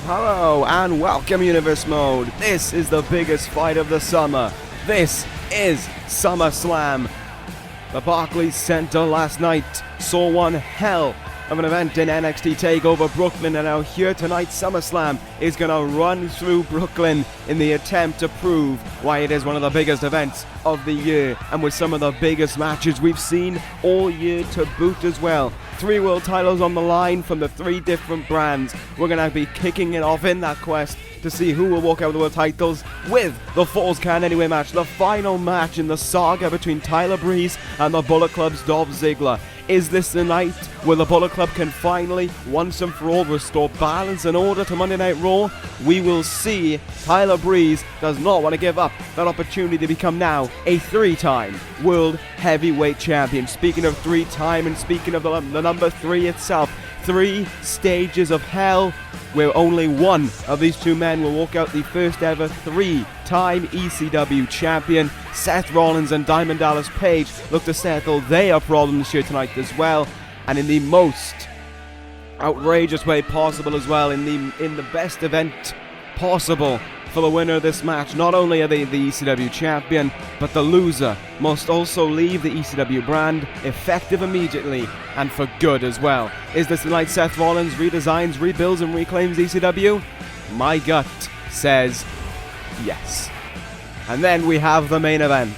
Hello and welcome Universe Mode. This is the biggest fight of the summer. This is Summerslam. The Barclays Center last night saw one hell of an event in NXT TakeOver Brooklyn, and now here tonight SummerSlam is going to run through Brooklyn in the attempt to prove why it is one of the biggest events of the year, and with some of the biggest matches we've seen all year to boot as well. 3 world titles on the line from the 3 different brands. We're going to be kicking it off in that quest to see who will walk out with the world titles with the Falls Count Anywhere match, the final match in the saga between Tyler Breeze and the Bullet Club's Dolph Ziggler. Is this the night where the Bullet Club can finally, once and for all, restore balance and order to Monday Night Raw? We will see. Tyler Breeze does not want to give up that opportunity to become now a 3-time World Heavyweight Champion. Speaking of 3-time and speaking of the number 3 itself, 3 stages of hell where only one of these 2 men will walk out the first ever 3-time ECW champion. Seth Rollins and Diamond Dallas Page look to settle their problems here tonight as well, and in the most outrageous way possible as well, in the best event possible for the winner of this match. Not only are they the ECW champion, but the loser must also leave the ECW brand effective immediately and for good as well. Is this the night Seth Rollins redesigns, rebuilds and reclaims ECW? My gut says yes. And then we have the main event,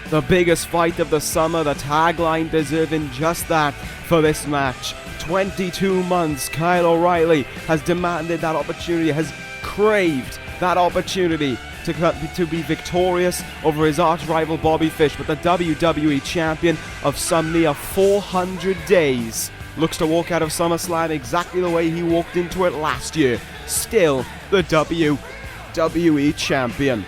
the biggest fight of the summer, the tagline deserving just that for this match. 22 months Kyle O'Reilly has demanded that opportunity, has craved that opportunity to be victorious over his arch rival Bobby Fish, but the WWE Champion of some near 400 days looks to walk out of SummerSlam exactly the way he walked into it last year, still the WWE Champion.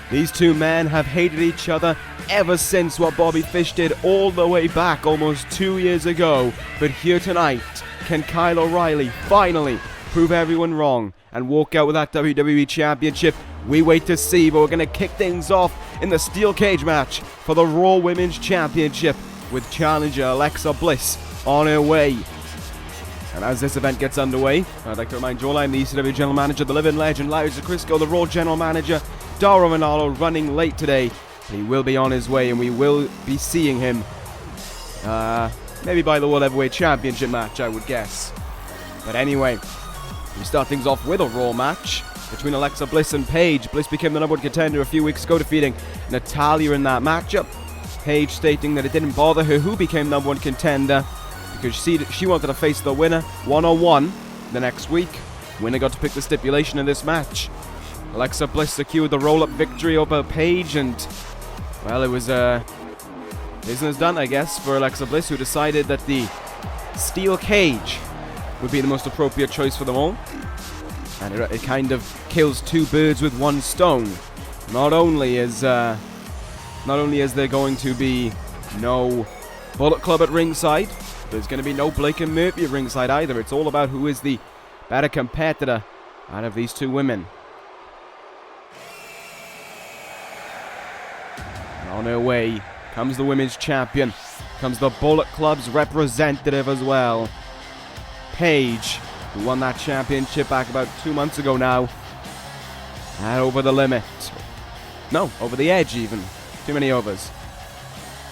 These 2 men have hated each other ever since what Bobby Fish did all the way back almost 2 years ago, but here tonight, can Kyle O'Reilly finally prove everyone wrong and walk out with that WWE Championship? We wait to see, but we're going to kick things off in the steel cage match for the Raw Women's Championship with challenger Alexa Bliss on her way. And as this event gets underway, I'd like to remind you all I'm the ECW General Manager, the living legend Larry Zacrisco, the Raw General Manager, Dara Ronaldo, running late today. He will be on his way, and we will be seeing him maybe by the World Heavyweight Championship match, I would guess. But anyway, we start things off with a Raw match between Alexa Bliss and Paige. Bliss became the number 1 contender a few weeks ago, defeating Natalya in that matchup. Paige stating that it didn't bother her who became number 1 contender because she wanted to face the winner one-on-one the next week. Winner got to pick the stipulation in this match. Alexa Bliss secured the roll-up victory over Paige, and well, it was business done, I guess, for Alexa Bliss, who decided that the steel cage would be the most appropriate choice for them all. And it kind of kills 2 birds with 1 stone. Not only is there going to be no Bullet Club at ringside, there's going to be no Blake and Murphy at ringside either. It's all about who is the better competitor out of these 2 women. And on her way comes the women's champion, comes the Bullet Club's representative as well, Paige, who won that championship back about 2 months ago now. And over the limit. No, over the edge even. Too many overs.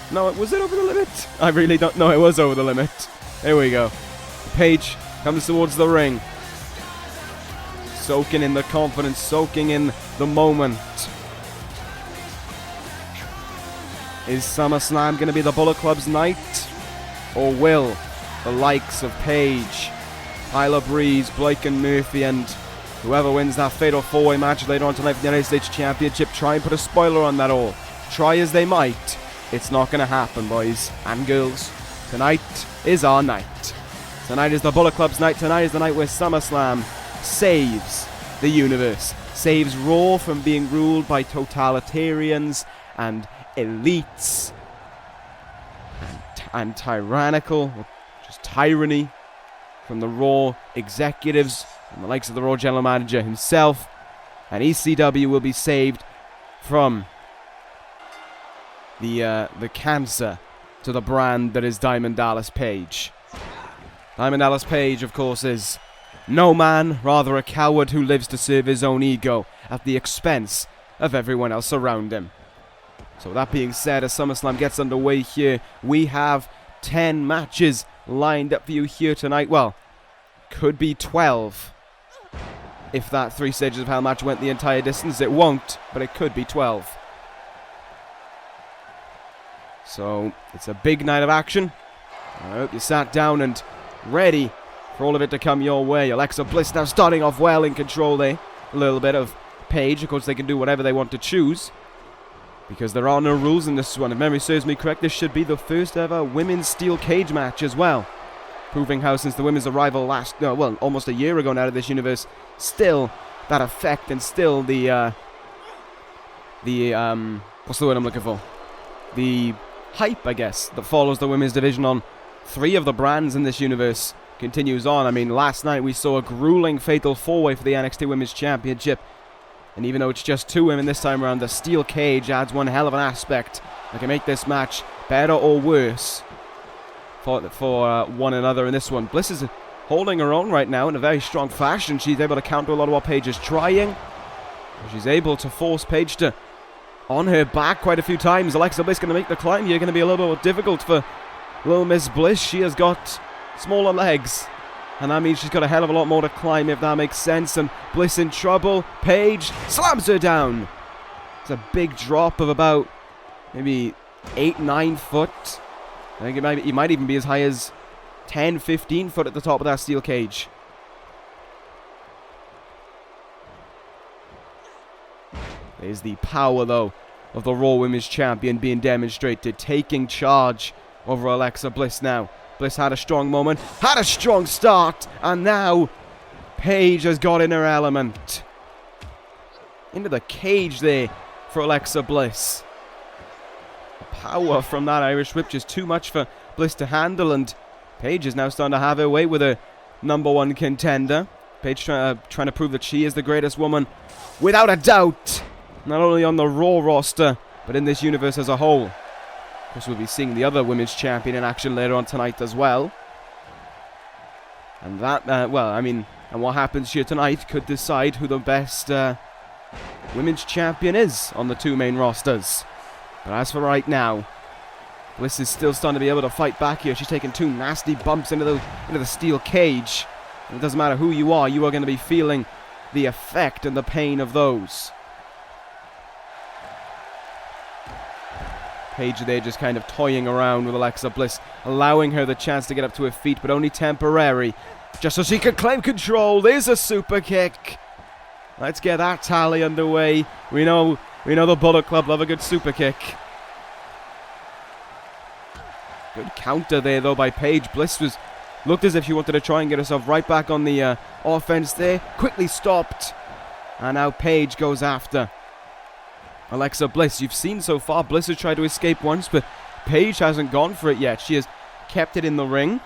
No, was it over the limit? I really don't know. It was over the limit. There we go. Paige comes towards the ring. Soaking in the confidence, soaking in the moment. Is SummerSlam going to be the Bullet Club's night? Or will the likes of Paige, Tyler Breeze, Blake and Murphy, and whoever wins that Fatal 4-Way match later on tonight for the United States Championship try and put a spoiler on that all? Try as they might, it's not going to happen, boys and girls. Tonight is our night. Tonight is the Bullet Club's night. Tonight is the night where SummerSlam saves the universe. Saves Raw from being ruled by totalitarians and elites and tyrannical, just tyranny from the Raw executives and the likes of the Raw General Manager himself. And ECW will be saved from the cancer to the brand that is Diamond Dallas Page. Diamond Dallas Page, of course, is No man, rather a coward who lives to serve his own ego at the expense of everyone else around him. So that being said, as SummerSlam gets underway here, we have 10 matches lined up for you here tonight. Well, could be 12. If that 3 Stages of Hell match went the entire distance, it won't, but it could be 12. So, it's a big night of action. I hope you sat down and ready for all of it to come your way. Alexa Bliss now starting off well in control there. A little bit of Paige. Of course, they can do whatever they want to choose, because there are no rules in this one. If memory serves me correct, this should be the first ever women's steel cage match as well. Proving how since the women's arrival almost a year ago now to this universe, still that effect and still the what's the word I'm looking for? The hype, I guess, that follows the women's division on 3 of the brands in this universe continues on. I mean, last night we saw a grueling fatal 4-way for the NXT Women's Championship. And even though it's just 2 women this time around, the steel cage adds one hell of an aspect that can make this match better or worse for one another in this one. Bliss is holding her own right now in a very strong fashion. She's able to counter a lot of what Paige is trying. She's able to force Paige to on her back quite a few times. Alexa Bliss going to make the climb here. Going to be a little bit difficult for little Miss Bliss. She has got smaller legs, and that means she's got a hell of a lot more to climb, if that makes sense. And Bliss in trouble. Paige slams her down. It's a big drop of about maybe 8-9 foot. I think it might even be as high as 10-15 foot at the top of that steel cage. There's the power, though, of the Raw Women's Champion being demonstrated, taking charge over Alexa Bliss now. Bliss had a strong moment, had a strong start, and now Paige has got in her element. Into the cage there for Alexa Bliss. The power from that Irish whip just too much for Bliss to handle, and Paige is now starting to have her way with her #1 contender. Paige trying to prove that she is the greatest woman, without a doubt, not only on the Raw roster, but in this universe as a whole. Of course, we'll be seeing the other women's champion in action later on tonight as well. And that, and what happens here tonight could decide who the best women's champion is on the 2 main rosters. But as for right now, Bliss is still starting to be able to fight back here. She's taking 2 nasty bumps into the steel cage. And it doesn't matter who you are going to be feeling the effect and the pain of those. Paige there just kind of toying around with Alexa Bliss, allowing her the chance to get up to her feet, but only temporary, just so she can claim control. There's a super kick. Let's get that tally underway. We know the Bullet Club love a good super kick. Good counter there, though, by Paige. Bliss looked as if she wanted to try and get herself right back on the offense there. Quickly stopped. And now Paige goes after Alexa Bliss. You've seen so far, Bliss has tried to escape once, but Paige hasn't gone for it yet. She has kept it in the ring,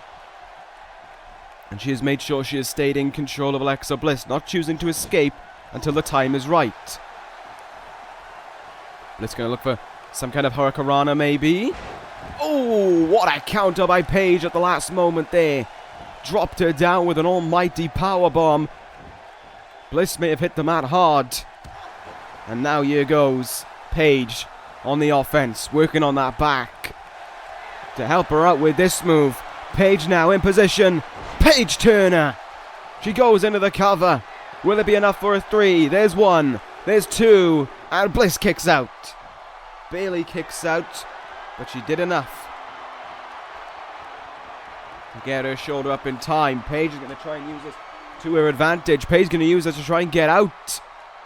and she has made sure she has stayed in control of Alexa Bliss, not choosing to escape until the time is right. Bliss going to look for some kind of hurricanrana, maybe. Oh, what a counter by Paige at the last moment there. Dropped her down with an almighty powerbomb. Bliss may have hit the mat hard. And now here goes Paige on the offense, working on that back to help her out with this move. Paige now in position. Paige Turner. She goes into the cover. Will it be enough for a 3? There's 1. There's 2. And Bliss kicks out. Bailey kicks out, but she did enough to get her shoulder up in time. Paige is going to try and use this to her advantage. Paige is going to use this to try and get out.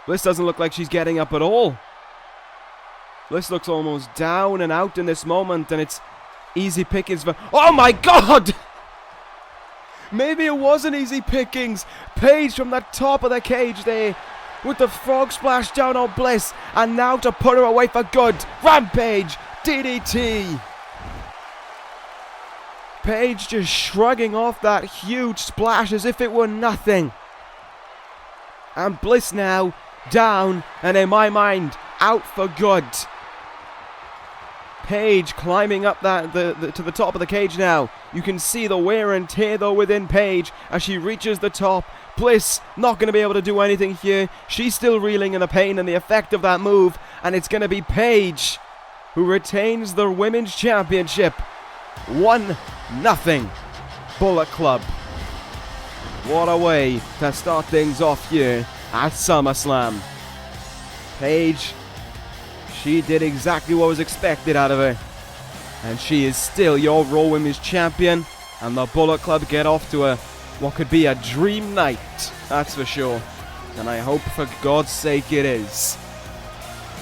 Bliss doesn't look like she's getting up at all. Bliss looks almost down and out in this moment, and it's easy pickings for... Oh my God! Maybe it wasn't easy pickings. Paige from the top of the cage there with the frog splash down on Bliss, and now to put her away for good. Rampage DDT. Paige just shrugging off that huge splash as if it were nothing. And Bliss now down, and in my mind, out for good. Paige climbing up to the top of the cage now. You can see the wear and tear though within Paige as she reaches the top. Bliss not going to be able to do anything here. She's still reeling in the pain and the effect of that move. And it's going to be Paige who retains the Women's Championship. 1-0. Bullet Club. What a way to start things off here at SummerSlam. Paige, she did exactly what was expected out of her. And she is still your Raw Women's Champion. And the Bullet Club get off to what could be a dream night, that's for sure. And I hope for God's sake it is.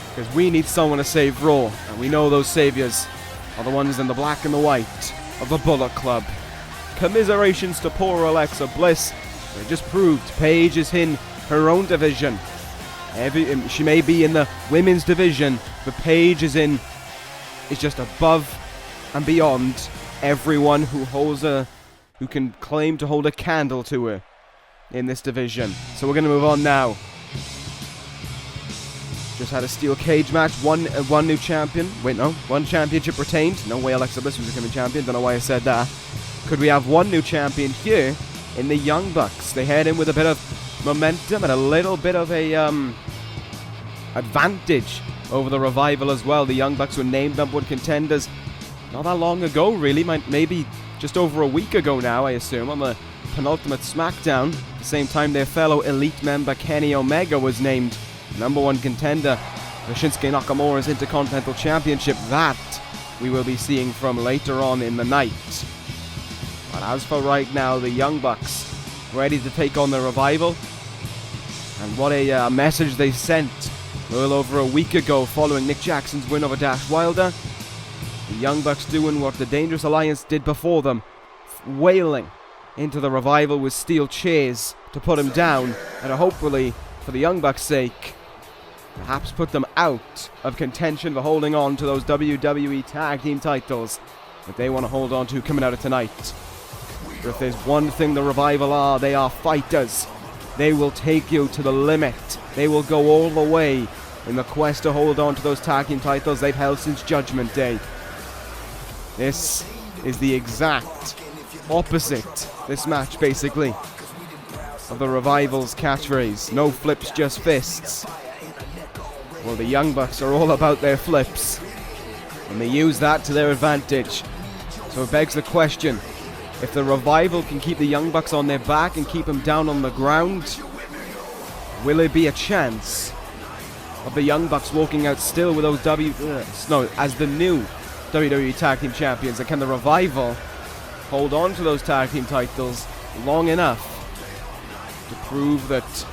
Because we need someone to save Raw. And we know those saviors are the ones in the black and the white of the Bullet Club. Commiserations to poor Alexa Bliss. It just proved Paige is in her own division. She may be in the women's division, but Paige is just above and beyond everyone who can claim to hold a candle to her in this division. So we're going to move on now. Just had a steel cage match. One new champion. Wait, no. One championship retained. No way Alexa Bliss was becoming champion. Don't know why I said that. Could we have one new champion here in the Young Bucks? They head in with a bit of momentum and a little bit of a advantage over the Revival as well. The Young Bucks were named number one contenders not that long ago, really. Maybe just over a week ago now, I assume, on the penultimate SmackDown. At the same time, their fellow Elite member Kenny Omega was named number one contender for Shinsuke Nakamura's Intercontinental Championship. That we will be seeing from later on in the night. But as for right now, the Young Bucks ready to take on the Revival. And what a message they sent a little over a week ago following Nick Jackson's win over Dash Wilder. The Young Bucks doing what the Dangerous Alliance did before them, wailing into the Revival with steel chairs to put him down, and hopefully, for the Young Bucks' sake, perhaps put them out of contention for holding on to those WWE Tag Team titles that they want to hold on to coming out of tonight. But if there's one thing the Revival are, they are fighters. They will take you to the limit. They will go all the way in the quest to hold on to those tag team titles they've held since Judgment Day. This is the exact opposite, this match basically, of the Revival's catchphrase. No flips, just fists. Well, the Young Bucks are all about their flips, and they use that to their advantage. So it begs the question, if the Revival can keep the Young Bucks on their back and keep them down on the ground, will there be a chance of the Young Bucks walking out still with those as the new WWE Tag Team Champions? And can the Revival hold on to those tag team titles long enough to prove that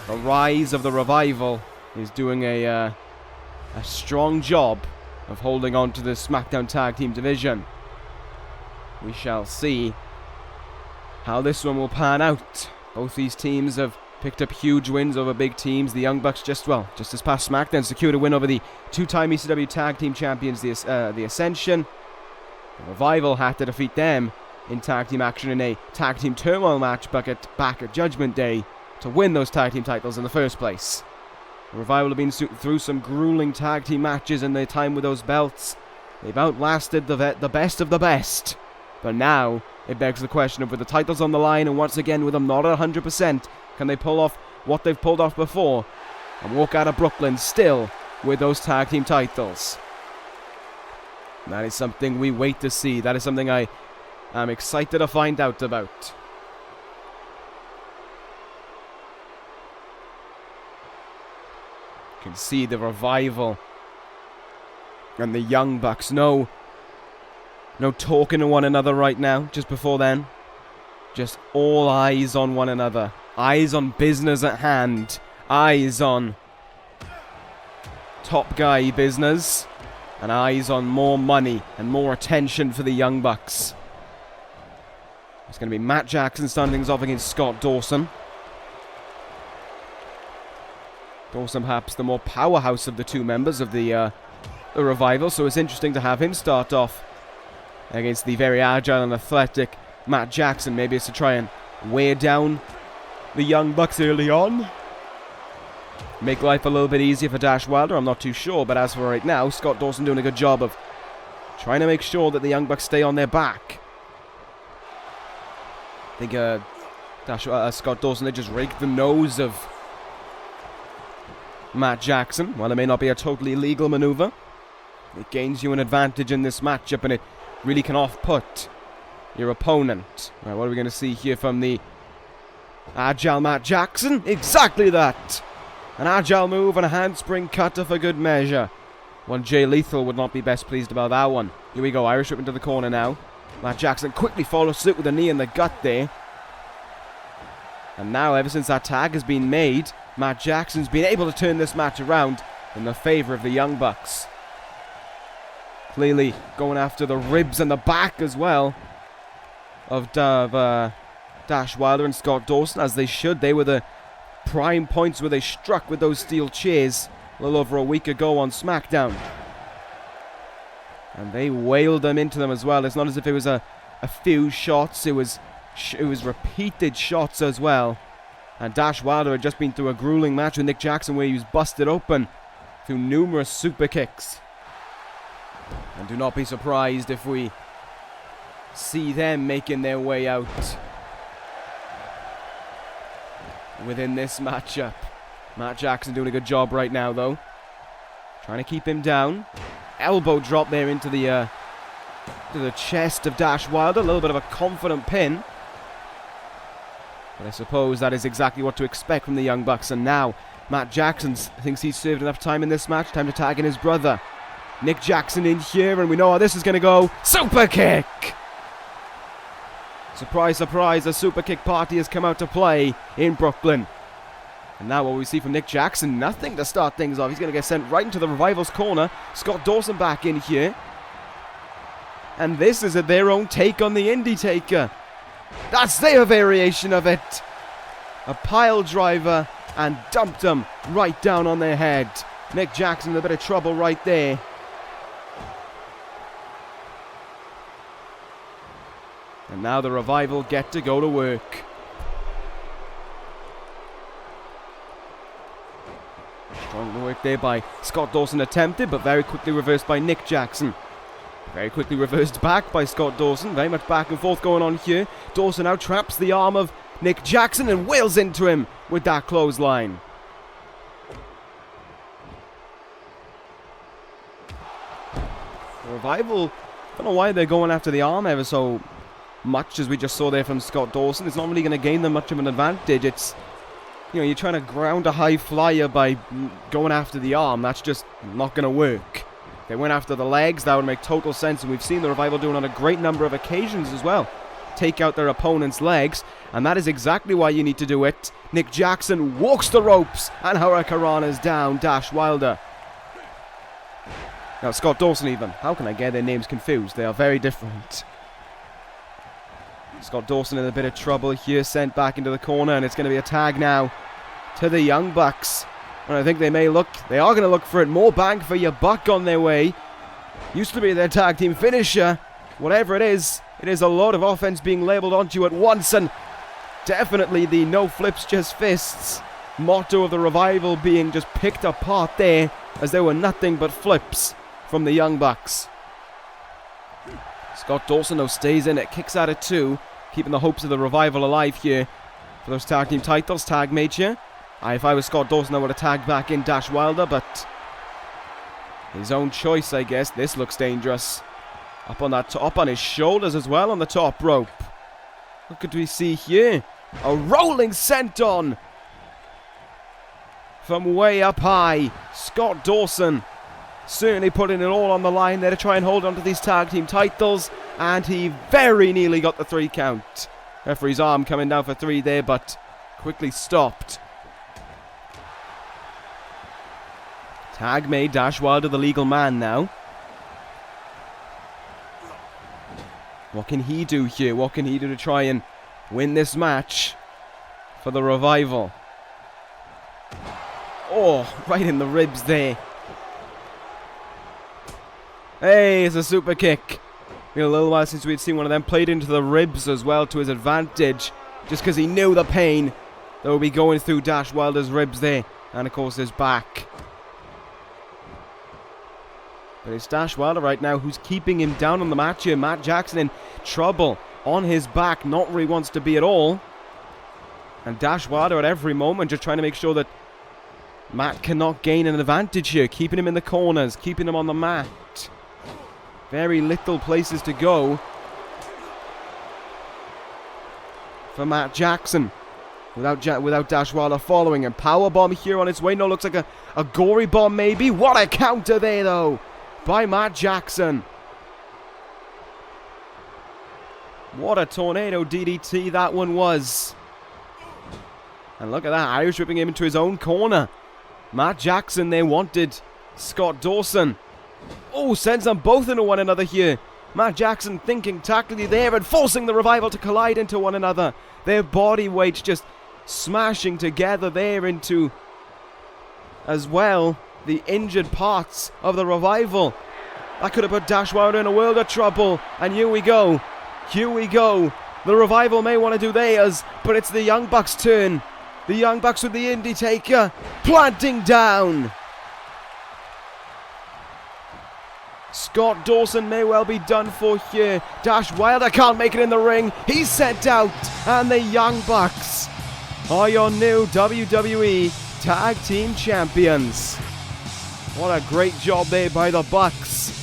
the rise of the Revival is doing a strong job of holding on to the SmackDown Tag Team division? We shall see how this one will pan out. Both these teams have picked up huge wins over big teams. The Young Bucks just this past SmackDown secured a win over the two-time ECW Tag Team Champions, the Ascension. The Revival had to defeat them in tag team action in a tag team turmoil match back at Judgment Day to win those tag team titles in the first place. The Revival have been through some grueling tag team matches in their time with those belts. They've outlasted the best of the best. But now, it begs the question of, with the titles on the line and once again with them not at 100%, can they pull off what they've pulled off before and walk out of Brooklyn still with those tag team titles? And that is something we wait to see. That is something I am excited to find out about. You can see the Revival and the Young Bucks. No talking to one another right now, just before then. Just all eyes on one another. Eyes on business at hand. Eyes on top guy business. And eyes on more money and more attention for the Young Bucks. It's going to be Matt Jackson starting things off against Scott Dawson. Dawson perhaps the more powerhouse of the two members of the Revival, so it's interesting to have him start off against the very agile and athletic Matt Jackson. Maybe it's to try and wear down the Young Bucks early on. make life a little bit easier for Dash Wilder, I'm not too sure. But as for right now, Scott Dawson doing a good job of trying to make sure that the Young Bucks stay on their back. I think Scott Dawson, they just raked the nose of Matt Jackson. While it may not be a totally legal maneuver, it gains you an advantage in this matchup, and it really can off-put your opponent. Right, what are we going to see here from the agile Matt Jackson? Exactly that! An agile move and a handspring cutter for good measure. One Jay Lethal would not be best pleased about that one. Here we go, Irish whip into the corner now. Matt Jackson quickly follows suit with a knee in the gut there. And now, ever since that tag has been made, Matt Jackson's been able to turn this match around in the favour of the Young Bucks. Clearly going after the ribs and the back as well of Dash Wilder and Scott Dawson, as they should. They were the prime points where they struck with those steel chairs a little over a week ago on SmackDown. And they wailed them into them as well. It's not as if it was a few shots, it was repeated shots as well. And Dash Wilder had just been through a grueling match with Nick Jackson where he was busted open through numerous super kicks. And do not be surprised if we see them making their way out within this matchup. Matt Jackson doing a good job right now, though. Trying to keep him down. Elbow drop there into the chest of Dash Wilder. A little bit of a confident pin. But I suppose that is exactly what to expect from the Young Bucks. And now, Matt Jackson thinks he's served enough time in this match. Time to tag in his brother. Nick Jackson in here, and we know how this is going to go. Super kick! Surprise, surprise, a super kick party has come out to play in Brooklyn. And now what we see from Nick Jackson, nothing to start things off. He's going to get sent right into the Revival's corner. Scott Dawson back in here. And this is their own take on the Indie Taker. That's their variation of it. A pile driver and dumped them right down on their head. Nick Jackson in a bit of trouble right there. And now the Revival get to go to work. Strong work there by Scott Dawson, attempted, but very quickly reversed by Nick Jackson. Very quickly reversed back by Scott Dawson. Very much back and forth going on here. Dawson now traps the arm of Nick Jackson and wails into him with that clothesline. The Revival, I don't know why they're going after the arm ever so much, as we just saw there from Scott Dawson. It's not really going to gain them much of an advantage. It's, you know, you're trying to ground a high flyer by going after the arm. That's just not going to work. They went after the legs. That would make total sense, and we've seen the Revival doing on a great number of occasions as well. Take out their opponent's legs, and that is exactly why you need to do it. Nick Jackson walks the ropes, and Hurricanrana's down Dash Wilder. Now, Scott Dawson even. How can I get their names confused? They are very different. Scott Dawson in a bit of trouble here, sent back into the corner, and it's going to be a tag now to the Young Bucks. And I think they are going to look for it. More bang for your buck on their way. Used to be their tag team finisher. Whatever it is a lot of offense being labeled onto you at once, and definitely the no flips, just fists motto of the Revival being just picked apart there, as there were nothing but flips from the Young Bucks. Scott Dawson, though, stays in it, kicks out at 2, keeping the hopes of the Revival alive here for those tag team titles. Tag made here. If I was Scott Dawson, I would have tagged back in Dash Wilder, but his own choice, I guess. This looks dangerous. Up on his shoulders as well on the top rope. What could we see here? A rolling senton from way up high. Scott Dawson certainly putting it all on the line there to try and hold on to these tag team titles, and he very nearly got the 3 count. Referee's arm coming down for 3 there, but quickly stopped. Tag made. Dash Wilder the legal man now. What can he do here? What can he do to try and win this match for the Revival? Oh, right in the ribs there. Hey, it's a super kick. Been a little while since we'd seen one of them. Played into the ribs as well to his advantage, just because he knew the pain that would be going through Dash Wilder's ribs there. And of course his back. But it's Dash Wilder right now who's keeping him down on the mat here. Matt Jackson in trouble on his back. Not where he wants to be at all. And Dash Wilder at every moment just trying to make sure that Matt cannot gain an advantage here. Keeping him in the corners. Keeping him on the mat. Very little places to go for Matt Jackson. Without Dash Wilder following him. Powerbomb here on its way. No, looks like a gory bomb maybe. What a counter there though by Matt Jackson. What a tornado DDT that one was. And look at that. Irish whipping him into his own corner. Matt Jackson there wanted Scott Dawson. Oh, sends them both into one another here. Matt Jackson thinking tactically there and forcing the Revival to collide into one another. Their body weights just smashing together there into, as well, the injured parts of the Revival. That could have put Dash Wilder in a world of trouble. And here we go. Here we go. The Revival may want to do theirs, but it's the Young Bucks' turn. The Young Bucks with the Undertaker planting down. Scott Dawson may well be done for here. Dash Wilder can't make it in the ring. He's sent out. And the Young Bucks are your new WWE Tag Team Champions. What a great job there by the Bucks.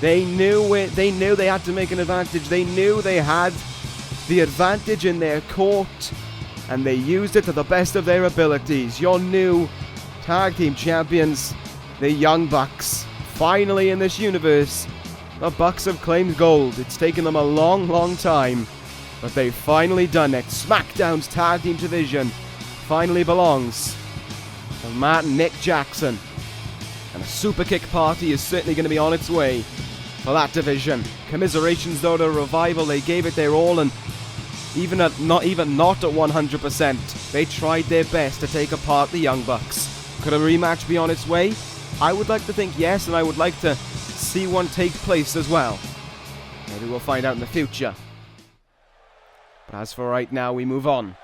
They knew it. They knew they had to make an advantage. They knew they had the advantage in their court. And they used it to the best of their abilities. Your new Tag Team Champions, the Young Bucks. Finally in this universe, the Bucks have claimed gold. It's taken them a long, long time, but they've finally done it. SmackDown's Tag Team Division finally belongs to Matt and Nick Jackson. And a super kick party is certainly going to be on its way for that division. Commiserations though to Revival. They gave it their all, and even not at 100%, they tried their best to take apart the Young Bucks. Could a rematch be on its way? I would like to think yes, and I would like to see one take place as well. Maybe we'll find out in the future. But as for right now, we move on.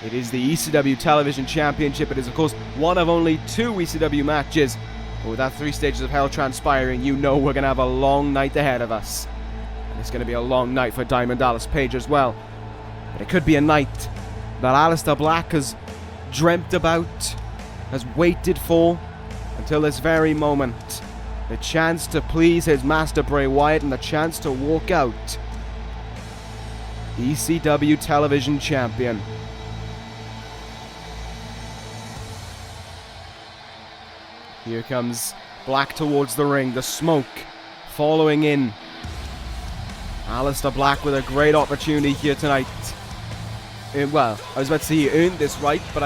It is the ECW Television Championship. It is, of course, one of only 2 ECW matches. But with that 3 stages of hell transpiring, you know we're going to have a long night ahead of us. And it's going to be a long night for Diamond Dallas Page as well. But it could be a night that Aleister Black has dreamt about, has waited for, until this very moment. The chance to please his master Bray Wyatt and the chance to walk out ECW Television Champion. Here comes Black towards the ring, the smoke following in. Aleister Black with a great opportunity here tonight. Well, I was about to say he earned this right, but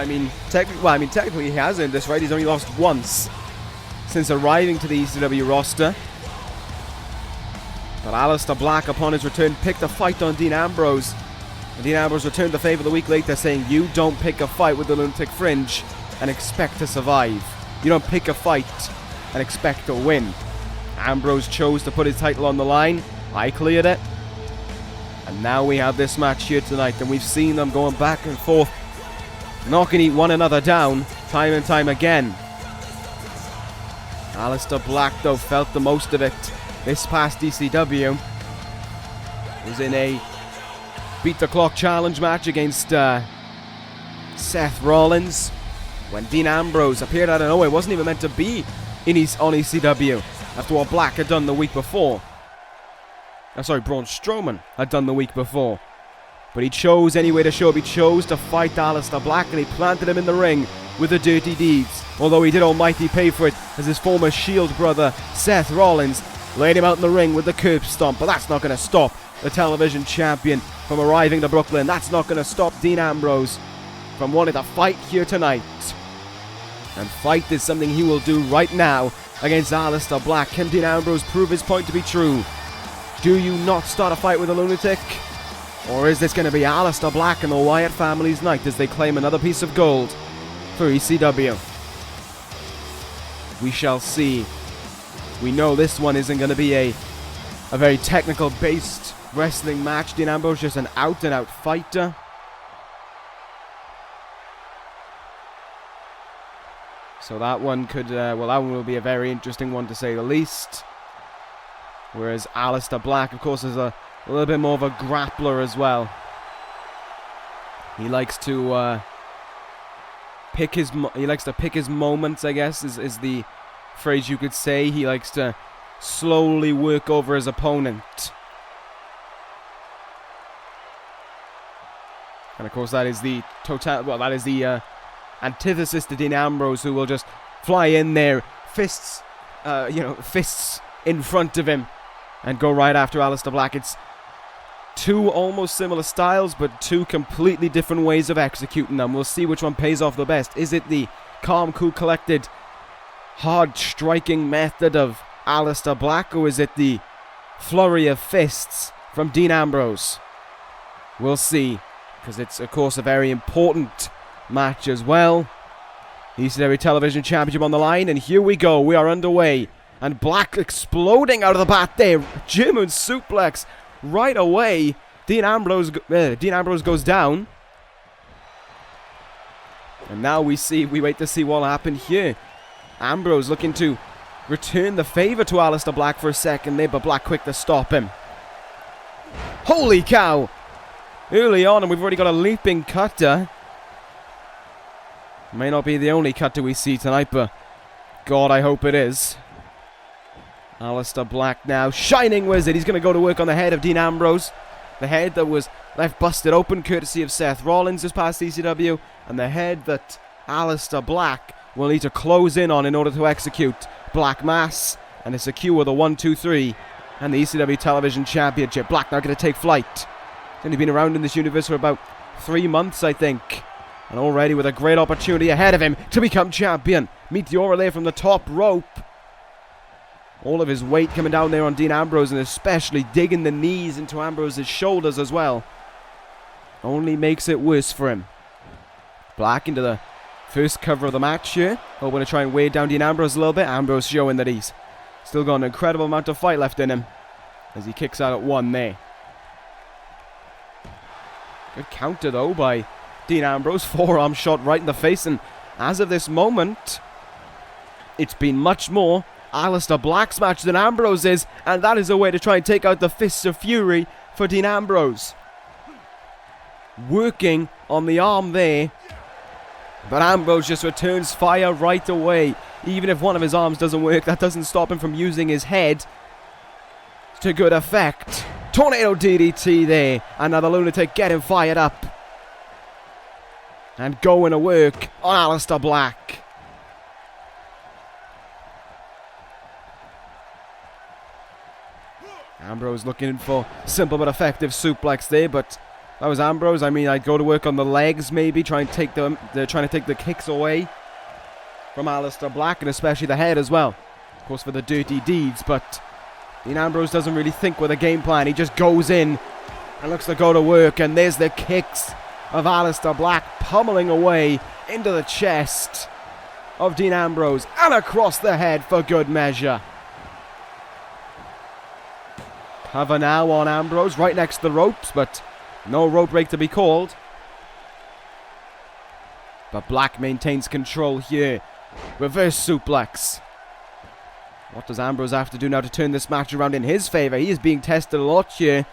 technically he has earned this right. He's only lost once since arriving to the ECW roster. But Aleister Black, upon his return, picked a fight on Dean Ambrose. And Dean Ambrose returned the favor the week later, saying, "You don't pick a fight with the Lunatic Fringe and expect to survive. You don't pick a fight and expect to win." Ambrose chose to put his title on the line. I cleared it. And now we have this match here tonight, and we've seen them going back and forth, knocking one another down time and time again. Aleister Black, though, felt the most of it this past ECW. He was in a beat the clock challenge match against Seth Rollins, when Dean Ambrose appeared out of nowhere. Wasn't even meant to be on ECW after what Black had done the week before. Braun Strowman had done the week before. But he chose anyway to show up. He chose to fight Aleister Black, and he planted him in the ring with the dirty deeds. Although he did almighty pay for it, as his former Shield brother Seth Rollins laid him out in the ring with the curb stomp. But that's not going to stop the television champion from arriving to Brooklyn. That's not going to stop Dean Ambrose from wanting to fight here tonight. And fight is something he will do right now against Aleister Black. Can Dean Ambrose prove his point to be true? Do you not start a fight with a lunatic? Or is this going to be Aleister Black and the Wyatt family's night as they claim another piece of gold for ECW? We shall see. We know this one isn't going to be a very technical based wrestling match. Dean Ambrose just an out and out fighter. So that one could, that one will be a very interesting one to say the least. Whereas Aleister Black, of course, is a little bit more of a grappler as well. He likes to pick his moments, I guess, is the phrase you could say. He likes to slowly work over his opponent. And of course, that is the antithesis to Dean Ambrose, who will just fly in there, fists in front of him, and go right after Aleister Black. It's two almost similar styles, but two completely different ways of executing them. We'll see which one pays off the best. Is it the calm, cool, collected, hard striking method of Aleister Black, or is it the flurry of fists from Dean Ambrose? We'll see, because it's, of course, a very important match as well. ECW Television Championship on the line, and here we go. We are underway, and Black exploding out of the bat there. German suplex right away. Dean Ambrose goes down, and now we wait to see what will happen here. Ambrose looking to return the favor to Aleister Black for a second there, but Black quick to stop him. Holy cow! Early on, and we've already got a leaping cutter. May not be the only cutter we see tonight, but God, I hope it is. Aleister Black now, shining wizard. He's going to go to work on the head of Dean Ambrose. The head that was left busted open courtesy of Seth Rollins this past ECW, and the head that Aleister Black will need to close in on in order to execute Black Mass and to secure the 1-2-3 and the ECW Television Championship. Black now going to take flight. He's only been around in this universe for about 3 months, I think. And already with a great opportunity ahead of him to become champion. Meteora there from the top rope. All of his weight coming down there on Dean Ambrose, and especially digging the knees into Ambrose's shoulders as well. Only makes it worse for him. Black into the first cover of the match here. Hoping to try and weigh down Dean Ambrose a little bit. Ambrose showing that he's still got an incredible amount of fight left in him as he kicks out at one there. Good counter though by Dean Ambrose. Forearm shot right in the face, and as of this moment, it's been much more Aleister Black's match than Ambrose's, and that is a way to try and take out the Fists of Fury for Dean Ambrose. Working on the arm there, but Ambrose just returns fire right away. Even if one of his arms doesn't work, that doesn't stop him from using his head to good effect. Tornado DDT there, another lunatic getting fired up and going to work on Aleister Black. Ambrose looking for simple but effective suplex there, but that was Ambrose. I mean, I'd go to work on the legs maybe, trying to take the kicks away from Aleister Black, and especially the head as well. Of course, for the dirty deeds, but Dean Ambrose doesn't really think with a game plan. He just goes in and looks to go to work, and there's the kicks of Aleister Black pummeling away into the chest of Dean Ambrose and across the head for good measure. Cover now on Ambrose, right next to the ropes, but no rope break to be called. But Black maintains control here. Reverse suplex. What does Ambrose have to do now to turn this match around in his favor? He is being tested a lot here.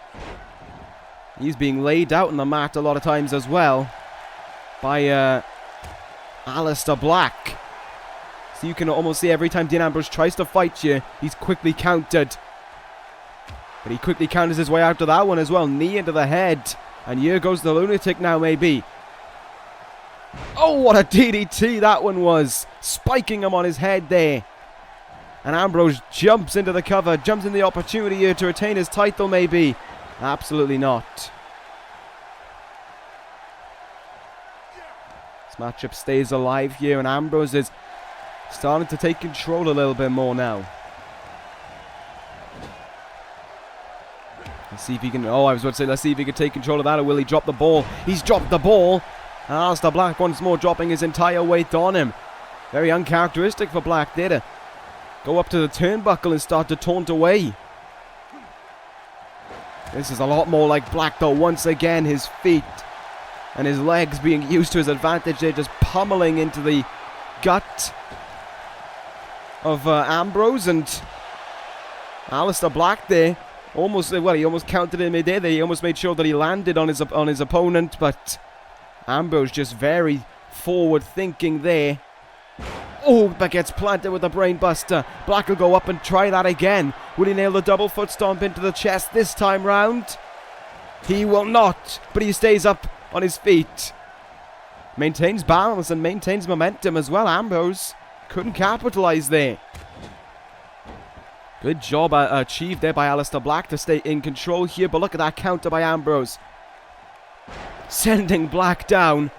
He's being laid out on the mat a lot of times as well by Aleister Black. So you can almost see every time Dean Ambrose tries to fight you, he's quickly countered. But he quickly counters his way out to that one as well. Knee into the head. And here goes the lunatic now, maybe. Oh, what a DDT that one was. Spiking him on his head there. And Ambrose jumps into the cover. Jumps in the opportunity here to retain his title, maybe. Absolutely not. This matchup stays alive here. And Ambrose is starting to take control a little bit more now. Let's see if he can... Oh, I was about to say, let's see if he can take control of that, or will he drop the ball? He's dropped the ball. And Aleister Black once more dropping his entire weight on him. Very uncharacteristic for Black there to go up to the turnbuckle and start to taunt away. This is a lot more like Black though. Once again, his feet and his legs being used to his advantage. They're just pummeling into the gut of Ambrose, and Aleister Black there almost, well, he almost counted in midair there. He almost made sure that he landed on his opponent, but Ambrose just very forward thinking there. Oh, but gets planted with a brain buster. Black will go up and try that again. Will he nail the double foot stomp into the chest this time round? He will not, but he stays up on his feet. Maintains balance and maintains momentum as well. Ambrose couldn't capitalize there. Good job achieved there by Aleister Black to stay in control here, but look at that counter by Ambrose. Sending Black down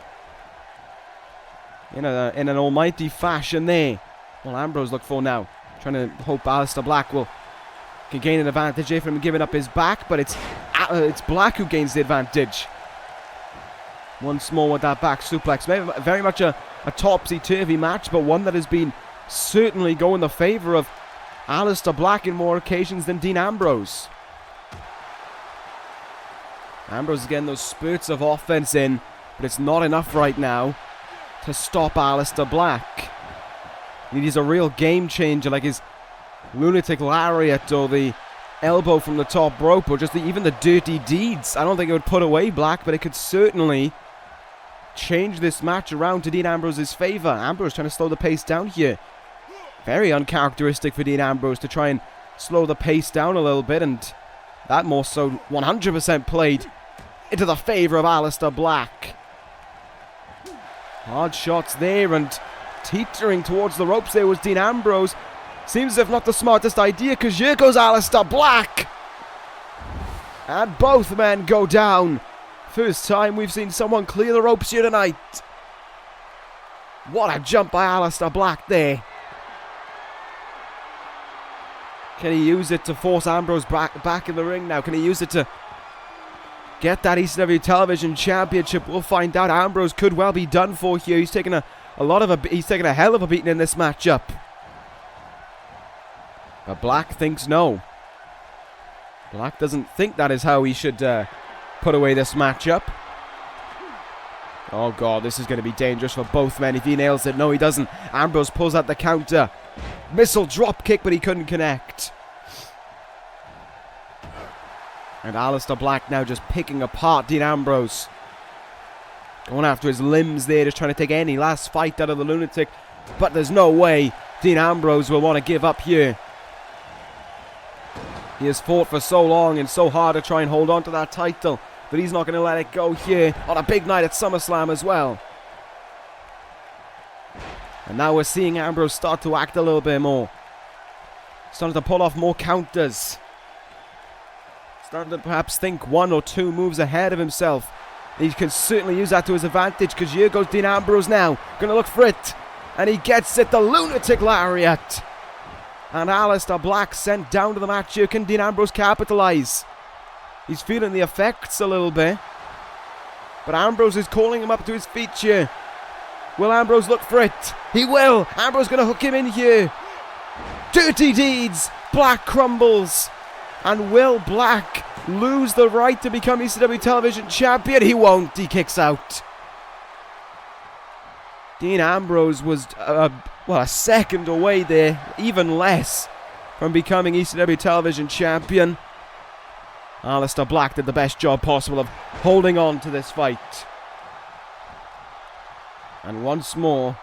in an almighty fashion there. Well, Ambrose look for now. Trying to hope Aleister Black can gain an advantage here from giving up his back, but it's Black who gains the advantage. Once more with that back suplex. Very much a topsy-turvy match, but one that has been certainly going the favour of Aleister Black in more occasions than Dean Ambrose. Ambrose is getting those spurts of offense in, but it's not enough right now to stop Aleister Black. He's a real game changer, like his lunatic lariat or the elbow from the top rope, or just even the dirty deeds. I don't think it would put away Black, but it could certainly change this match around to Dean Ambrose's favour. Ambrose trying to slow the pace down here. Very uncharacteristic for Dean Ambrose to try and slow the pace down a little bit, and that more so 100% played into the favour of Aleister Black. Hard shots there, and teetering towards the ropes there was Dean Ambrose. Seems as if not the smartest idea, because here goes Aleister Black. And both men go down. First time we've seen someone clear the ropes here tonight. What a jump by Aleister Black there. Can he use it to force Ambrose back in the ring now? Can he use it to get that ECW Television Championship? We'll find out. Ambrose could well be done for here. He's taking he's taking a hell of a beating in this matchup. But Black thinks no. Black doesn't think that is how he should put away this matchup. Oh god, this is going to be dangerous for both men if he nails it. No, he doesn't. Ambrose pulls out the counter. Missile drop kick, but he couldn't connect. And Aleister Black now just picking apart Dean Ambrose. Going after his limbs there, just trying to take any last fight out of the lunatic. But there's no way Dean Ambrose will want to give up here. He has fought for so long and so hard to try and hold on to that title that he's not going to let it go here on a big night at Summerslam as well. And now we're seeing Ambrose start to act a little bit more. Starting to pull off more counters. Starting to perhaps think one or two moves ahead of himself. He can certainly use that to his advantage, because here goes Dean Ambrose now. Going to look for it. And he gets it, the lunatic lariat. And Aleister Black sent down to the match here. Can Dean Ambrose capitalize? He's feeling the effects a little bit. But Ambrose is calling him up to his feet here. Will Ambrose look for it? He will. Ambrose going to hook him in here. Dirty deeds. Black crumbles. And will Black lose the right to become ECW Television Champion? He won't. He kicks out. Dean Ambrose was a second away there, even less, from becoming ECW Television Champion. Aleister Black did the best job possible of holding on to this fight. And once more,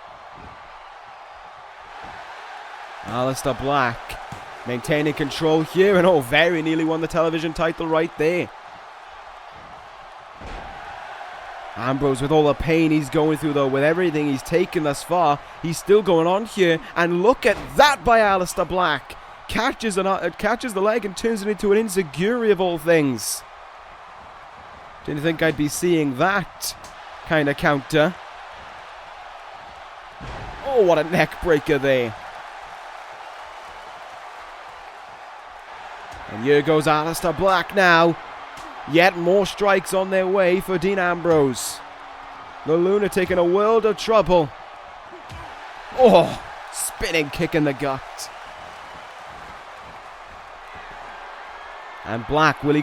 Aleister Black maintaining control here, and very nearly won the television title right there. Ambrose, with all the pain he's going through though, with everything he's taken thus far, he's still going on here. And look at that by Aleister Black. Catches the leg and turns it into an enziguri of all things. Didn't think I'd be seeing that kind of counter. Oh, what a neck breaker there. And here goes Aleister Black now. Yet more strikes on their way for Dean Ambrose. The lunatic in a world of trouble. Oh, spinning kick in the gut. And Black, will he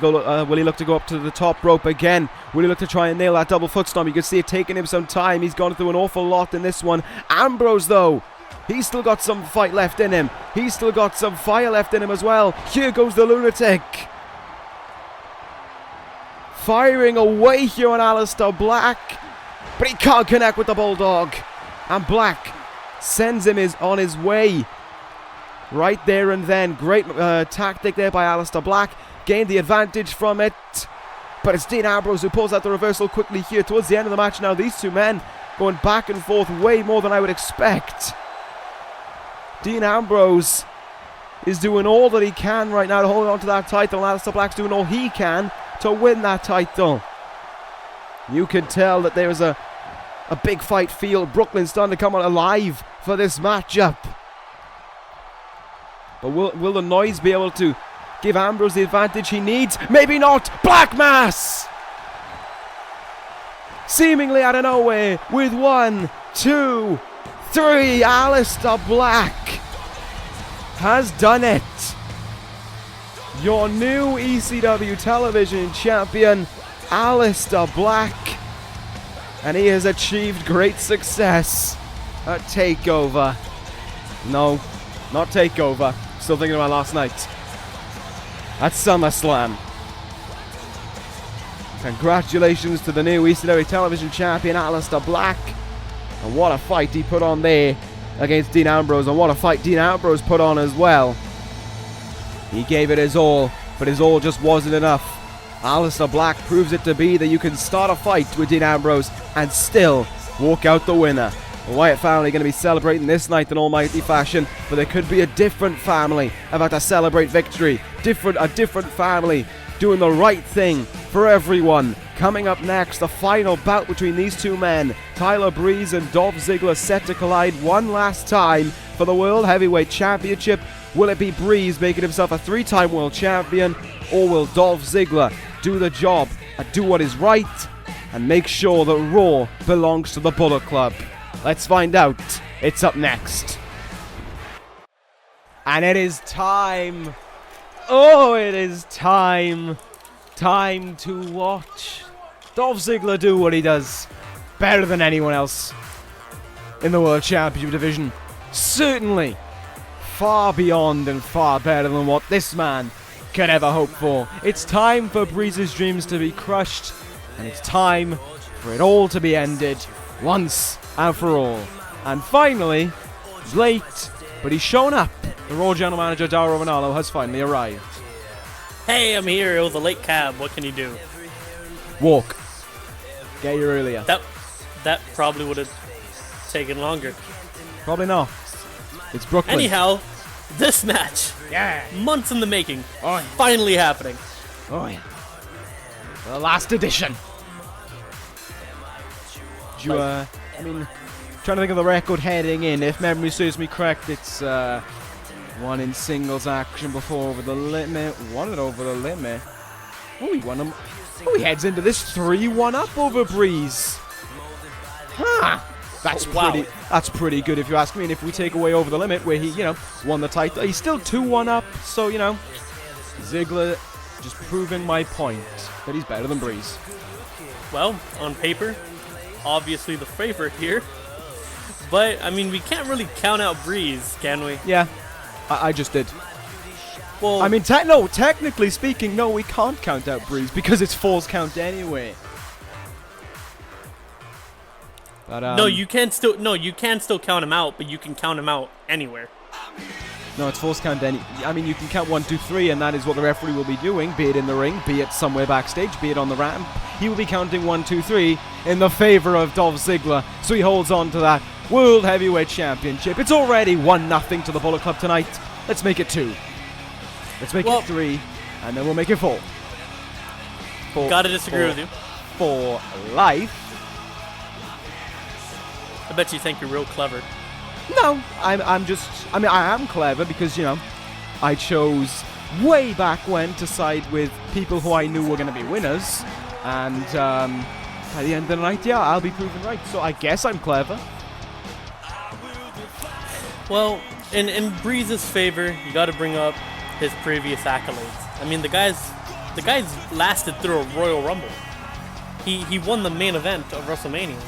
look to go up to the top rope again? Will he look to try and nail that double foot stomp? You can see it taking him some time. He's gone through an awful lot in this one. Ambrose, though, He's still got some fight left in him. He's still got some fire left in him as well. Here goes the lunatic. Firing away here on Aleister Black. But he can't connect with the Bulldog. And Black sends him on his way. Right there and then. Great tactic there by Aleister Black. Gained the advantage from it. But it's Dean Ambrose who pulls out the reversal quickly here towards the end of the match. Now these two men going back and forth way more than I would expect. Dean Ambrose is doing all that he can right now to hold on to that title. And Aleister Black's doing all he can to win that title. You can tell that there is a big fight feel. Brooklyn's starting to come alive for this matchup. But will the noise be able to give Ambrose the advantage he needs? Maybe not. Black Mass! Seemingly out of nowhere with 1, 2, 3. Aleister Black has done it. Your new ECW Television Champion, Aleister Black. And he has achieved great success at TakeOver. No, not TakeOver. Still thinking about last night. At SummerSlam. Congratulations to the new ECW Television Champion, Aleister Black. And what a fight he put on there against Dean Ambrose. And what a fight Dean Ambrose put on as well. He gave it his all, but his all just wasn't enough. Aleister Black proves it to be that you can start a fight with Dean Ambrose and still walk out the winner. The Wyatt family going to be celebrating this night in almighty fashion, but there could be a different family about to celebrate victory. A different family doing the right thing for everyone. Coming up next, the final bout between these two men. Tyler Breeze and Dolph Ziggler set to collide one last time for the World Heavyweight Championship. Will it be Breeze making himself a 3-time world champion, or will Dolph Ziggler do the job and do what is right and make sure that Raw belongs to the Bullet Club? Let's find out. It's up next. And it is time. Oh, it is time. Time to watch Dolph Ziggler do what he does better than anyone else in the World Championship division. Certainly far beyond and far better than what this man could ever hope for. It's time for Breeze's dreams to be crushed, and it's time for it all to be ended once and for all. And finally, late, but he's shown up. The Raw General Manager, Dauro Ranallo, has finally arrived. Hey, I'm here. It was a late cab. What can you do? Walk. Get here earlier. That probably would have taken longer. Probably not. It's Brooklyn. Anyhow, this match, months in the making, finally happening. Oh yeah. The last edition. Trying to think of the record heading in. If memory serves me correct, it's one in singles action before over the limit. Won it over the limit. Oh, he won him. Oh, he heads into this 3-1 up over Breeze. Huh. That's pretty good if you ask me. And if we take away over the limit where he, won the title, he's still 2-1 up. So, Ziggler just proving my point that he's better than Breeze. Well, on paper, obviously the favorite here. But, we can't really count out Breeze, can we? Yeah, I just did. Well, technically speaking, no, we can't count out Breeze because it's Falls Count anyway. But, no, you can still count him out, but you can count him out anywhere. No, it's Falls Count you can count 1, 2, 3, and that is what the referee will be doing, be it in the ring, be it somewhere backstage, be it on the ramp. He will be counting 1, 2, 3 in the favor of Dolph Ziggler, so he holds on to that World Heavyweight Championship. It's already 1-0 to the Bullet Club tonight. Let's make it 2. Let's make it 3, and then we'll make it 4. Gotta disagree with you. For life. I bet you think you're real clever. No, I am clever because, I chose way back when to side with people who I knew were going to be winners. And by the end of the night, I'll be proven right. So I guess I'm clever. Well, in Breeze's favor, you got to bring up his previous accolades. The guy's lasted through a Royal Rumble. He won the main event of WrestleMania.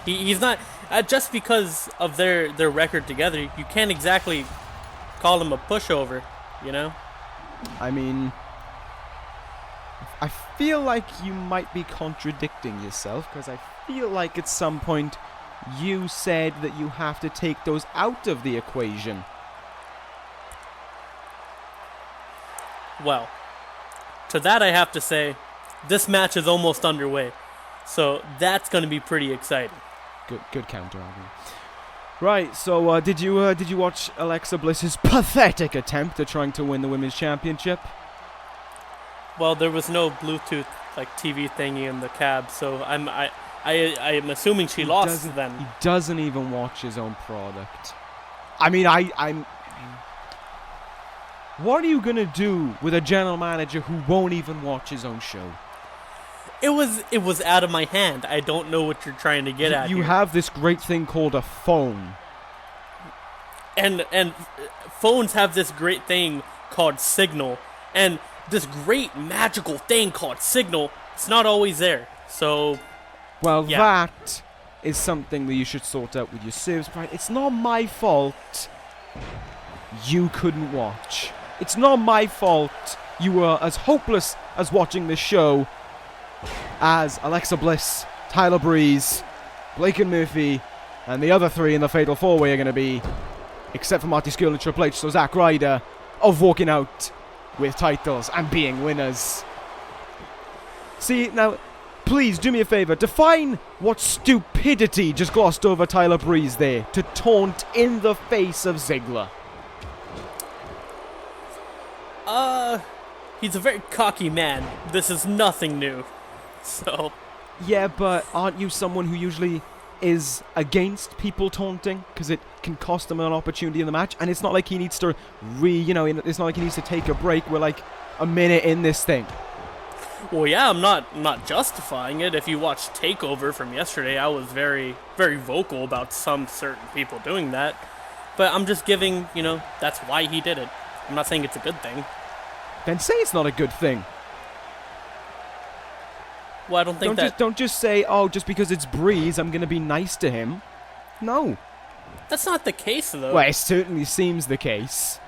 He's not. Just because of their record together, you can't exactly call them a pushover, you know? I mean, I feel like you might be contradicting yourself, because I feel like at some point you said that you have to take those out of the equation. Well, to that I have to say, this match is almost underway. So that's going to be pretty exciting. Good counter argument. Right, so did you watch Alexa Bliss's pathetic attempt at trying to win the Women's Championship? Well, there was no Bluetooth like TV thingy in the cab, so I'm assuming she lost then. He doesn't even watch his own product. I mean, I'm. What are you gonna do with a general manager who won't even watch his own show? It was out of my hand. I don't know what you're trying to get at. You here. have this great thing called a phone. And phones have this great thing called Signal, and this great magical thing called Signal, it's not always there. So, well, yeah. That is something that you should sort out with your service provider. It's not my fault you couldn't watch. It's not my fault you were as hopeless as watching this show as Alexa Bliss, Tyler Breeze, Blake and Murphy, and the other three in the Fatal 4-Way are going to be, except for Marty, Scurll, and Triple H, so Zack, Ryder, of walking out with titles and being winners. See, now, please do me a favor. Define what stupidity just glossed over Tyler Breeze there to taunt in the face of Ziggler. He's a very cocky man. This is nothing new. So, yeah, but aren't you someone who usually is against people taunting? Because it can cost them an opportunity in the match. And it's not like he needs to it's not like he needs to take a break. We're like a minute in this thing. Well, yeah, I'm not justifying it. If you watched TakeOver from yesterday, I was very, very vocal about some certain people doing that. But I'm just giving, that's why he did it. I'm not saying it's a good thing. Then say it's not a good thing. Well, I don't think don't just say, oh, just because it's Breeze, I'm going to be nice to him. No. That's not the case, though. Well, it certainly seems the case.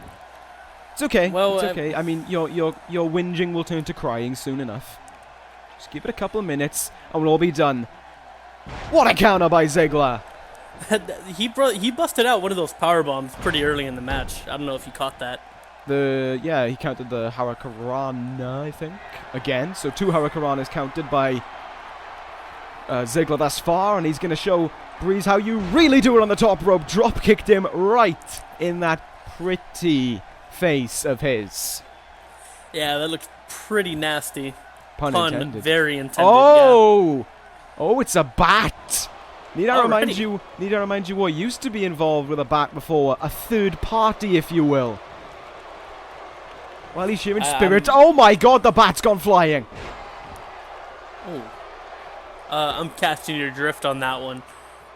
It's okay. Well, it's okay. I mean, your whinging will turn to crying soon enough. Just give it a couple of minutes, and we'll all be done. What a counter by Ziggler! He busted out one of those power bombs pretty early in the match. I don't know if you caught that. He counted the Hurricanrana, I think, again. So 2 Hurricananas counted by Ziggler thus far, and he's going to show Breeze how you really do it on the top rope. Drop kicked him right in that pretty face of his. Yeah, that looks pretty nasty. Pun intended. Very intended. Oh, yeah. Oh, it's a bat. Need I remind you what used to be involved with a bat before? A third party, if you will. Well, he's sharing spirit. Oh my God, the bat's gone flying. Oh. I'm catching your drift on that one.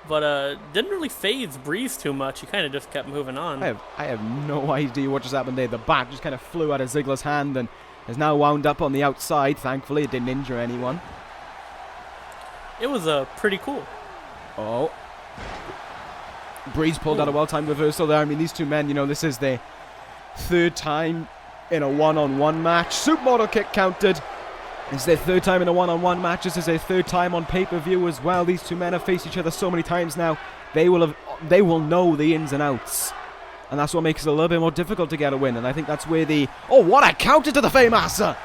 But didn't really phase Breeze too much. He kind of just kept moving on. I have no idea what just happened there. The bat just kind of flew out of Ziggler's hand and is now wound up on the outside. Thankfully, it didn't injure anyone. It was pretty cool. Oh. Breeze pulled out a well-timed reversal there. I mean, these two men, this is their third time in a one-on-one match. Supermodel kick counted. It's their third time in a one-on-one match. This is their third time on pay-per-view as well. These two men have faced each other so many times now. They will know the ins and outs. And that's what makes it a little bit more difficult to get a win. And I think that's where what a counter to the Fameasser!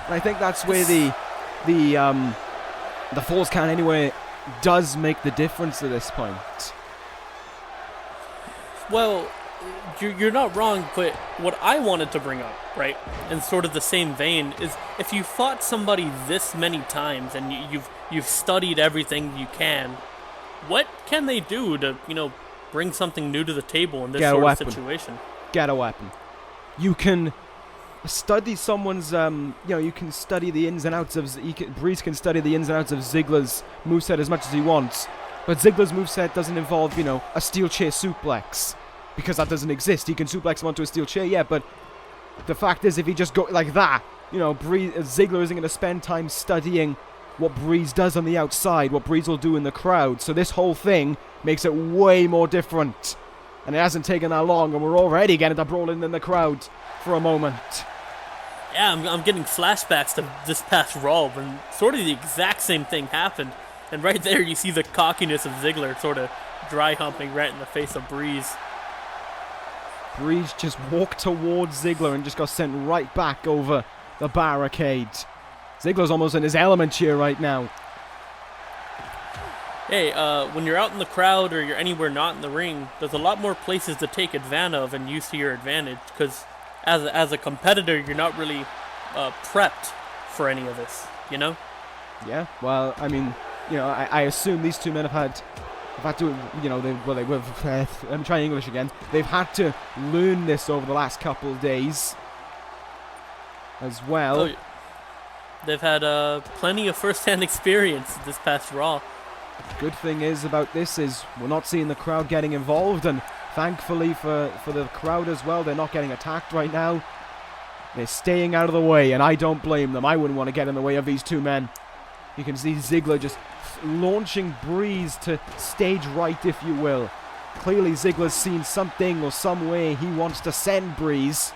And I think that's where the Falls Count Anywhere does make the difference at this point. Well, you're not wrong, but what I wanted to bring up, right, in sort of the same vein, is if you fought somebody this many times and you've studied everything you can, what can they do to, bring something new to the table in this sort of situation? Get a weapon. You can study someone's, you can study the ins and outs of, Breeze can study the ins and outs of Ziggler's moveset as much as he wants, but Ziggler's moveset doesn't involve, a steel chair suplex, because that doesn't exist. He can suplex him onto a steel chair, yeah, but the fact is, if he just go like that, Ziggler isn't going to spend time studying what Breeze does on the outside, what Breeze will do in the crowd. So this whole thing makes it way more different. And it hasn't taken that long, and we're already getting to brawling in the crowd for a moment. Yeah, I'm getting flashbacks to this past Raw when sort of the exact same thing happened. And right there you see the cockiness of Ziggler sort of dry humping right in the face of Breeze. Breeze just walked towards Ziggler and just got sent right back over the barricade. Ziggler's almost in his element here right now. Hey, when you're out in the crowd or you're anywhere not in the ring, there's a lot more places to take advantage of and use to your advantage, because as a competitor, you're not really prepped for any of this, you know? Yeah, well, I mean, you know, I assume these two men have had to, you know, I'm trying English again. They've had to learn this over the last couple of days as well. Oh, they've had plenty of first-hand experience this past Raw. Good thing is about this is we're not seeing the crowd getting involved, and thankfully for the crowd as well, they're not getting attacked right now. They're staying out of the way, and I don't blame them. I wouldn't want to get in the way of these two men. You can see Ziggler just launching Breeze to stage right, if you will. Clearly Ziggler's seen something or some way he wants to send Breeze.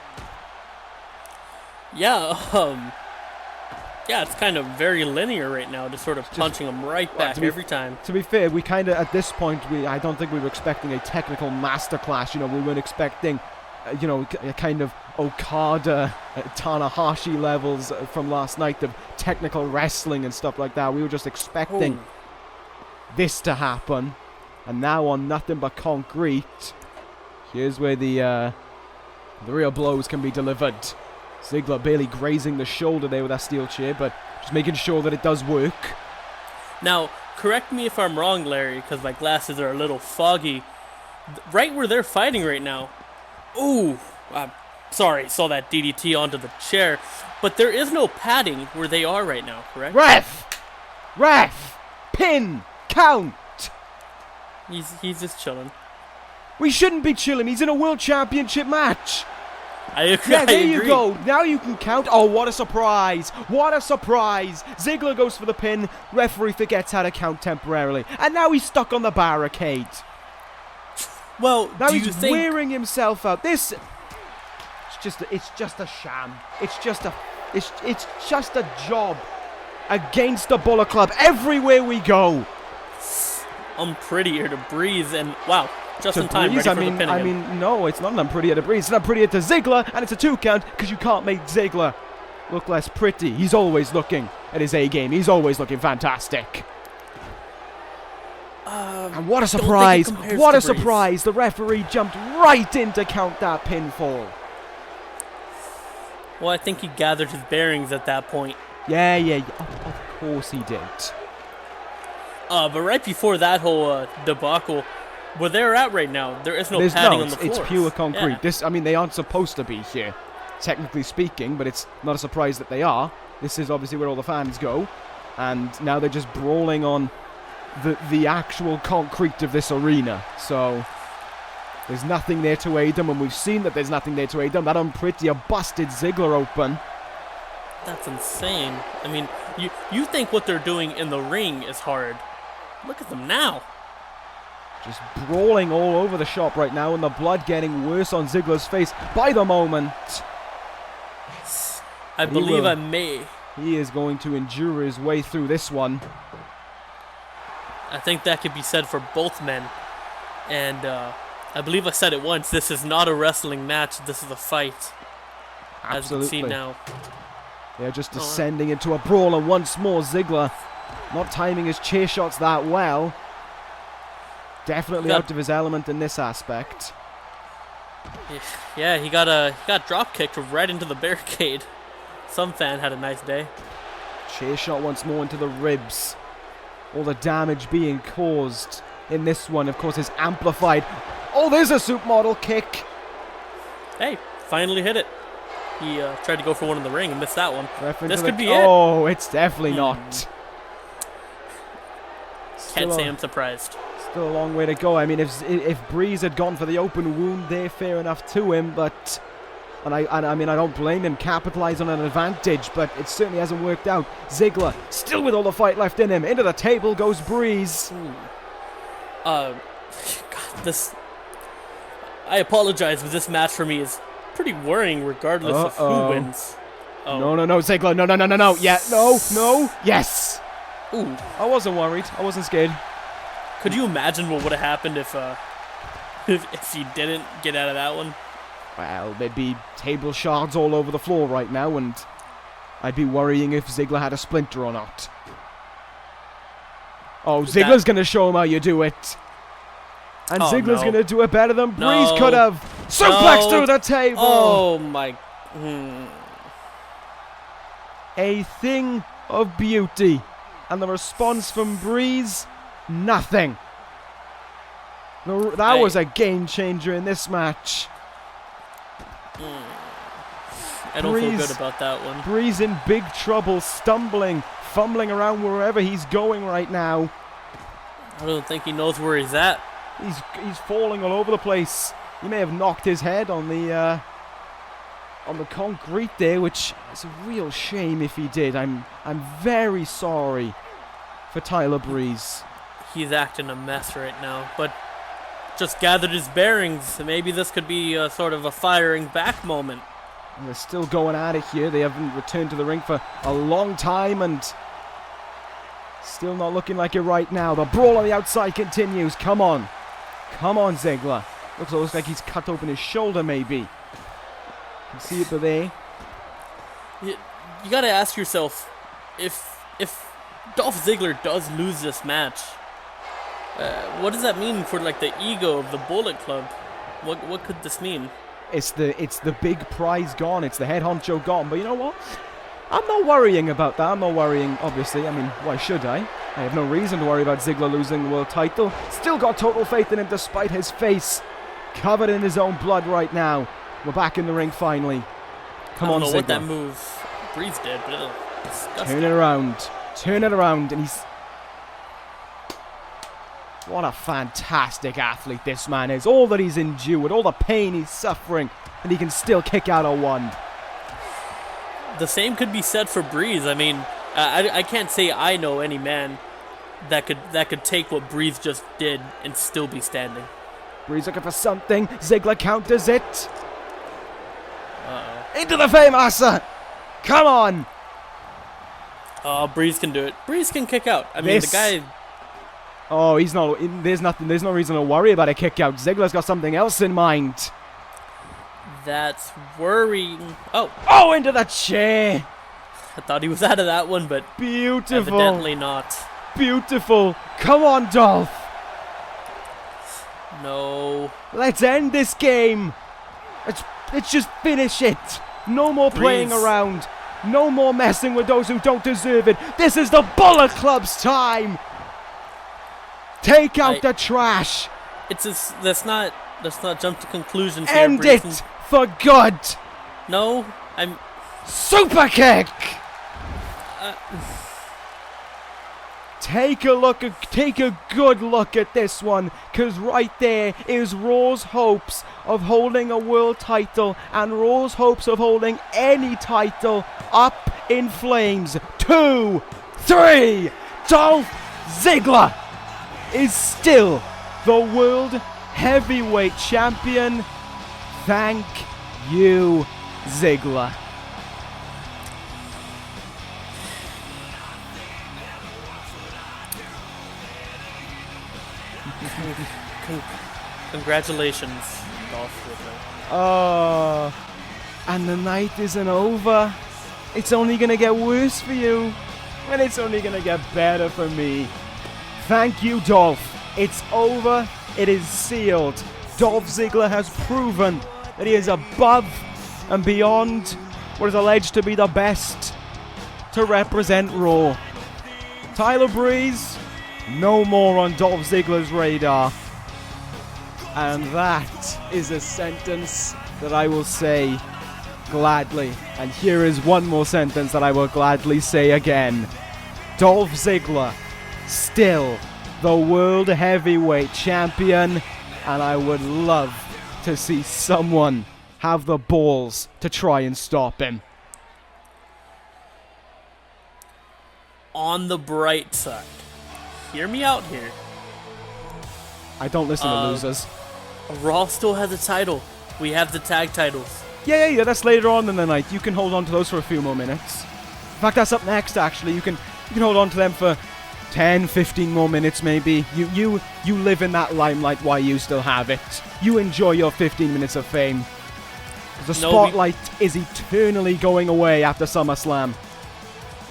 Yeah, it's kind of very linear right now, just sort of punching him right back every time. To be fair, we kind of, at this point, I don't think we were expecting a technical masterclass. You know, we weren't expecting, you know, a kind of Okada, Tanahashi levels from last night of technical wrestling and stuff like that. We were just expecting this to happen. And now on Nothing But Concrete, here's where the real blows can be delivered. Ziggler barely grazing the shoulder there with that steel chair, but just making sure that it does work. Now, correct me if I'm wrong, Larry, because my glasses are a little foggy. Right where they're fighting right now. Ooh, I'm sorry, saw that DDT onto the chair. But there is no padding where they are right now, correct? Ref! Pin! Count! He's just chilling. We shouldn't be chilling. He's in a World Championship match. I agree. Yeah, there you go. Now you can count. Oh, what a surprise. What a surprise. Ziggler goes for the pin. Referee forgets how to count temporarily. And now he's stuck on the barricade. Well, now he's wearing himself out. This... It's just a sham. It's just a job against the Bullet Club everywhere we go. I'm prettier to Breeze, and wow, just in time, Breeze, ready for the pin again. No, it's not an unprettier to Breeze. It's an unprettier to Ziggler, and it's a 2 count because you can't make Ziggler look less pretty. He's always looking at his A game. He's always looking fantastic. And what a surprise! What a surprise! The referee jumped right in to count that pinfall. Well, I think he gathered his bearings at that point. Yeah. Of course he did. But right before that whole debacle, where they're at right now, there is no padding on the floor. It's pure concrete. Yeah. They aren't supposed to be here, technically speaking, but it's not a surprise that they are. This is obviously where all the fans go, and now they're just brawling on the actual concrete of this arena. So there's nothing there to aid them, and we've seen that there's nothing there to aid them. That unprettier busted Ziggler open. That's insane. I mean, you think what they're doing in the ring is hard. Look at them now. Just brawling all over the shop right now, and the blood getting worse on Ziggler's face by the moment. I believe I may. He is going to endure his way through this one. I think that could be said for both men. And I believe I said it once. This is not a wrestling match. This is a fight. Absolutely. As you can see now. They're just descending into a brawl, and once more Ziggler not timing his chair shots that well. Definitely out of his element in this aspect. Yeah, he got drop kicked right into the barricade. Some fan had a nice day. Chair shot once more into the ribs. All the damage being caused in this one, of course, is amplified. Oh, there's a supermodel kick. Hey, finally hit it. He tried to go for one in the ring and missed that one. This could be it. Oh, it's definitely not. Can't say I'm surprised. Still a long way to go. I mean, if Breeze had gone for the open wound there, fair enough to him, but And I mean, I don't blame him, capitalize on an advantage, but it certainly hasn't worked out. Ziggler, still with all the fight left in him. Into the table goes Breeze. God, I apologize, but this match for me is pretty worrying regardless of who wins. Oh. No, Ziggler, no. Yeah, no, yes. Ooh. I wasn't worried. I wasn't scared. Could you imagine what would have happened if he didn't get out of that one? Well, there'd be table shards all over the floor right now, and I'd be worrying if Ziggler had a splinter or not. Oh, Ziggler's going to show him how you do it. And Ziggler's going to do it better than Breeze could have. Suplex through the table. Oh, my... A thing of beauty. And the response from Breeze, nothing. That was a game changer in this match. I don't feel good about that one. Breeze in big trouble, stumbling, fumbling around wherever he's going right now. I don't think he knows where he's at. He's falling all over the place. He may have knocked his head on the concrete there, which is a real shame if he did. I'm very sorry for Tyler Breeze. He's acting a mess right now, but just gathered his bearings. Maybe this could be a sort of a firing back moment. And they're still going at it here. They haven't returned to the ring for a long time, and still not looking like it right now. The brawl on the outside continues. Come on, Ziggler. Looks like he's cut open his shoulder, maybe. You can see it there. You gotta ask yourself, if Dolph Ziggler does lose this match, what does that mean for like the ego of the Bullet Club? What could this mean? It's the big prize gone. It's the head honcho gone. But you know what? I'm not worrying about that. I'm not worrying, obviously. I mean, why should I? I have no reason to worry about Ziggler losing the world title. Still got total faith in him despite his face covered in his own blood right now. We're back in the ring finally. Come on, Ziggler. I don't know what that move Breeze did, but it was disgusting. Turn it around, and he's... What a fantastic athlete this man is. All that he's endured, all the pain he's suffering, and he can still kick out a one. The same could be said for Breeze. I mean, I can't say I know any man that could take what Breeze just did and still be standing. Breeze looking for something. Ziggler counters it. Into the Fameasser. Come on. Oh, Breeze can do it. Breeze can kick out. I mean, the guy... Oh, he's not... There's no reason to worry about a kick out. Ziggler's got something else in mind. That's worrying. Oh, into the chair. I thought he was out of that one, but... Beautiful. Evidently not. Beautiful. Come on, Dolph. No. Let's end this game. Let's just finish it. No more playing around. No more messing with those who don't deserve it. This is the Bullet Club's time. Take out the trash. It's just, let's not jump to conclusions here. End it for good. No, I'm... Super kick. Take a good look at this one, because right there is Raw's hopes of holding a world title and Raw's hopes of holding any title up in flames. 2, 3, Dolph Ziggler is still the World Heavyweight Champion. Thank you, Ziggler. Congratulations, Dolph Ziggler. Oh, and the night isn't over. It's only going to get worse for you, and it's only going to get better for me. Thank you, Dolph. It's over. It is sealed. Dolph Ziggler has proven that he is above and beyond what is alleged to be the best to represent Raw. Tyler Breeze, no more on Dolph Ziggler's radar. And that is a sentence that I will say gladly. And here is one more sentence that I will gladly say again. Dolph Ziggler, still the World Heavyweight Champion. And I would love to see someone have the balls to try and stop him. On the bright side, hear me out here. I don't listen to losers. Raw still has a title. We have the tag titles. Yeah, that's later on in the night. You can hold on to those for a few more minutes. In fact, that's up next, actually. You can hold on to them for 10, 15 more minutes, maybe. You live in that limelight while you still have it. You enjoy your 15 minutes of fame. The spotlight is eternally going away after SummerSlam.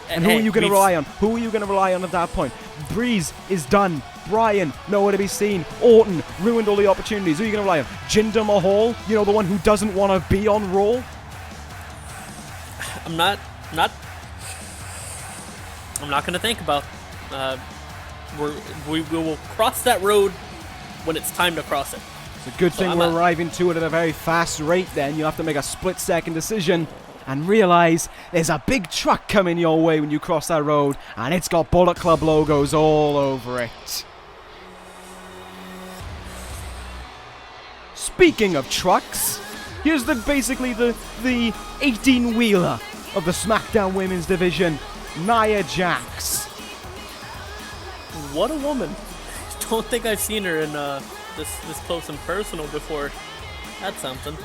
And who are you going to rely on? Who are you going to rely on at that point? Breeze is done. Bryan, nowhere to be seen. Orton ruined all the opportunities. Who are you going to rely on? Jinder Mahal? You know, the one who doesn't want to be on Raw? I'm not going to think about. We will cross that road when it's time to cross it. It's a good thing we're arriving to it at a very fast rate then. You have to make a split-second decision and realize there's a big truck coming your way when you cross that road, and it's got Bullet Club logos all over it. Speaking of trucks, here's basically the 18-wheeler of the SmackDown Women's Division, Nia Jax. What a woman. Don't think I've seen her in this close and personal before. That's something.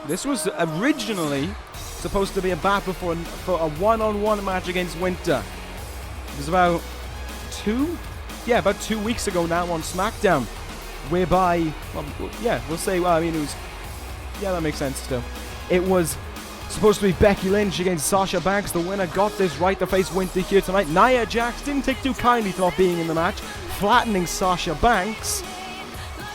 This was originally supposed to be a battle for a one-on-one match against Winter. It was about 2 weeks ago now on SmackDown, whereby, we'll say, that makes sense still. It was supposed to be Becky Lynch against Sasha Banks. The winner got this right to face Winter here tonight. Nia Jax didn't take too kindly to not being in the match, flattening Sasha Banks,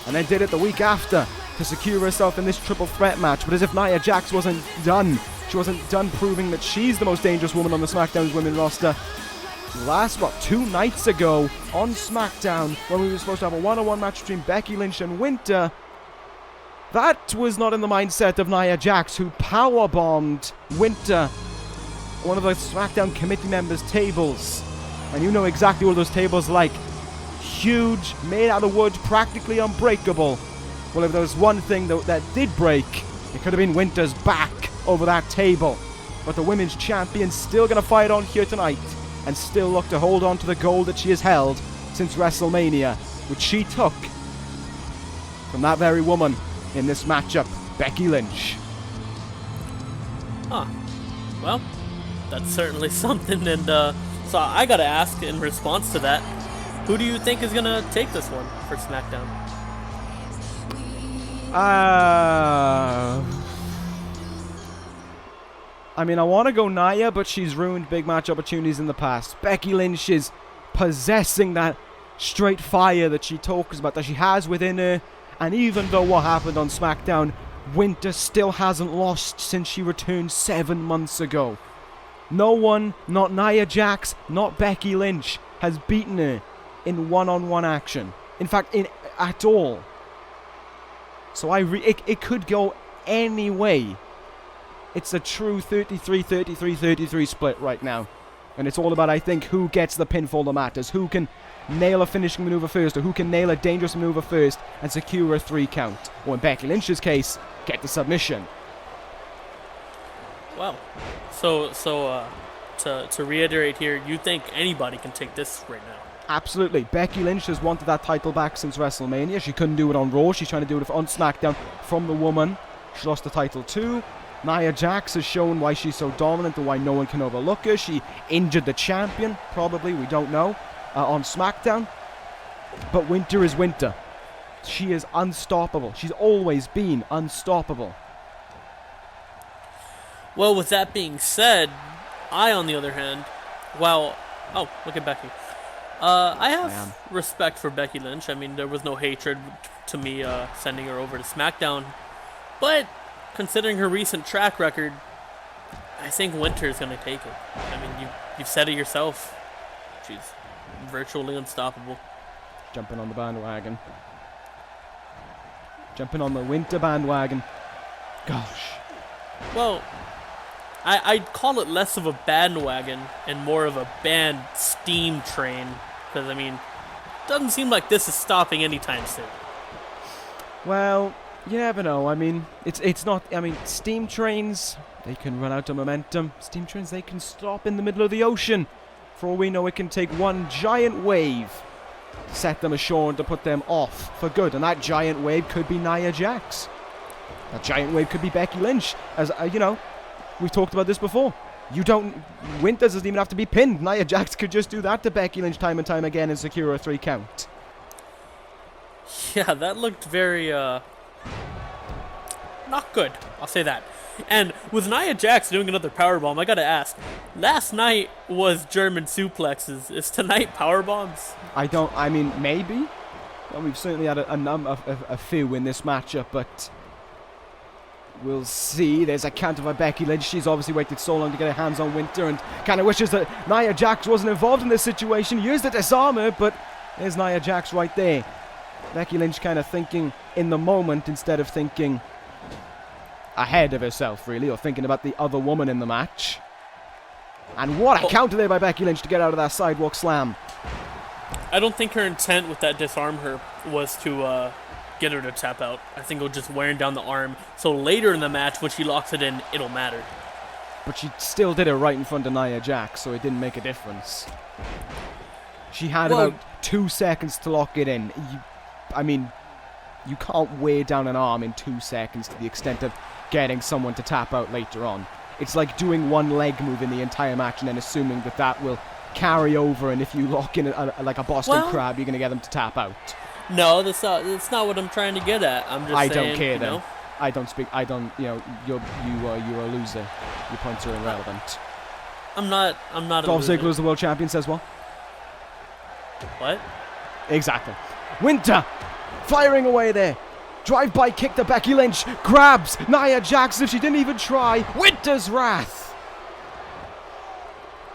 and then did it the week after to secure herself in this triple threat match. But as if Nia Jax wasn't done. She wasn't done proving that she's the most dangerous woman on the SmackDown's women roster. Last, 2 nights ago on SmackDown, when we were supposed to have a one-on-one match between Becky Lynch and Winter, that was not in the mindset of Nia Jax, who powerbombed Winter, one of the SmackDown committee members' tables. And you know exactly what those tables are like. Huge, made out of wood, practically unbreakable. Well, if there was one thing that did break, it could have been Winter's back over that table. But the women's champion's still going to fight on here tonight and still look to hold on to the gold that she has held since WrestleMania, which she took from that very woman in this matchup, Becky Lynch. Well, that's certainly something, and so I gotta ask in response to that, who do you think is gonna take this one for SmackDown? I want to go Nia, but she's ruined big match opportunities in the past. Becky Lynch is possessing that straight fire that she talks about, that she has within her. And even though what happened on SmackDown, Winter still hasn't lost since she returned 7 months ago. No one, not Nia Jax, not Becky Lynch, has beaten her in one-on-one action. In fact, at all. So it could go any way. It's a true 33-33-33 split right now. And it's all about, I think, who gets the pinfall that matters. Who can nail a finishing maneuver first, or who can nail a dangerous maneuver first and secure a 3 count. Or in Becky Lynch's case, get the submission. Well, so to reiterate here, you think anybody can take this right now? Absolutely. Becky Lynch has wanted that title back since WrestleMania. She couldn't do it on Raw. She's trying to do it on SmackDown from the woman she lost the title to. Nia Jax has shown why she's so dominant and why no one can overlook her. She injured the champion, probably, we don't know, on SmackDown. But Winter is Winter. She is unstoppable. She's always been unstoppable. Well, with that being said, on the other hand, oh, look at Becky. I have respect for Becky Lynch. I mean, there was no hatred to me sending her over to SmackDown. But considering her recent track record, I think Winter is going to take it. I mean, you've said it yourself. She's virtually unstoppable. Jumping on the bandwagon. Jumping on the Winter bandwagon. Gosh. Well, I'd call it less of a bandwagon and more of a band steam train. Because, it doesn't seem like this is stopping anytime soon. Well, You never know. I mean, it's not. I mean, steam trains, they can run out of momentum. Steam trains, they can stop in the middle of the ocean. For all we know, it can take one giant wave to set them ashore and to put them off for good. And that giant wave could be Nia Jax. That giant wave could be Becky Lynch. As you know, we've talked about this before. Winters doesn't even have to be pinned. Nia Jax could just do that to Becky Lynch time and time again and secure a 3 count. Yeah, that looked very, not good. I'll say that. And with Nia Jax doing another powerbomb, I gotta ask, last night was German suplexes. Is tonight powerbombs? I mean, maybe. Well, we've certainly had a few in this matchup, but we'll see. There's a counter by Becky Lynch. She's obviously waited so long to get her hands on Winter and kind of wishes that Nia Jax wasn't involved in this situation. Used to disarm her, but there's Nia Jax right there. Becky Lynch kind of thinking in the moment instead of thinking ahead of herself, really, or thinking about the other woman in the match. And what a counter there by Becky Lynch to get out of that sidewalk slam. I don't think her intent with that disarm her was to get her to tap out. I think it'll just wearing down the arm. So later in the match, when she locks it in, it'll matter. But she still did it right in front of Nia Jax, so it didn't make a difference. She had about 2 seconds to lock it in. You can't wear down an arm in 2 seconds to the extent of getting someone to tap out later on. It's like doing one leg move in the entire match and then assuming that will carry over, and if you lock in like a Boston Crab, you're going to get them to tap out. No, that's not what I'm trying to get at. I'm just saying, don't care then. Know? I don't speak. I don't. You're a loser. Your points are irrelevant. I'm not. Dolph Ziggler is the world champion. Says what? What? Exactly. Winter firing away there. Drive-by kick to Becky Lynch. Grabs Nia Jax if she didn't even try. Winter's wrath.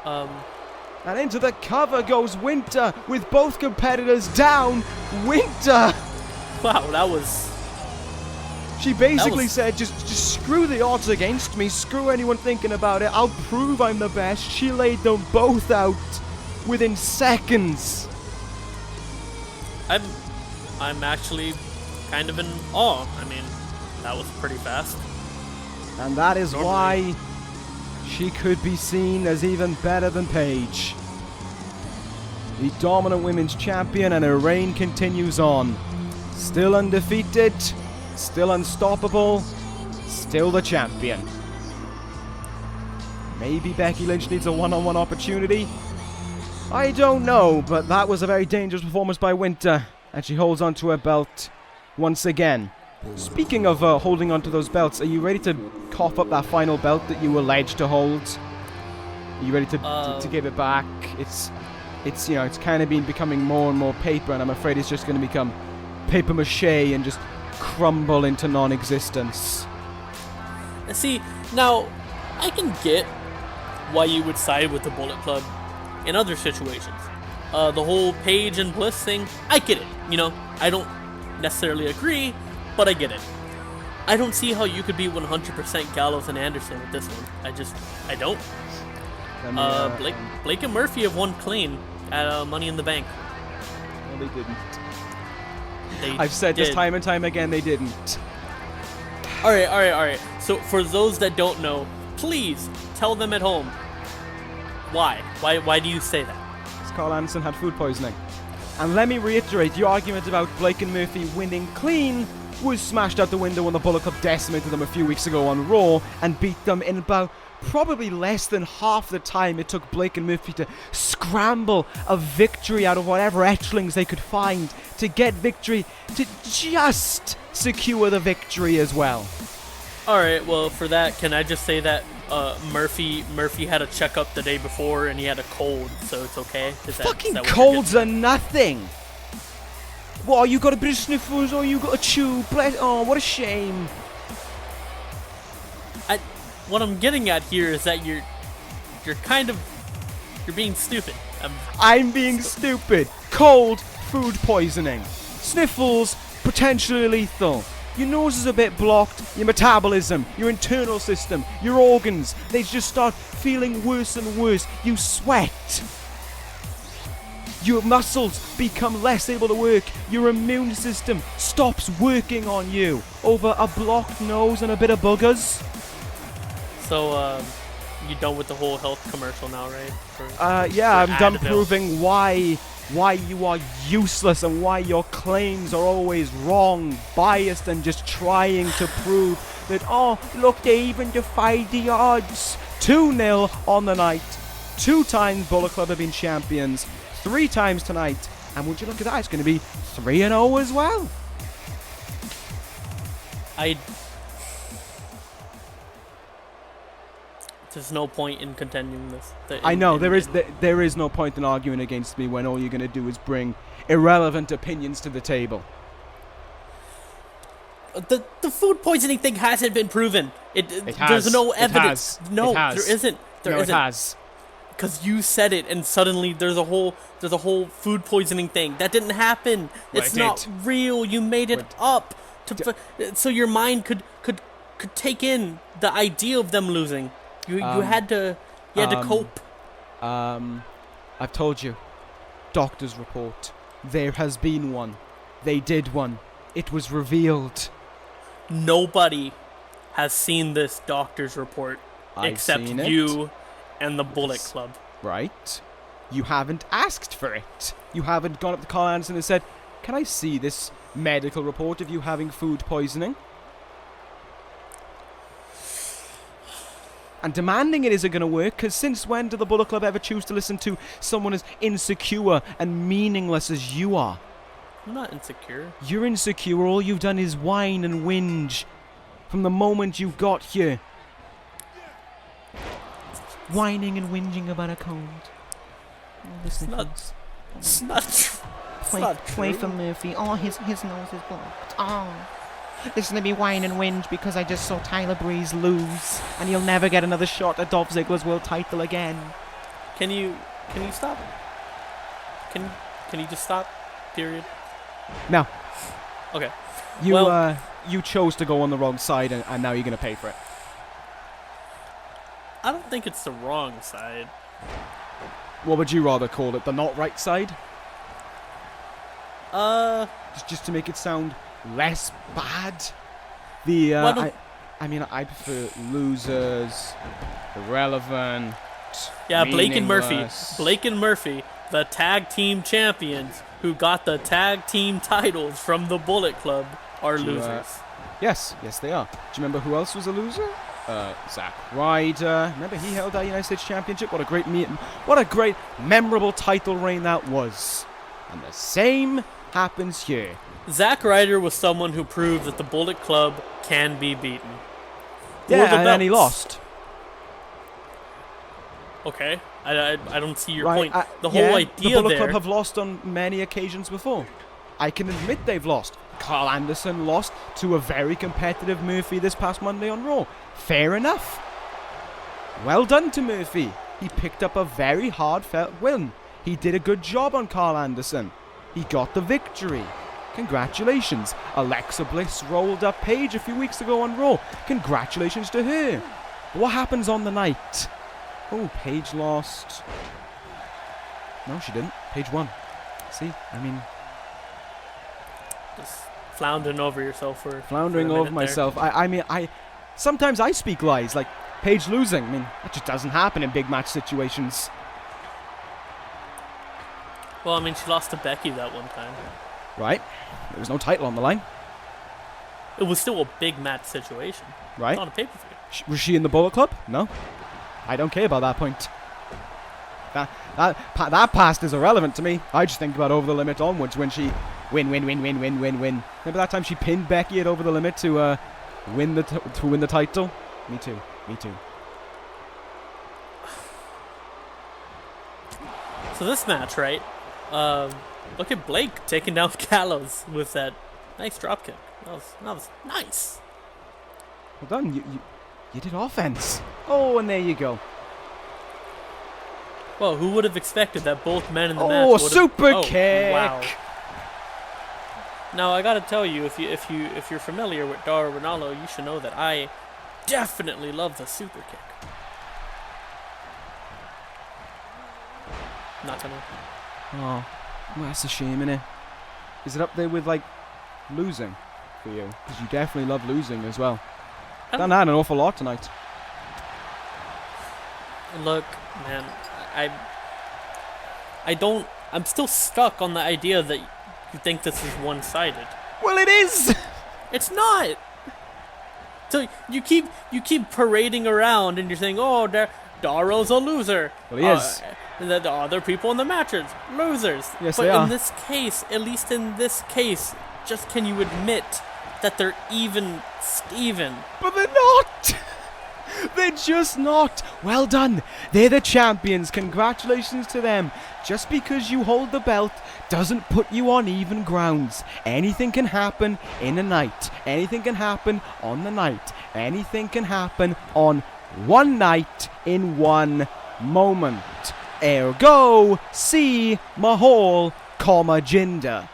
And into the cover goes Winter with both competitors down. Winter. Wow, that was... She basically said, just screw the odds against me. Screw anyone thinking about it. I'll prove I'm the best. She laid them both out within seconds. I'm actually kind of in awe. I mean, that was pretty fast. And that is why she could be seen as even better than Paige. The dominant women's champion, and her reign continues on. Still undefeated, still unstoppable, still the champion. Maybe Becky Lynch needs a one-on-one opportunity. I don't know, but that was a very dangerous performance by Winter, and she holds on to her belt once again. Speaking of holding on to those belts, are you ready to cough up that final belt that you were alleged to hold? Are you ready to give it back? It's kind of been becoming more and more paper, and I'm afraid it's just going to become paper mache and just crumble into non-existence. See, now, I can get why you would side with the Bullet Club in other situations. The whole Paige and Bliss thing, I get it. I don't necessarily agree, but I get it. I don't see how you could be 100% Gallows and Anderson with this one. I don't. Blake and Murphy have won clean at Money in the Bank. No, they didn't. I've said this time and time again, they didn't. All right. So for those that don't know, please tell them at home why. Why do you say that? Because Carl Anderson had food poisoning. And let me reiterate, the argument about Blake and Murphy winning clean was smashed out the window when the Bullet Club decimated them a few weeks ago on Raw and beat them in about probably less than half the time it took Blake and Murphy to scramble a victory out of whatever etchlings they could find to get victory, to just secure the victory as well. Alright, well, for that, can I just say that Murphy had a checkup the day before and he had a cold, so it's okay? Fucking colds are nothing! What, you got a bit of sniffles or you got a chew? Oh, what a shame. What I'm getting at here is that you're being stupid. I'm being stupid. Cold, food poisoning. Sniffles, potentially lethal. Your nose is a bit blocked, your metabolism, your internal system, your organs, they just start feeling worse and worse. You sweat. Your muscles become less able to work. Your immune system stops working on you over a blocked nose and a bit of boogers. So, you done with the whole health commercial now, right? Yeah, I'm done Advil. proving why you are useless and why your claims are always wrong, biased, and just trying to prove that, oh, look, they even defied the odds. 2-0 on the night. 2 times Bullet Club have been champions. 3 times tonight. And would you look at that, it's going to be 3-0 as well. There's no point in contending this. I know, there is no point in arguing against me when all you're going to do is bring irrelevant opinions to the table. The food poisoning thing hasn't been proven. It has. There's no evidence. It has. No, It has. there isn't. There isn't. It has. Because you said it, and suddenly there's a whole food poisoning thing that didn't happen. Well, It's it not did. real. You made it up so your mind could take in the idea of them losing. You had to cope. I've told you. Doctor's report. There has been one. They did one. It was revealed. Nobody has seen this doctor's report I've except seen it. you and the Bullet Club. Right? You haven't asked for it. You haven't gone up to Carl Anderson and said, "Can I see this medical report of you having food poisoning?" And demanding it isn't going to work, because since when did the Bullet Club ever choose to listen to someone as insecure and meaningless as you are? I'm not insecure. You're insecure. All you've done is whine and whinge from the moment you got here. Whining and whinging about a cold. It's not true. Play for Murphy. Oh, his nose is blocked. Oh. Listen to me whine and whinge because I just saw Tyler Breeze lose, and he'll never get another shot at Dolph Ziggler's world title again. Can you stop? Can you just stop? Period. No. Okay. You chose to go on the wrong side, and now you're going to pay for it. I don't think it's the wrong side. What would you rather call it? The not right side? Just to make it sound less bad? I prefer losers, irrelevant. Yeah, Blake and meaningless. Murphy, the tag team champions who got the tag team titles from the Bullet Club, are losers. Yes, they are. Do you remember who else was a loser? Zack Ryder. Remember he held that United States Championship? What a great memorable title reign that was. And the same happens here. Zack Ryder was someone who proved that the Bullet Club can be beaten. Yeah, and then he lost. Okay, I don't see your Right, point. The whole idea the Bullet there. Club have lost on many occasions before. I can admit they've lost. Carl Anderson lost to a very competitive Murphy this past Monday on Raw. Fair enough. Well done to Murphy. He picked up a very hard-felt win. He did a good job on Carl Anderson. He got the victory. Congratulations. Alexa Bliss rolled up Paige a few weeks ago on Raw. Congratulations to her. What happens on the night? Oh, Paige lost. No, she didn't. Paige won. See, Just floundering over yourself for floundering for a minute over myself. I sometimes I speak lies, like Paige losing. That just doesn't happen in big match situations. Well, she lost to Becky that one time. Right? There was no title on the line. It was still a big match situation. Right? Not a pay-per-view. Was she in the Bullet Club? No. I don't care about that point. That past is irrelevant to me. I just think about Over the Limit onwards when she win. Remember that time she pinned Becky at Over the Limit to win the title? Me too. So this match, right? Look at Blake taking down Gallows with that nice dropkick. That was nice. Well done. You did offense. Oh, and there you go. Well, who would have expected that both men in the match? Oh, super kick! Wow. Now I gotta tell you, if you're familiar with Dara Ronaldo, you should know that I definitely love the super kick. Not gonna. Oh, well, that's a shame, innit? Is it up there with, like, losing for you? Because you definitely love losing as well. Done that an awful lot tonight. Look, man, I'm still stuck on the idea that you think this is one-sided. Well, it is! It's not! So you keep parading around and you're saying, oh, Darrow's a loser. Well, he is. The other people in the matches, losers. Yes, but they are. in this case, at least in this case, just can you admit that they're even Steven? But they're not! They're just not. Well done. They're the champions. Congratulations to them. Just because you hold the belt doesn't put you on even grounds. Anything can happen in a night. Anything can happen on the night. Anything can happen on one night in one moment. Ergo, see Mahal, Jinder.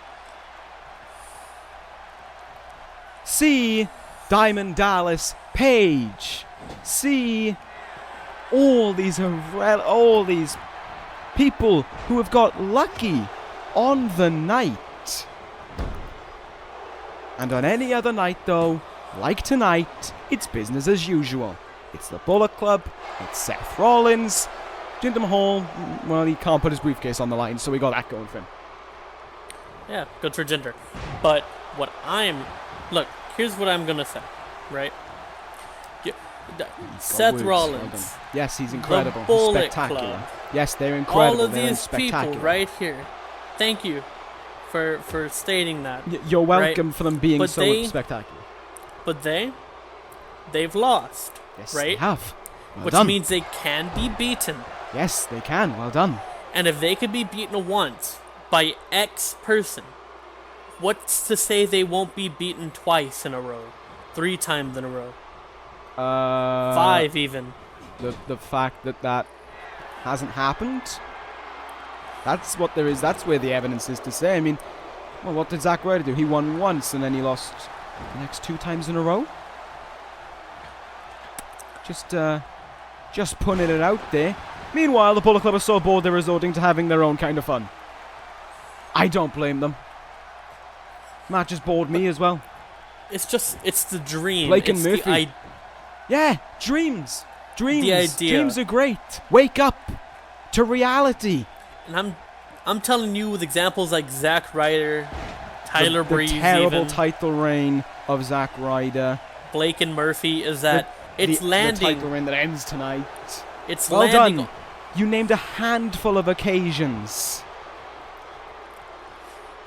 See Diamond Dallas Page. See all these people who have got lucky on the night. And on any other night, though, like tonight, it's business as usual. It's the Bullet Club, it's Seth Rollins, Jinder Mahal. Well, he can't put his briefcase on the line, so we got that going for him. Yeah, good for Jinder. But look, here's what I'm gonna say, right? Seth Rollins. Well, yes, he's incredible. The Bullet Spectacular. Club. Yes, they're incredible. All of they're these people right here. Thank you for stating that. You're welcome right? for them being but so spectacular. But they've lost, yes, right? They have. Well Which done. means they can be beaten. Yes, they can. Well done. And if they could be beaten once by X person, what's to say they won't be beaten twice in a row? 3 times in a row? 5 even. The fact that hasn't happened, that's what there is. That's where the evidence is to say. I mean, well, what did Zack Ryder do? He won once and then he lost the next 2 times in a row. Just putting it out there. Meanwhile, the Bullet Club are so bored they're resorting to having their own kind of fun. I don't blame them. Matches bored me as well. It's the dream. Blake and it's Murphy. Yeah, dreams. Dreams. The idea. Dreams are great. Wake up to reality. And I'm telling you with examples like Zack Ryder, Tyler Breeze, the terrible even, title reign of Zack Ryder. Blake and Murphy is that it's landing. The title reign that ends tonight. It's well landing. Done. You named a handful of occasions.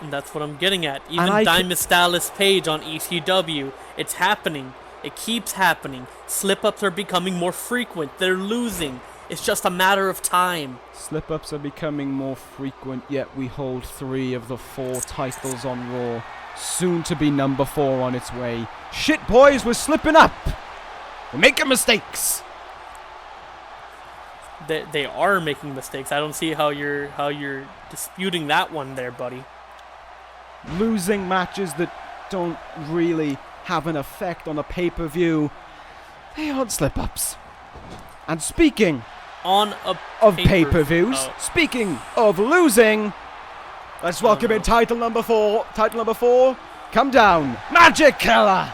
And that's what I'm getting at. Even Diamond Dallas Page on ECW. It's happening. It keeps happening. Slip-ups are becoming more frequent. They're losing. It's just a matter of time. Slip-ups are becoming more frequent, yet we hold 3 of the 4 titles on Raw. Soon to be number 4 on its way. Shit, boys, we're slipping up. We're making mistakes. They are making mistakes. I don't see how you're disputing that one there, buddy. Losing matches that don't really have an effect on a pay-per-view, they aren't slip-ups. And speaking of pay-per-views, speaking of losing, let's welcome in title number 4. Title number 4, come down, Magic Killer.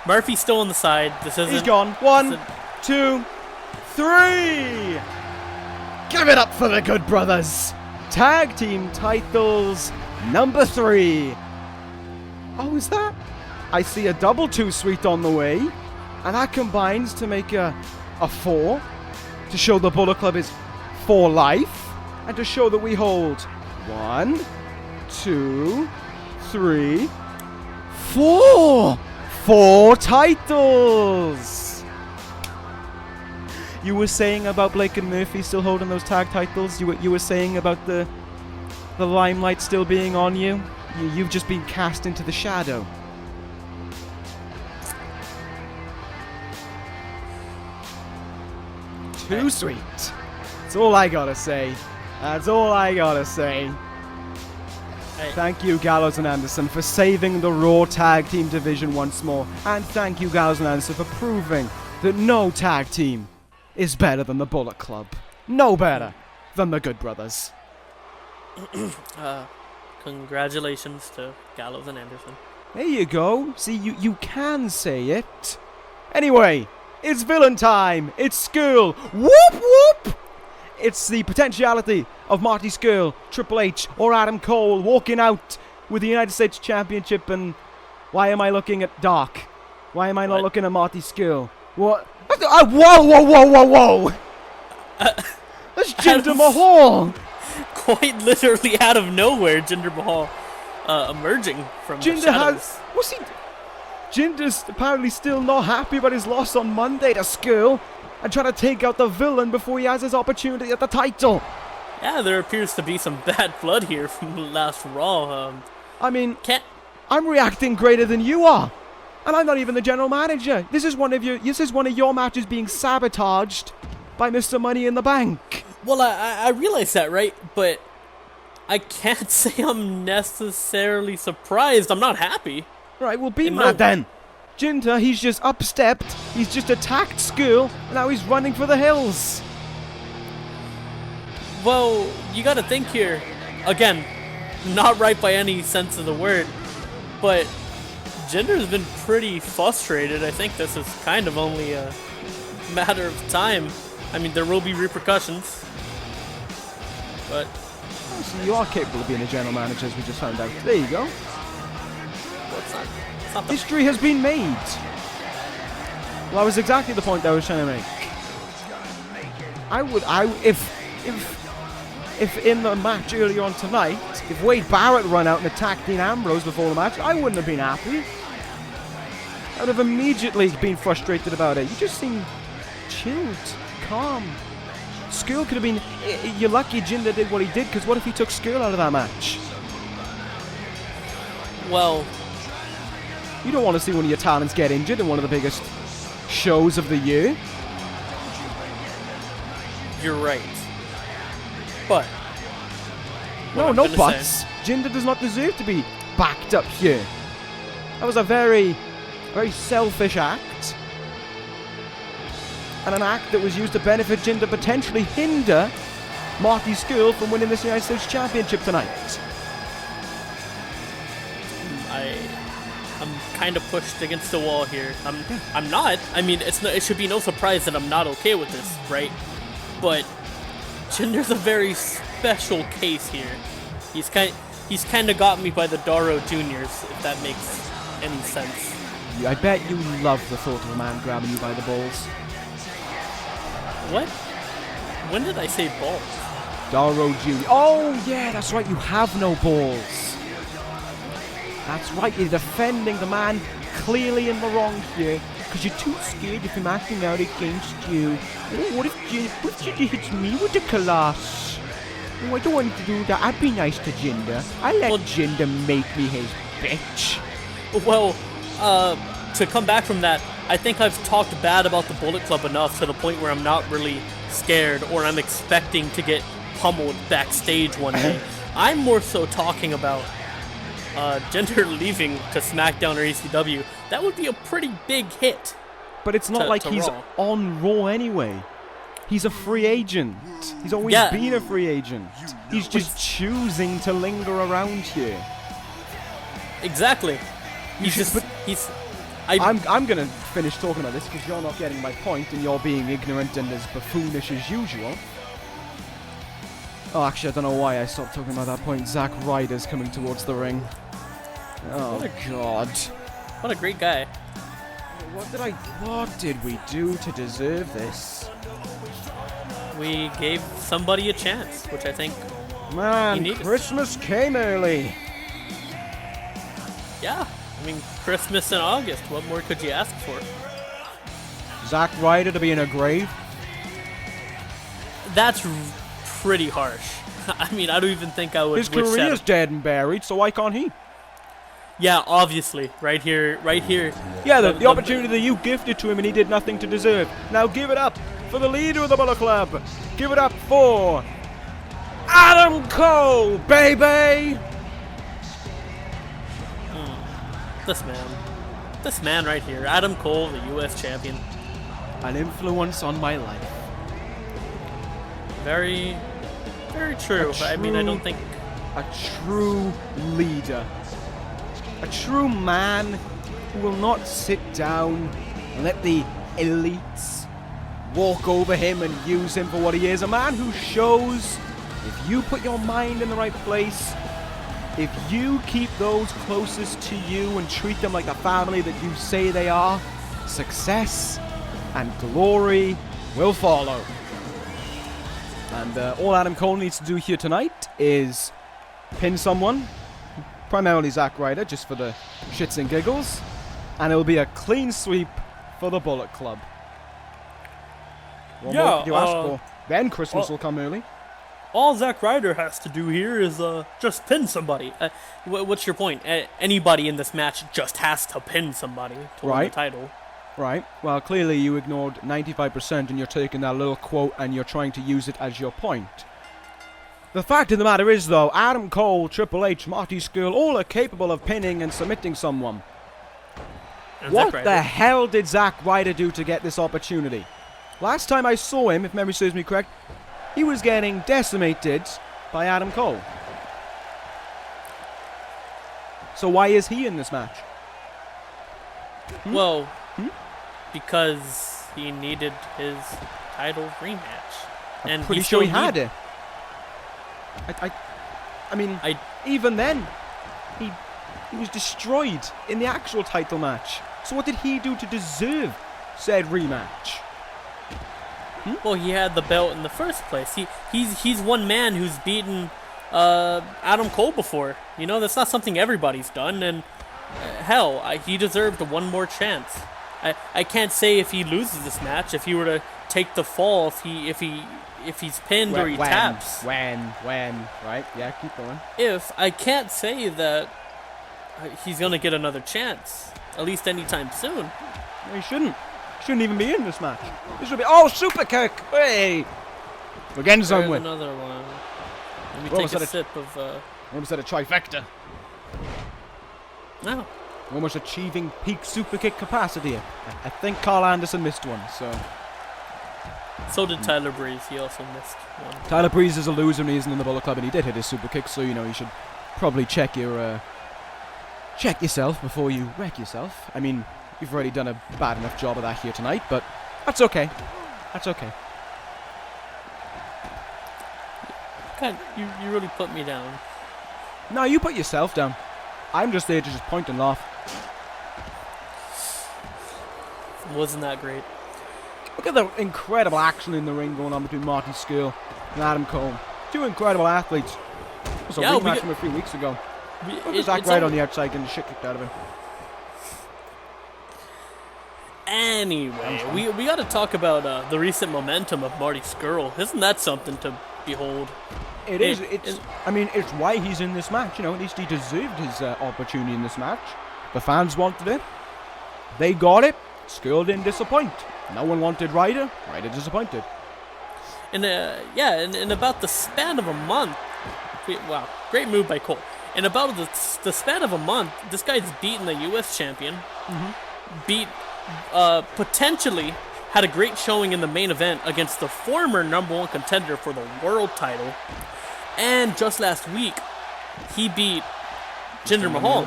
Murphy's still on the side. He's gone. 1, 2, 3. Give it up for the Good Brothers. Tag team titles number 3. Oh, is that? I see a double 2 suite on the way, and that combines to make a 4, to show the Bullet Club is for life, and to show that we hold 1, 2, 3, 4. 4 titles. You were saying about Blake and Murphy still holding those tag titles. You were saying about the limelight still being on you. You've just been cast into the shadow. Too sweet. That's all I gotta say. That's all I gotta say. Thank you, Gallows and Anderson, for saving the Raw Tag Team division once more. And thank you, Gallows and Anderson, for proving that no tag team is better than the Bullet Club. No better than the Good Brothers. Congratulations to Gallows and Anderson. There you go. See, you can say it. Anyway, it's villain time. It's Scurll. Whoop whoop. It's the potentiality of Marty Scurll, Triple H, or Adam Cole walking out with the United States Championship. And why am I looking at Dark? Why am I not looking at Marty Scurll? What? Whoa! That's Jinder Mahal. Quite literally out of nowhere, Jinder Mahal emerging from the shadows. Jinder's apparently still not happy about his loss on Monday to Scurll and trying to take out the villain before he has his opportunity at the title. Yeah, there appears to be some bad blood here from the last Raw. I'm reacting greater than you are, and I'm not even the general manager. This is one of your matches being sabotaged by Mr. Money in the Bank. Well, I realize that, right? But I can't say I'm necessarily surprised. I'm not happy. Right, well, be mad then. Jinder, he's just upstepped. He's just attacked Scurll, and now he's running for the hills. Well, you gotta think here. Again, not right by any sense of the word, but Jinder's been pretty frustrated. I think this is kind of only a matter of time. I mean, there will be repercussions, but... Oh, so you are capable of being a general manager, as we just found out. There you go. History has been made. Well, that was exactly the point I was trying to make. If in the match earlier on tonight, if Wade Barrett run out and attacked Dean Ambrose before the match, I wouldn't have been happy. I would have immediately been frustrated about it. You just seem chilled, calm. Scurll could have been... You're lucky Jinder did what he did, because what if he took Scurll out of that match? Well... You don't want to see one of your talents get injured in one of the biggest shows of the year. You're right. But... No buts. Jinder does not deserve to be backed up here. That was a very selfish act. And an act that was used to benefit Jinder, potentially hinder Marty Scurll from winning this United States Championship tonight. I'm kind of pushed against the wall here. I'm not. I mean, it should be no surprise that I'm not okay with this, right? But Jinder's a very special case here. He's kind of got me by the Doro Juniors, if that makes any sense. I bet you love the thought of a man grabbing you by the balls. What? When did I say balls? Doro Jr. Oh yeah, that's right. You have no balls. That's right, you're defending the man clearly in the wrong here, because you're too scared of him acting out against you. Oh, what if Jinder hits me with the Colossus? Oh, I don't want to do that. I'd be nice to Jinder. I let Jinder make me his bitch. Well, to come back from that, I think I've talked bad about the Bullet Club enough to the point where I'm not really scared, or I'm expecting to get pummeled backstage one day. I'm more so talking about Jinder leaving to SmackDown or ECW. That would be a pretty big hit. But it's not like he's Raw. on Raw anyway. He's a free agent. He's always been a free agent. He's just choosing to linger around here. Exactly. I'm gonna finish talking about this because you're not getting my point and you're being ignorant and as buffoonish as usual. Oh, actually, I don't know why I stopped talking about that point. Zack Ryder's coming towards the ring. Oh, God. What a great guy. What did we do to deserve this? We gave somebody a chance, which I think Man, Christmas came early. Yeah, I mean, Christmas in August. What more could you ask for? Zack Ryder to be in a grave? That's pretty harsh. I mean, I don't even think I would. His career's dead and buried, so why can't he? Yeah, obviously, right here. Yeah, the opportunity that you gifted to him and he did nothing to deserve. Now give it up for the leader of the Bullet Club. Give it up for Adam Cole, baby! This man right here, Adam Cole, the U.S. champion. An influence on my life. Very, very true. I mean, I don't think a true leader. A true man who will not sit down and let the elites walk over him and use him for what he is. A man who shows if you put your mind in the right place, if you keep those closest to you and treat them like the family that you say they are, success and glory will follow. And all Adam Cole needs to do here tonight is pin someone, primarily Zack Ryder, just for the shits and giggles, and it'll be a clean sweep for the Bullet Club. What more could you ask for? Then Christmas will come early. All Zack Ryder has to do here is just pin somebody. What's your point? Anybody in this match just has to pin somebody to win the title. Right. Well, clearly you ignored 95% and you're taking that little quote and you're trying to use it as your point. The fact of the matter is, though, Adam Cole, Triple H, Marty Scurll, all are capable of pinning and submitting someone. And what the hell did Zack Ryder do to get this opportunity? Last time I saw him, if memory serves me correct, he was getting decimated by Adam Cole. So why is he in this match? Well, because he needed his title rematch. I'm pretty sure he had it. I mean, even then, he was destroyed in the actual title match. So what did he do to deserve said rematch? Well, he had the belt in the first place. He's one man who's beaten Adam Cole before. You know, that's not something everybody's done, and hell, he deserved one more chance. I can't say if he loses this match, if he were to take the fall, if he's pinned or he taps. When, right? Yeah, keep going. I can't say that he's gonna get another chance, at least anytime soon. No, he shouldn't. Shouldn't even be in this match. This would be super kick. Hey, we're getting somewhere. Another one. Let me take a sip of. Almost at a trifecta. No. Almost achieving peak super kick capacity. I think Carl Anderson missed one. So did Tyler Breeze. He also missed one. Tyler Breeze is a loser and he isn't in the Bullet Club, and he did hit his super kick. So you know you should probably check yourself before you wreck yourself. I mean, you've already done a bad enough job of that here tonight, but that's okay. That's okay. God, you really put me down. No, you put yourself down. I'm just there to just point and laugh. Wasn't that great? Look at the incredible action in the ring going on between Marty Scurll and Adam Cole. Two incredible athletes. It was a rematch from a few weeks ago. Look at Zack Ryder on the outside getting the shit kicked out of him. Anyway, we got to talk about the recent momentum of Marty Scurll. Isn't that something to behold? It is. I mean, it's why he's in this match. You know, at least he deserved his opportunity in this match. The fans wanted it. They got it. Scurll didn't disappoint. No one wanted Ryder. Ryder disappointed. And in about the span of a month, wow, great move by Cole. In about the span of a month, this guy's beaten the U.S. champion. Potentially had a great showing in the main event against the former #1 contender for the world title. And just last week, he beat Jinder Mahal.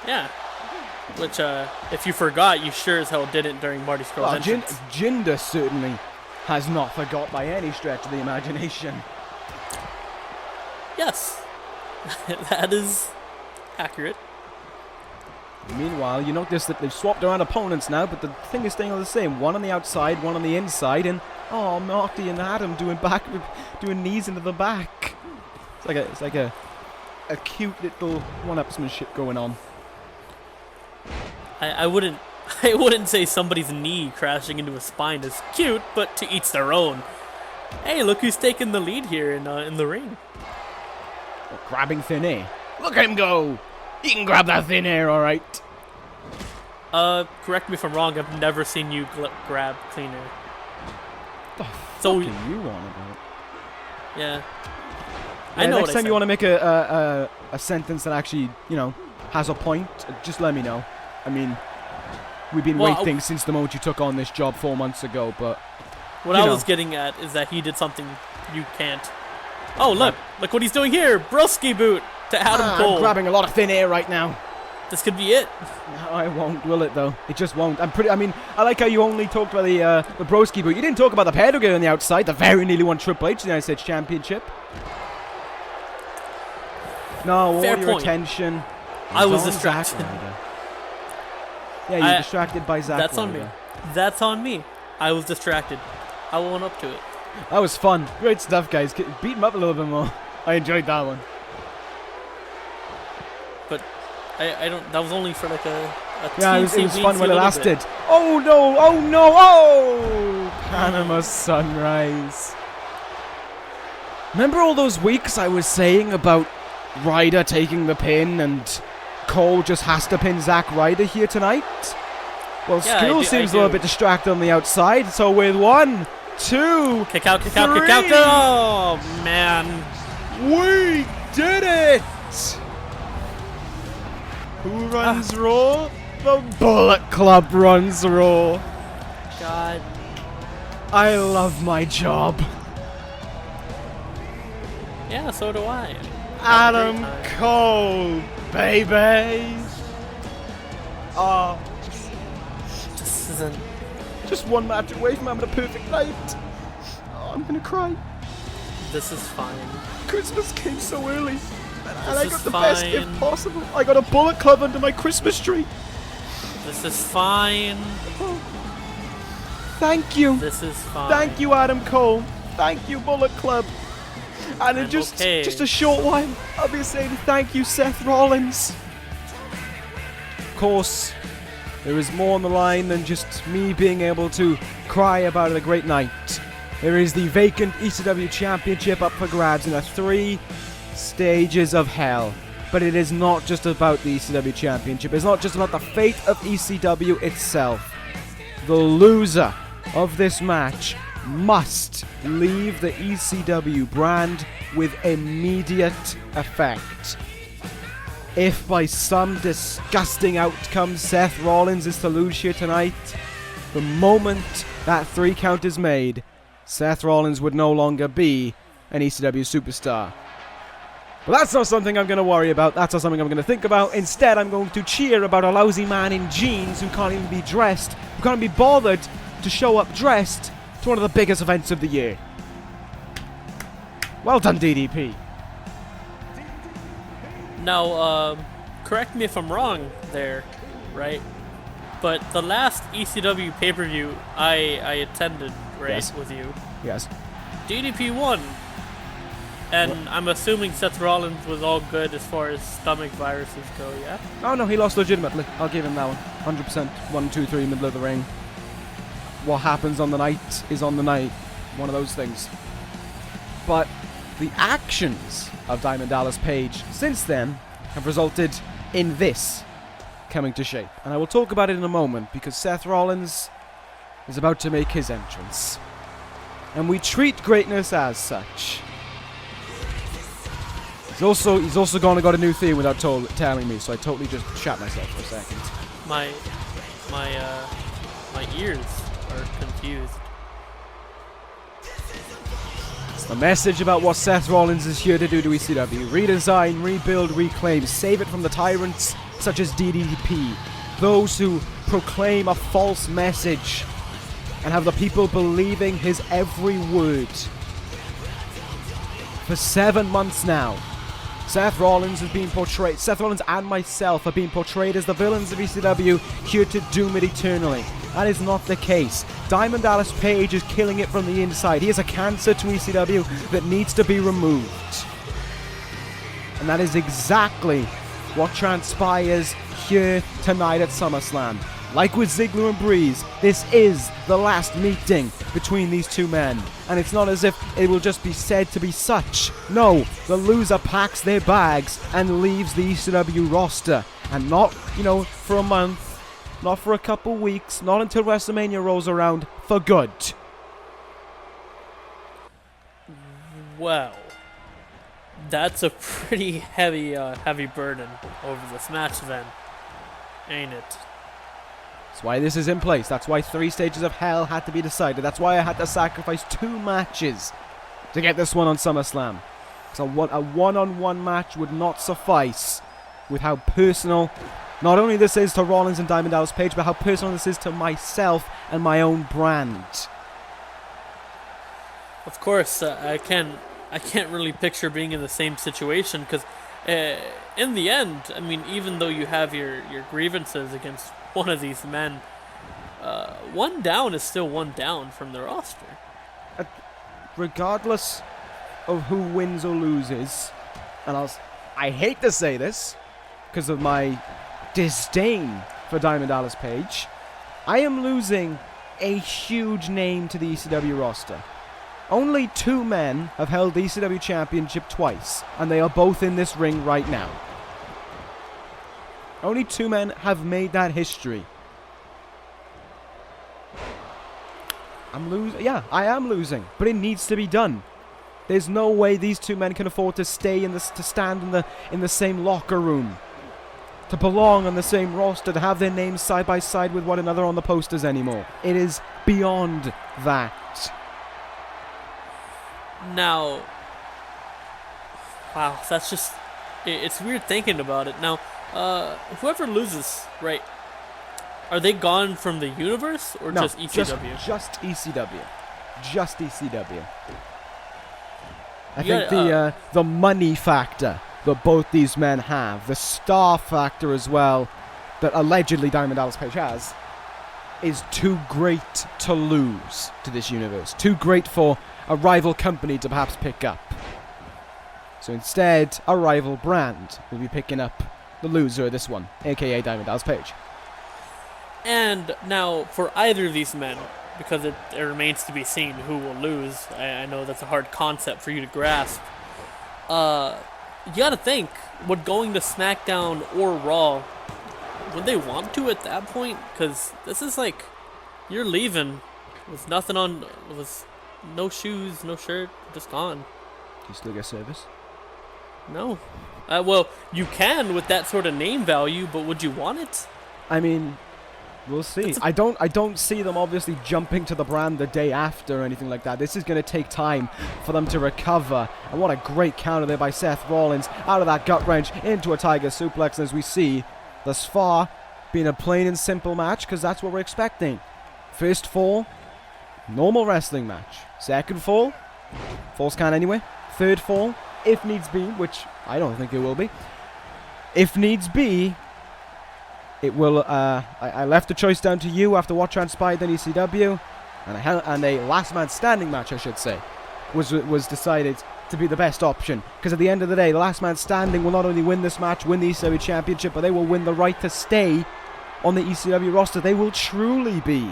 Yeah. Which, if you forgot, you sure as hell didn't during Marty Scurll's entrance. Jinder certainly has not forgot by any stretch of the imagination. Yes. That is accurate. Meanwhile, you notice that they've swapped around opponents now, but the thing is staying all the same. One on the outside, one on the inside, and Marty and Adam doing knees into the back. It's like a cute little one-upsmanship going on. I wouldn't say somebody's knee crashing into a spine is cute, but to each their own. Hey, look who's taking the lead here in the ring. Oh, grabbing thin air. Look at him go! He can grab that thin air, all right. Correct me if I'm wrong. I've never seen you grab clean air. The fuck are you on about? Yeah. I know. Next time you want to make a sentence that actually, you know, has a point, just let me know. I mean, we've been waiting since the moment you took on this job 4 months ago, but what I was getting at is that he did something you can't. Oh, look what he's doing here. Broski boot to Adam Cole. I'm grabbing a lot of thin air right now. This could be it. No, I won't, will it, though? It just won't. I like how you only talked about the broski boot. You didn't talk about the pedigree on the outside, the very nearly won Triple H in the United States Championship. No, Fair all your point. attention. I was on distracted. Zack Ryder. Yeah, you're distracted by Zack That's Ryder. on me. That's on me. I was distracted. I will own up to it. That was fun. Great stuff, guys. Beat him up a little bit more. I enjoyed that one. But I don't. That was only for like a Yeah, it was teensy fun weensy when it little lasted. bit. Oh no! Oh no! Oh! Panama Sunrise. Remember all those weeks I was saying about Ryder taking the pin and Cole just has to pin Zack Ryder here tonight? Well, Yeah, Scurll I seems a do. little bit distracted on the outside, so with 1, 2, Kick out, kick out, kick 3, out. Oh, man. we did it! Who runs Raw? The Bullet Club runs Raw. God. I love my job. Yeah, so do I. Adam Have a great time. Cole, baby. Oh, This isn't. just one match away from having a perfect night. Oh, I'm gonna cry. This is fine. Christmas came so early, and I is got the best fine. gift possible. I got a Bullet Club under my Christmas tree. This is fine. Oh. Thank you. This is fine. Thank you, Adam Cole. Thank you, Bullet Club. And in I'm just okay. a short while, I'll be saying thank you, Seth Rollins. Of course, there is more on the line than just me being able to cry about a great night. There is the vacant ECW Championship up for grabs in the 3 stages of hell. But it is not just about the ECW Championship. It's not just about the fate of ECW itself. The loser of this match must leave the ECW brand with immediate effect. If by some disgusting outcome Seth Rollins is to lose here tonight, the moment that 3 count is made, Seth Rollins would no longer be an ECW superstar. But that's not something I'm going to worry about. That's not something I'm going to think about. Instead, I'm going to cheer about a lousy man in jeans who can't even be dressed, who can't be bothered to show up dressed to one of the biggest events of the year. Well done, DDP. Now, correct me if I'm wrong there, right? But the last ECW pay-per-view I attended, right, Yes. with you, Yes. DDP won. And I'm assuming Seth Rollins was all good as far as stomach viruses go, yeah? Oh no, he lost legitimately. I'll give him that one. 100%. 1, 2, 3, middle of the ring. What happens on the night is on the night. One of those things. But the actions of Diamond Dallas Page since then have resulted in this coming to shape. And I will talk about it in a moment because Seth Rollins is about to make his entrance. And we treat greatness as such. He's also gone and got a new theme without telling me, so I totally just shat myself for a second. My ears are confused. It's the message about what Seth Rollins is here to do to ECW. Redesign, rebuild, reclaim, save it from the tyrants such as DDP. Those who proclaim a false message and have the people believing his every word. For 7 months now, Seth Rollins and myself are being portrayed as the villains of ECW, here to doom it eternally. That is not the case. Diamond Dallas Page is killing it from the inside. He is a cancer to ECW that needs to be removed. And that is exactly what transpires here tonight at SummerSlam. Like with Ziggler and Breeze, this is the last meeting between these two men. And it's not as if it will just be said to be such. No, the loser packs their bags and leaves the ECW roster. And not, for a month, not for a couple weeks, not until WrestleMania rolls around, for good. Well, that's a pretty heavy burden over this match then, ain't it? That's why this is in place. That's why 3 stages of hell had to be decided. That's why I had to sacrifice 2 matches to get this one on SummerSlam. Because a one-on-one match would not suffice with how personal not only this is to Rollins and Diamond Dallas Page, but how personal this is to myself and my own brand. Of course, I can't really picture being in the same situation because in the end, I mean, even though you have your grievances against one of these men, one down is still one down from the roster. Regardless of who wins or loses, and I hate to say this because of my disdain for Diamond Dallas Page, I am losing a huge name to the ECW roster. Only 2 men have held the ECW Championship twice, and they are both in this ring right now. Only 2 men have made that history. I'm losing. Yeah, I am losing, but it needs to be done. There's no way these 2 men can afford to stay to stand in the same locker room, to belong on the same roster, to have their names side by side with one another on the posters anymore. It is beyond that. Now, wow, that's just, it's weird thinking about it. Now, whoever loses, right, are they gone from the universe or just ECW? Just ECW. Just ECW. I Yeah, think the money factor that both these men have, the star factor as well, that allegedly Diamond Dallas Page has, is too great to lose to this universe. Too great for a rival company to perhaps pick up. So instead, a rival brand will be picking up the loser of this one, aka Diamond Dallas Page. And now, for either of these men, because it remains to be seen who will lose, I know that's a hard concept for you to grasp, you gotta think, would going to SmackDown or Raw, would they want to at that point? Because this is like, you're leaving with nothing on, with no shoes, no shirt, just gone. Do you still get service? No. Well, you can with that sort of name value, but would you want it? I mean, we'll see. I don't see them obviously jumping to the brand the day after or anything like that. This is going to take time for them to recover. And what a great counter there by Seth Rollins out of that gut wrench into a Tiger Suplex. And as we see, thus far, being a plain and simple match, because that's what we're expecting. First fall, normal wrestling match. Second fall, falls count anyway. Third fall, if needs be, which I don't think it will be. If needs be, it will. I left the choice down to you after what transpired in ECW, and a last man standing match, I should say, was decided to be the best option. Because at the end of the day, the last man standing will not only win this match, win the ECW Championship, but they will win the right to stay on the ECW roster. They will truly be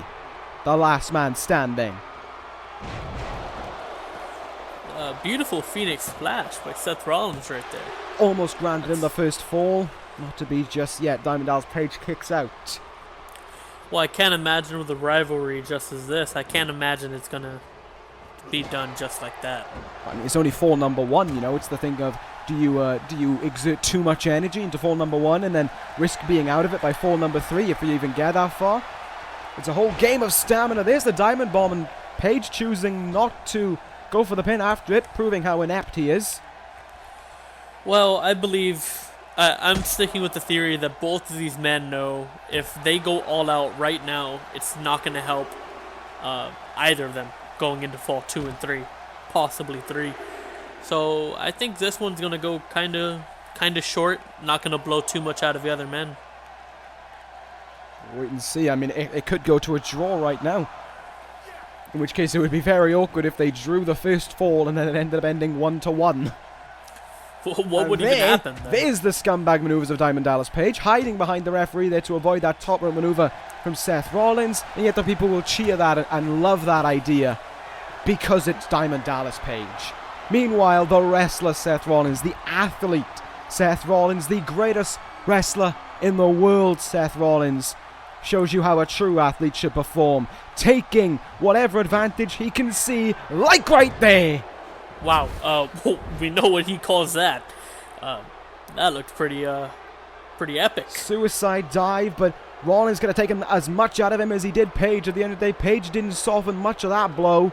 the last man standing. Beautiful Phoenix Splash by Seth Rollins right there. Almost granted him the first fall. Not to be just yet. Diamond Dallas Page kicks out. Well, I can't imagine with a rivalry just as this. I can't imagine it's going to be done just like that. I mean, it's only fall number 1, you know. It's the thing of, do you exert too much energy into fall number 1 and then risk being out of it by fall number 3 if you even get that far? It's a whole game of stamina. There's the Diamond Bomb, and Page choosing not to go for the pin after it, proving how inept he is. Well, I believe I'm sticking with the theory that both of these men know if they go all out right now, it's not going to help either of them going into fall 2 and 3, possibly 3. So I think this one's going to go kind of short, not going to blow too much out of the other men. Wait and see. I mean, it could go to a draw right now. In which case it would be very awkward if they drew the first fall and then it ended up ending 1-1. What would even happen then? There's the scumbag maneuvers of Diamond Dallas Page, hiding behind the referee there to avoid that top rope maneuver from Seth Rollins, and yet the people will cheer that and love that idea because it's Diamond Dallas Page. Meanwhile, the wrestler Seth Rollins, the athlete Seth Rollins, the greatest wrestler in the world Seth Rollins, shows you how a true athlete should perform, taking whatever advantage he can see, like right there. Wow, we know what he calls that. That looked pretty epic. Suicide dive, but Rollins going to take him as much out of him as he did Paige. At the end of the day, Paige didn't soften much of that blow.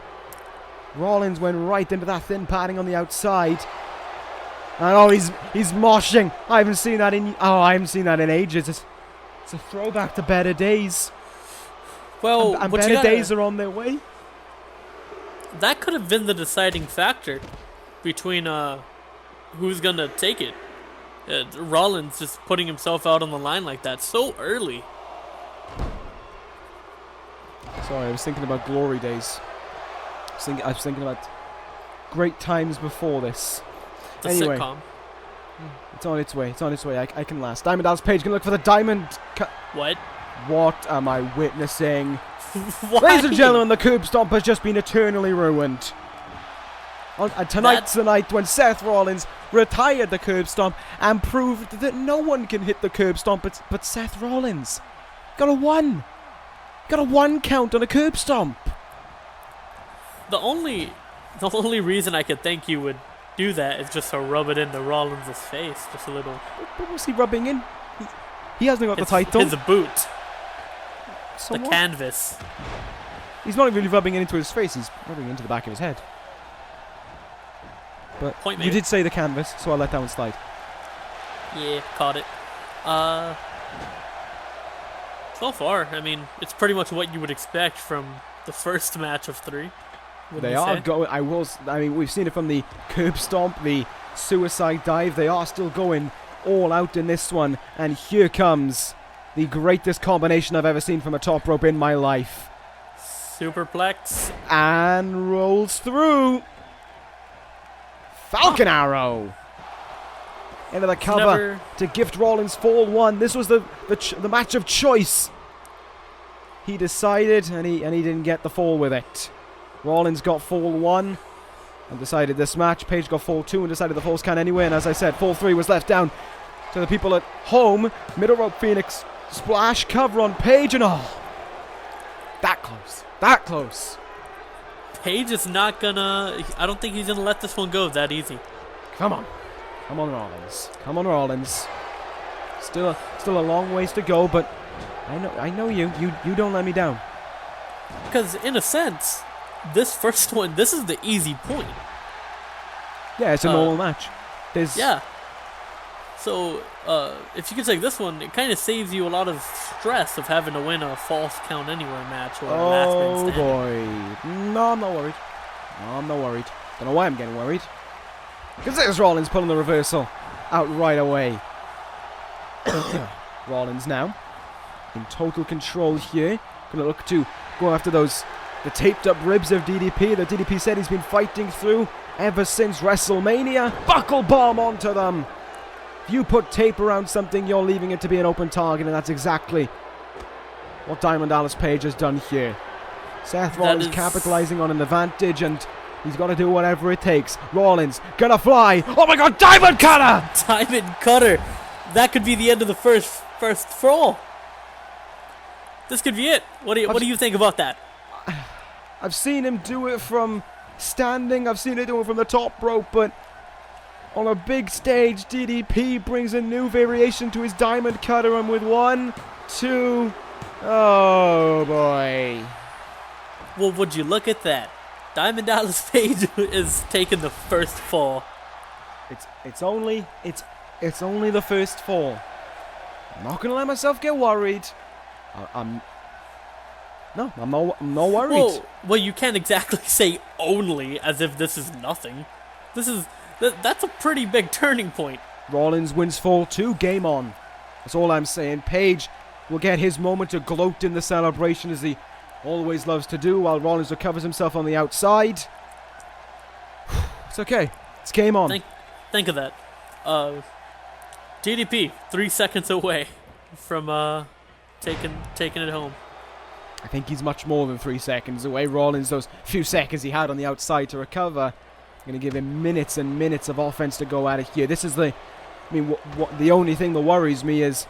Rollins went right into that thin padding on the outside. And oh, he's moshing. I haven't seen that in ages. It's a throwback to better days. Well, and better days are on their way. That could have been the deciding factor between who's gonna take it. Rollins just putting himself out on the line like that so early. Sorry, I was thinking about glory days. I was thinking about great times before this. Anyway, sitcom. It's on its way. It's on its way. I can last. Diamond Dallas Page can look for the diamond. What? What am I witnessing? Why? Ladies and gentlemen, the curb stomp has just been eternally ruined. And tonight's the night when Seth Rollins retired the curb stomp and proved that no one can hit the curb stomp but Seth Rollins. Got a 1. Got a 1 count on a curb stomp. The only reason I could think you would do that is just to rub it into Rollins' face, just a little. What was he rubbing in? He hasn't got the title. His boot. So the what? canvas. He's not really rubbing it into his face. He's rubbing it into the back of his head. But you did say the canvas, so I'll let that one slide. Yeah, caught it. So far, I mean, it's pretty much what you would expect from the first match of 3. They are going. I mean, we've seen it from the curb stomp, the suicide dive. They are still going all out in this one, and here comes the greatest combination I've ever seen from a top rope in my life. Superplex. And rolls through. Falcon Arrow. Into the cover to gift Rollins fall 1. This was the match of choice. He decided, and he didn't get the fall with it. Rollins got fall 1 and decided this match. Paige got fall 2 and decided the falls count anyway. And as I said, fall 3 was left down to the people at home. Middle rope Phoenix splash cover on Paige, and that close. That close. Paige is not gonna. I don't think he's gonna let this one go that easy. Come on. Come on, Rollins. Come on, Rollins. Still a long ways to go, but I know you. You don't let me down. Because in a sense, this first one, this is the easy point. Yeah, it's a normal match. Yeah. So if you can take this one, it kind of saves you a lot of stress of having to win a false count anywhere match or a last man standing. Boy. No, I'm not worried. Don't know why I'm getting worried. Because there's Rollins pulling the reversal out right away. Rollins now in total control here. Gonna look to go after the taped up ribs of DDP that DDP said he's been fighting through ever since WrestleMania. Buckle bomb onto them. If you put tape around something, you're leaving it to be an open target, and that's exactly what Diamond Dallas Page has done here. Seth Rollins capitalizing on an advantage, and he's got to do whatever it takes. Rollins gonna fly. Oh my God, Diamond Cutter! Diamond Cutter. That could be the end of the first fall. This could be it. What do you think about that? I've seen him do it from standing. I've seen him do it from the top rope, but on a big stage, DDP brings a new variation to his Diamond Cutter, and with 1, 2, oh boy. Well, would you look at that? Diamond Dallas Page is taking the first fall. It's only the first fall. I'm not gonna let myself get worried. I'm not worried. Well, you can't exactly say only as if this is nothing. That's a pretty big turning point. Rollins wins fall 2, game on. That's all I'm saying. Page will get his moment to gloat in the celebration as he always loves to do, while Rollins recovers himself on the outside. It's okay. It's game on. Think of that. DDP 3 seconds away from taking it home. I think he's much more than 3 seconds away. Rollins, those few seconds he had on the outside to recover, going to give him minutes and minutes of offense to go at it here. This is the only thing that worries me is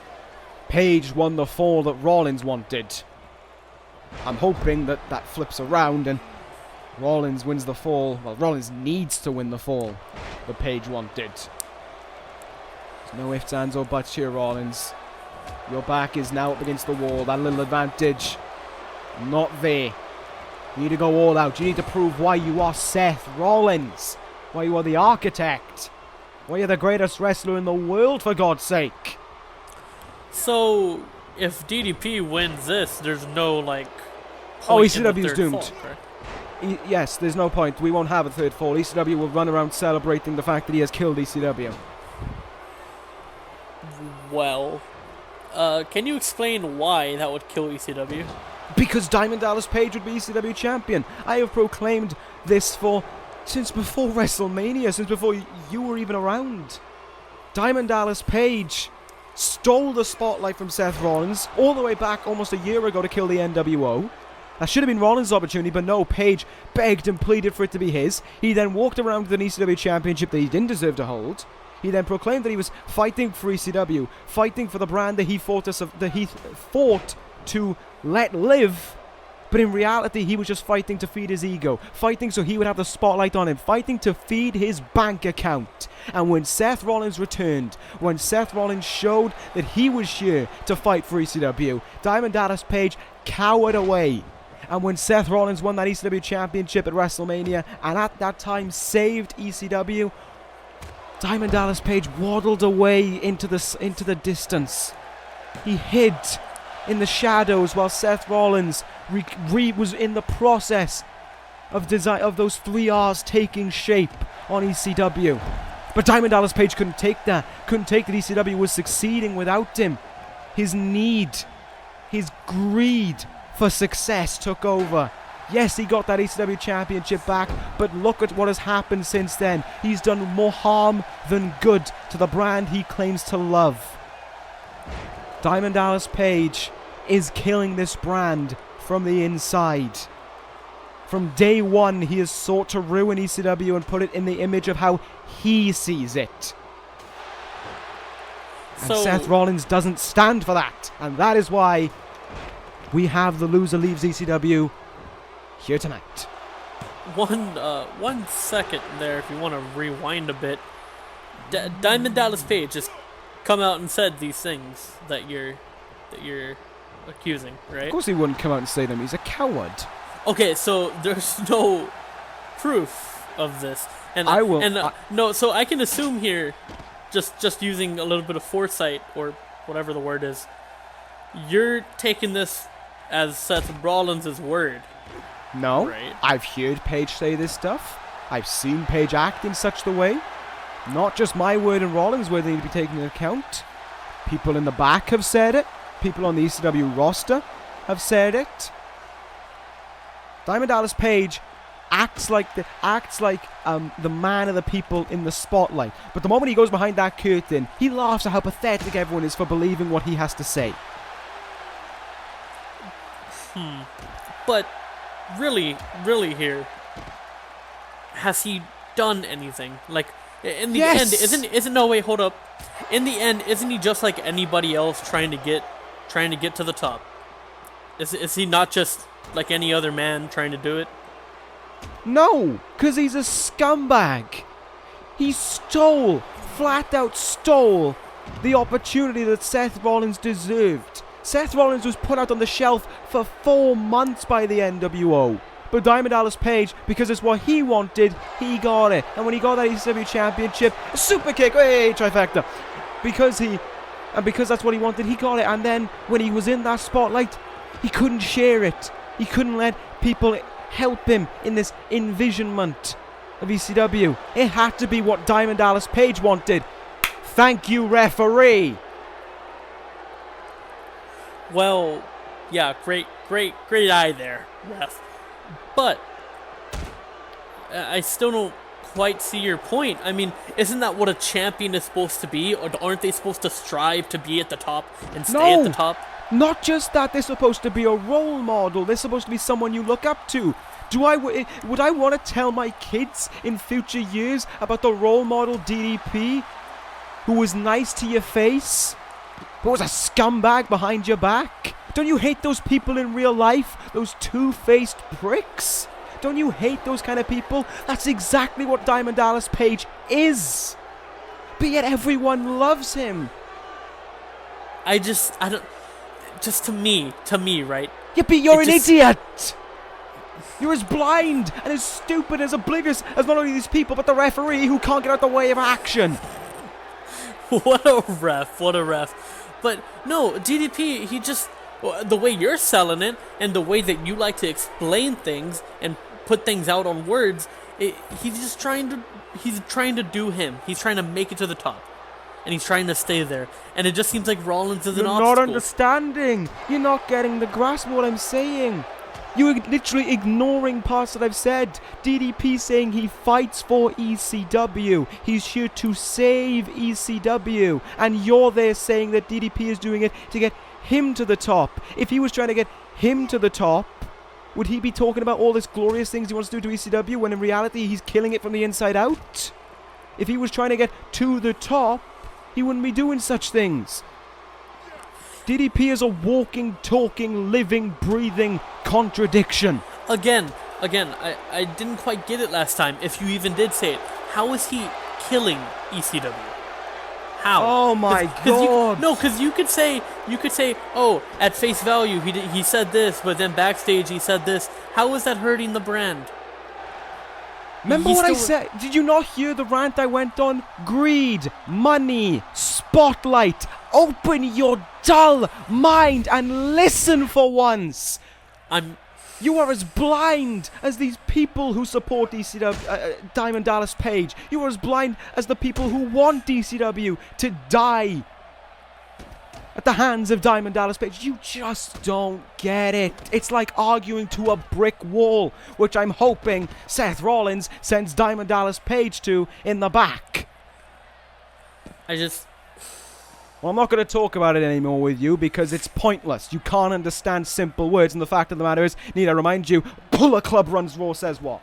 Paige won the fall that Rollins wanted. I'm hoping that flips around and Rollins wins the fall. Well, Rollins needs to win the fall that Paige wanted. There's no ifs, ands, or buts here, Rollins. Your back is now up against the wall. That little advantage, not there. You need to go all out. You need to prove why you are Seth Rollins. Why you are the architect Well, you're the greatest wrestler in the world, for God's sake. So, if DDP wins this, there's no, like, Oh, point in the ECW's third doomed. fall, right? Yes, there's no point. We won't have a third fall. ECW will run around celebrating the fact that he has killed ECW. Well, can you explain why that would kill ECW? Because Diamond Dallas Page would be ECW champion. I have proclaimed this since before WrestleMania, since before you were even around. Diamond Dallas Page stole the spotlight from Seth Rollins all the way back almost a year ago to kill the NWO. That should have been Rollins' opportunity, but no, Paige begged and pleaded for it to be his. He then walked around with an ECW championship that he didn't deserve to hold. He then proclaimed that he was fighting for ECW, fighting for the brand that he fought to let live. But in reality, he was just fighting to feed his ego, fighting so he would have the spotlight on him, fighting to feed his bank account. And when Seth Rollins returned, when Seth Rollins showed that he was here to fight for ECW, Diamond Dallas Page cowered away. And when Seth Rollins won that ECW championship at WrestleMania, and at that time saved ECW, Diamond Dallas Page waddled away into the distance. He hid in the shadows while Seth Rollins was in the process of those 3 R's taking shape on ECW. But Diamond Dallas Page couldn't take that ECW was succeeding without him. His need, his greed for success took over. Yes, he got that ECW championship back, but look at what has happened since then. He's done more harm than good to the brand he claims to love. Diamond Dallas Page is killing this brand from the inside. From day one, he has sought to ruin ECW and put it in the image of how he sees it. And Seth Rollins doesn't stand for that. And that is why we have the loser leaves ECW here tonight. One second there, if you want to rewind a bit. Diamond Dallas Page just come out and said these things that you're accusing, right? Of course he wouldn't come out and say them. He's a coward. Okay, so there's no proof of this, and I will. No, so I can assume here, just using a little bit of foresight or whatever the word is, you're taking this as Seth Rollins' word. No, right? I've heard Paige say this stuff. I've seen Paige act in such the way. Not just my word and Rollins' word they need to be taken into account. People in the back have said it. People on the ECW roster have said it. Diamond Dallas Page acts like the man of the people in the spotlight. But the moment he goes behind that curtain, he laughs at how pathetic everyone is for believing what he has to say. But really here, has he done anything? Like, in the end, isn't no way, hold up. In the end, isn't he just like anybody else trying to get to the top? Is he not just like any other man trying to do it? No, because he's a scumbag. He flat out stole the opportunity that Seth Rollins deserved. Seth Rollins was put out on the shelf for 4 months by the NWO. But Diamond Dallas Page, because it's what he wanted, he got it. And when he got that ECW championship, a super kick, hey, trifecta. Because that's what he wanted, he got it. And then when he was in that spotlight, he couldn't share it. He couldn't let people help him in this envisionment of ECW. It had to be what Diamond Dallas Page wanted. Thank you, referee. Well, yeah, great eye there, ref. But I still don't quite see your point. I mean, isn't that what a champion is supposed to be? Or aren't they supposed to strive to be at the top and stay at the top? Not just that, they're supposed to be a role model. They're supposed to be someone you look up to. Would I want to tell my kids in future years about the role model DDP who was nice to your face, who was a scumbag behind your back? Don't you hate those people in real life? Those two-faced pricks? Don't you hate those kind of people? That's exactly what Diamond Dallas Page is. But yet everyone loves him. I don't... Just to me, right? Yeah, but you're an idiot! You're as blind and as stupid, as oblivious as not only these people, but the referee who can't get out the way of action. What a ref. What a ref. But no, DDP, he just, the way you're selling it and the way that you like to explain things and put things out on words, he's just trying to do him. He's trying to make it to the top. And he's trying to stay there. And it just seems like Rollins is an obstacle. You're not understanding. You're not getting the grasp of what I'm saying. You're literally ignoring parts that I've said. DDP saying he fights for ECW. He's here to save ECW. And you're there saying that DDP is doing it to get him to the top. If he was trying to get him to the top, would he be talking about all these glorious things he wants to do to ECW when in reality he's killing it from the inside out? If he was trying to get to the top, he wouldn't be doing such things. DDP is a walking, talking, living, breathing contradiction. Again, I didn't quite get it last time, if you even did say it. How is he killing ECW? How? Oh my God! Because you could say, oh, at face value he said this, but then backstage he said this. How is that hurting the brand? Remember what I said? Did you not hear the rant I went on? Greed, money, spotlight. Open your dull mind and listen for once. You are as blind as these people who support ECW, Diamond Dallas Page. You are as blind as the people who want ECW to die at the hands of Diamond Dallas Page. You just don't get it. It's like arguing to a brick wall, which I'm hoping Seth Rollins sends Diamond Dallas Page to in the back. Well, I'm not going to talk about it anymore with you because it's pointless. You can't understand simple words, and the fact of the matter is, need I remind you, Bullet Club runs Raw says what?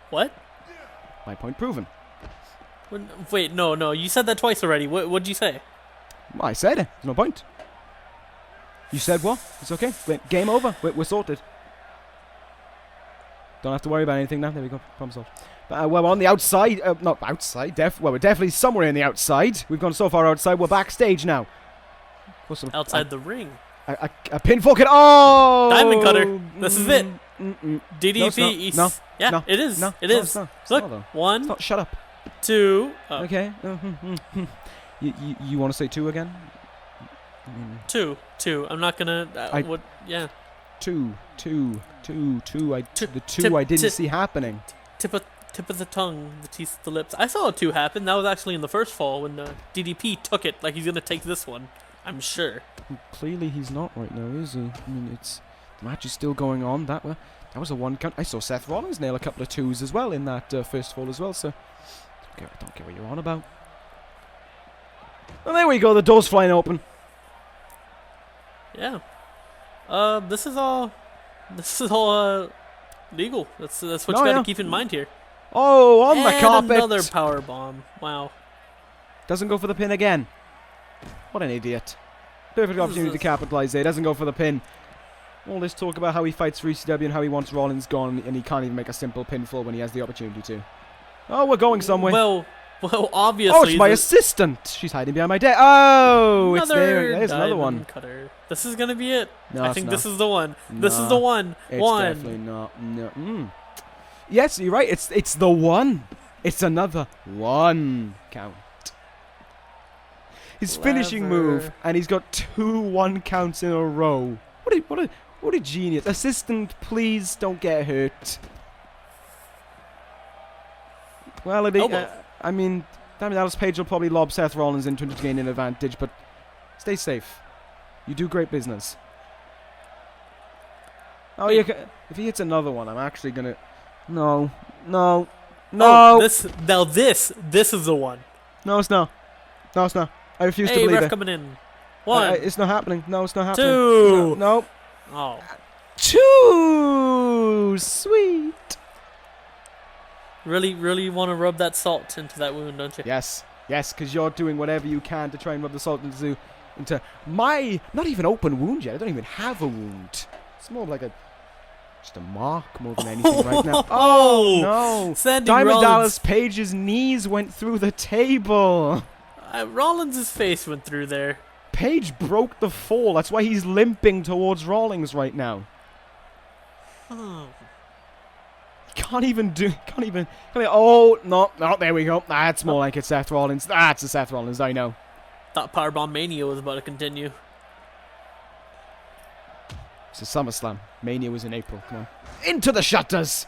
What? My point proven. Wait, no, you said that twice already. What'd you say? I said it. There's no point. You said what? It's okay. Game over. We're sorted. Don't have to worry about anything now. There we go. Problem solved. Well, we're on the outside. Not outside. We're definitely somewhere in the outside. We've gone so far outside. We're backstage now. Outside the ring. A pinfall kick. Oh! Diamond cutter. This is it. DDP. No, yeah, it is. No, it is. Look, one. It's not. Shut up. Two. Okay. You want to say two again? Two. I'm not gonna. What? Yeah. Two. I didn't see happening. Tip of the tongue, the teeth, the lips. I saw a two happen. That was actually in the first fall when DDP took it like he's gonna take this one. I'm sure. Clearly he's not right now, is he? I mean, the match is still going on. That was a one count. I saw Seth Rollins nail a couple of twos as well in that first fall as well. So don't get what you're on about. And there we go. The door's flying open. Yeah. This is all legal. That's what you gotta keep in mind here. Oh, on the carpet. Another power bomb. Wow. Doesn't go for the pin again. What an idiot. Perfect opportunity to capitalize there. Doesn't go for the pin. All this talk about how he fights for ECW and how he wants Rollins gone, and he can't even make a simple pinfall when he has the opportunity to. Oh, we're going somewhere. Well, obviously. Oh, it's my assistant. She's hiding behind my desk. Oh, it's there. There's another one. Cutter. This is gonna be it. No, I think not. This is the one. No, this is the one. It's definitely not. No. Yes, you're right. It's the one. It's another one count. His finishing move, and he's got 2 1 counts in a row. What a genius! Assistant, please don't get hurt. Well, I mean, Diamond Dallas Page will probably lob Seth Rollins into him to gain an advantage, but stay safe. You do great business. Oh, if he hits another one, I'm actually gonna. No. Oh, this is the one. No, it's not. I refuse to believe ref it. Coming in. One. It's not happening. No, it's not happening. 2. No. Oh. 2. Sweet. Really want to rub that salt into that wound, don't you? Yes, because you're doing whatever you can to try and rub the salt into my not even open wound yet. I don't even have a wound. It's more like just a mark more than anything right now. Oh no! Diamond Dallas Page's knees went through the table. Rollins' face went through there. Page broke the fall. That's why he's limping towards Rollins right now. Can't even. Oh, no, there we go. That's more like it's Seth Rollins. That's a Seth Rollins, I know. Thought Powerbomb Mania was about to continue. It's a SummerSlam. Mania was in April. Come on. Into the shutters!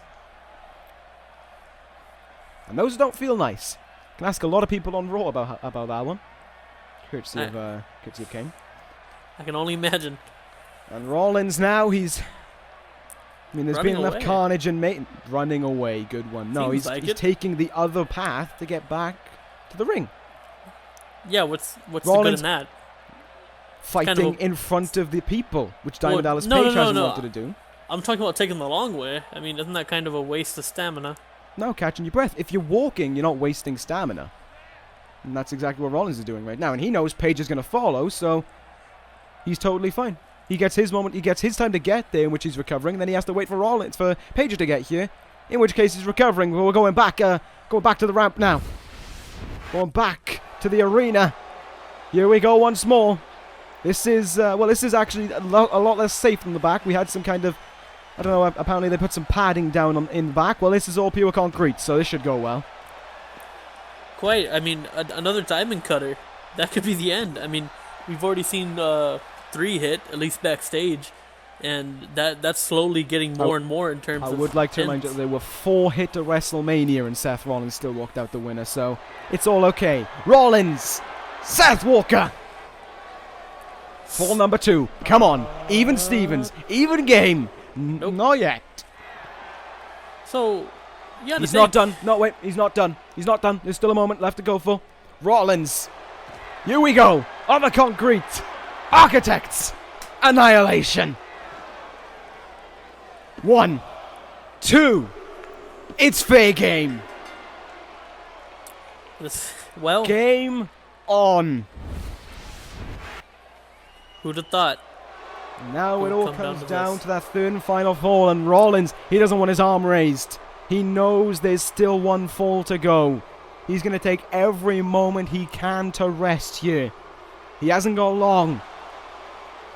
And those don't feel nice. Can ask a lot of people on Raw about that one. Courtesy of Kane. I can only imagine. And Rollins now, there's Running been enough away. carnage and running away. Good one. No, Seems he's like it. taking the other path to get back to the ring. Yeah, what's the good Rollins in that? Fighting in front of the people, which Diamond Dallas no, Page no, hasn't no. wanted to do. I'm talking about taking the long way. I mean, isn't that kind of a waste of stamina? No, catching your breath. If you're walking, you're not wasting stamina. And that's exactly what Rollins is doing right now. And he knows Paige is going to follow, so he's totally fine. He gets his moment. He gets his time to get there, in which he's recovering. And then he has to wait for Paige to get here, in which case he's recovering. We're going back to the ramp now. Going back to the arena. Here we go once more. This is actually a lot less safe than the back. We had some kind of, I don't know, apparently they put some padding down in the back. Well, this is all pure concrete, so this should go well. Quite. I mean, another diamond cutter. That could be the end. I mean, we've already seen 3 hit, at least backstage, and that's slowly getting more and more in terms of I would like to remind you ends. that there were 4 hit at WrestleMania and Seth Rollins still walked out the winner, so it's all okay. Rollins! Seth Walker! Fall number 2. Come on. Even Stevens. Even game. Nope. Not yet. So, yeah, He's not done. No, wait. He's not done. He's not done. There's still a moment left to go for. Rollins. Here we go. On the concrete. Architects. Annihilation. 1, 2. It's fair game. Well, Game on. who'd have thought? Now it It'll all come down comes to down this. to that third and final fall, and Rollins, he doesn't want his arm raised. He knows there's still 1 fall to go. He's going to take every moment he can to rest here. He hasn't got long.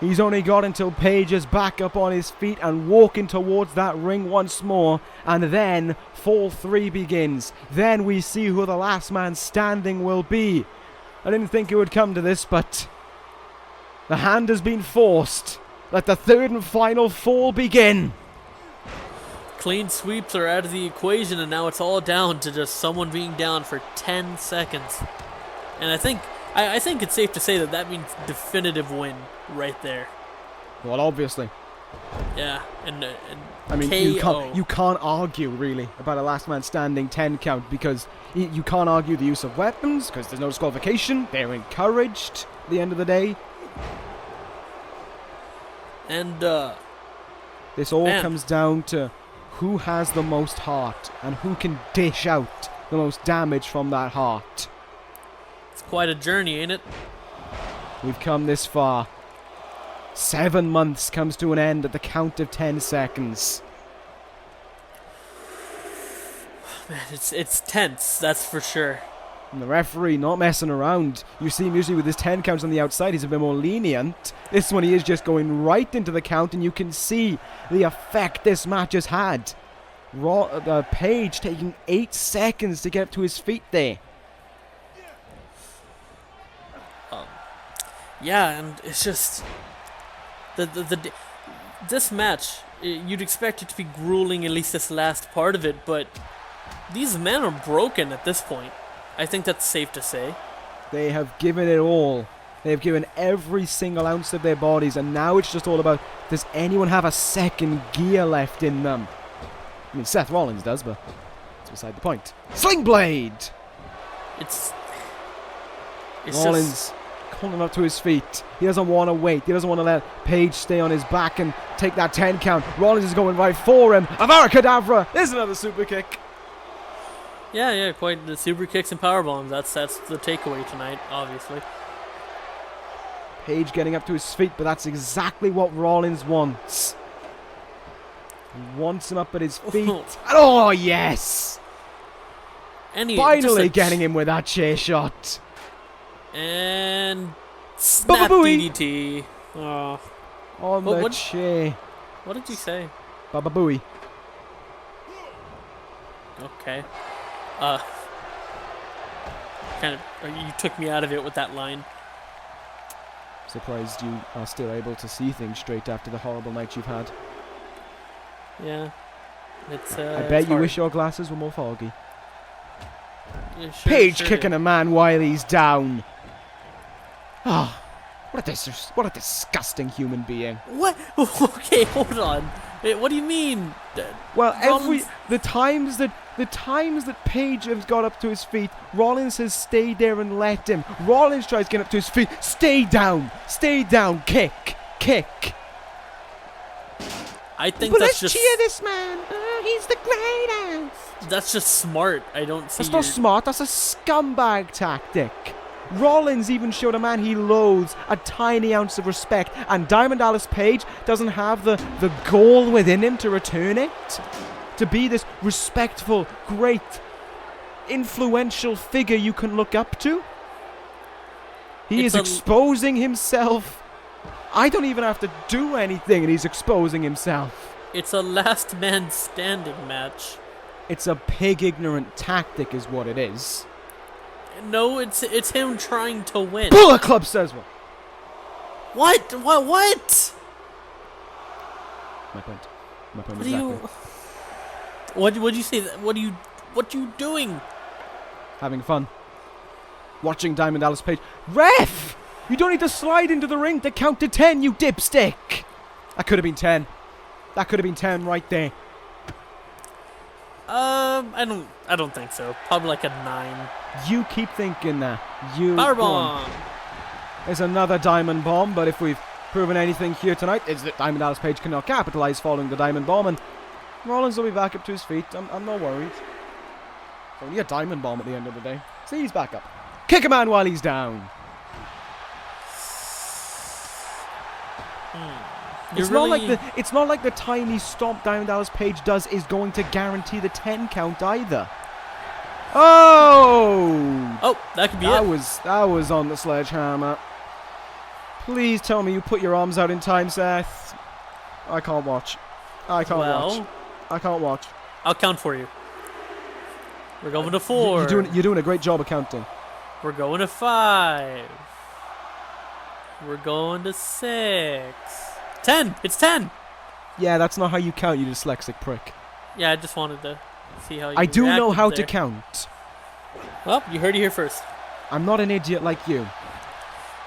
He's only got until Paige is back up on his feet and walking towards that ring once more, and then fall 3 begins. Then we see who the last man standing will be. I didn't think it would come to this, but the hand has been forced. Let the third and final fall begin. Clean sweeps are out of the equation, and now it's all down to just someone being down for 10 seconds. And I think it's safe to say that means definitive win right there. Well, obviously. Yeah, and I mean, KO. you can't argue, really, about a last man standing 10 count, because you can't argue the use of weapons, because there's no disqualification. They're encouraged at the end of the day. And, This all man. comes down to who has the most heart and who can dish out the most damage from that heart. it's quite a journey, ain't it? We've come this far. 7 months comes to an end at the count of 10 seconds. Man, it's tense, that's for sure. And the referee not messing around. You see him usually with his 10 counts on the outside, he's a bit more lenient. This one he is just going right into the count, and you can see the effect this match has had. Paige taking 8 seconds to get up to his feet there. Yeah, and it's just this match. You'd expect it to be grueling, at least this last part of it, but these men are broken at this point. I think that's safe to say. They have given it all. They have given every single ounce of their bodies, and now it's just all about, does anyone have a second gear left in them? I mean, Seth Rollins does, but that's beside the point. Sling Blade! It's Rollins just, calling up to his feet. He doesn't want to wait. He doesn't want to let Paige stay on his back and take that 10 count. Rollins is going right for him. Avaracadabra! There's another super kick. yeah, quite the super kicks and power bombs. That's the takeaway tonight, obviously. Paige getting up to his feet, but that's exactly what Rollins wants. He wants him up at his feet. Oh, yes! Finally getting him with that chair shot. And snap Baba-booey. DDT. Oh, On the chair. what did you say? Baba Booey. Okay. Kind of, you took me out of it with that line. Surprised you are still able to see things straight after the horrible night you've had. Yeah. It's, I bet you wish your glasses were more foggy. Yeah, sure, Paige sure kicking do. a man while he's down. Ah, what a disgusting human being. What? Okay, hold on. Wait, what do you mean? Well, Rollins- the times that Paige has got up to his feet, Rollins has stayed there and let him. Rollins tries to get up to his feet. Stay down, kick. I think But that's let's just cheer this man. He's the greatest. that's just smart. I don't see. That's not smart. That's a scumbag tactic. Rollins even showed a man he loathes a tiny ounce of respect, and Diamond Dallas Page doesn't have the goal within him to return it. To be this respectful, great, influential figure you can look up to. He It's is exposing himself. I don't even have to do anything, and he's exposing himself. It's a last man standing match. It's a pig-ignorant tactic is what it is. No, it's him trying to win. Bullet Club says one. What? What? My point What are exactly. you? What'd you say? What you doing? Having fun. Watching Diamond Dallas Page. Ref! You don't need to slide into the ring to count to 10, you dipstick! That could have been 10. That could have been 10 right there. I don't think so. Probably like a 9. You keep thinking that. You Power go on. bomb. There's another Diamond Bomb, but if we've proven anything here tonight, it's that Diamond Dallas Page cannot capitalize following the Diamond Bomb, and Rollins will be back up to his feet. I'm not worried. It's only a Diamond Bomb at the end of the day. See, he's back up. Kick a man while he's down. It's not like the tiny stomp Diamond Dallas Page does is going to guarantee the 10 count either. Oh! Oh, that could be it. That was on the sledgehammer. Please tell me you put your arms out in time, Seth. I can't watch. I can't watch. I'll count for you. We're going to 4. You're doing a great job of counting. We're going to 5. We're going to 6. 10. It's 10. Yeah, that's not how you count, you dyslexic prick. Yeah, I just wanted to see how you I do know reacted how there. to count. Well, you heard it here first. I'm not an idiot like you.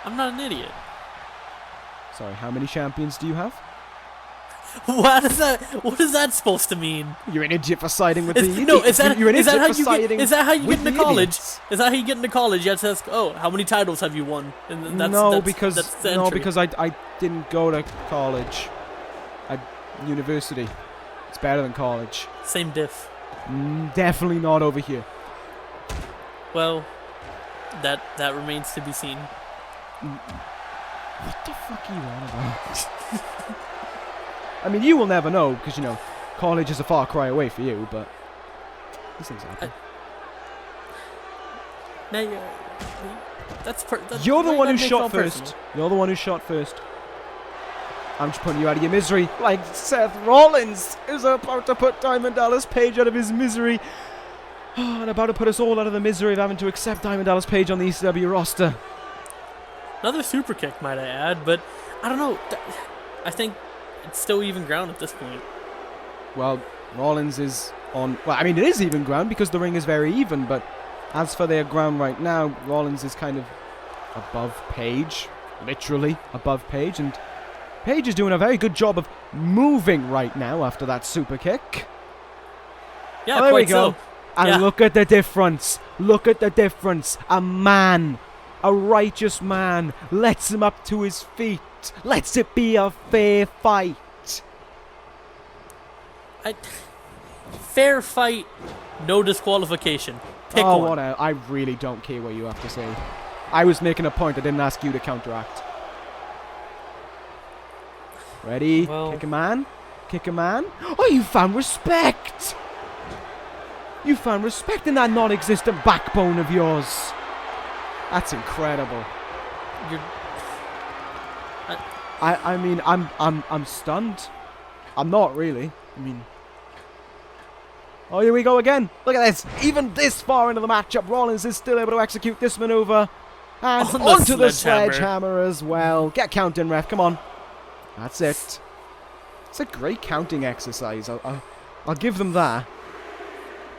I'm not an idiot. Sorry, how many champions do you have? What is that supposed to mean? You're an idiot for siding with the idiots. No, is that You're an idiot how for you siding get? Is that how you with get into the college? idiots. Is that how you get into college? You have to ask, oh, how many titles have you won? And then that's the entry. because I didn't go to college. University. It's better than college. Same diff. Definitely not over here. Well, that remains to be seen. What the fuck are you on about? I mean, you will never know because college is a far cry away for you, but these things happen. Now, You're the one who that makes it shot all first. personal. You're the one who shot first. I'm just putting you out of your misery, like Seth Rollins is about to put Diamond Dallas Page out of his misery, and about to put us all out of the misery of having to accept Diamond Dallas Page on the ECW roster. Another super kick, might I add, but I don't know. I think it's still even ground at this point. Well, Rollins is on... Well, I mean, it is even ground because the ring is very even, but as for their ground right now, Rollins is kind of above Paige, literally above Paige, and Paige is doing a very good job of moving right now after that super kick. Yeah, Oh, there we quite go. so. And Yeah. look at the difference. Look at the difference. A man, a righteous man, lets him up to his feet. Lets it be a fair fight. Fair fight, no disqualification. Pick Oh, one. whatever. I really don't care what you have to say. I was making a point. I didn't ask you to counteract. Ready? Well- Kick a man. Kick a man. Oh, you found respect. You found respect in that non-existent backbone of yours. That's incredible. You're, I mean, I'm stunned. I'm not really. I mean, Oh, here we go again. Look at this. Even this far into the matchup, Rollins is still able to execute this maneuver. And onto the sledgehammer as well. Get counting, ref. Come on. That's it. It's a great counting exercise. I'll give them that.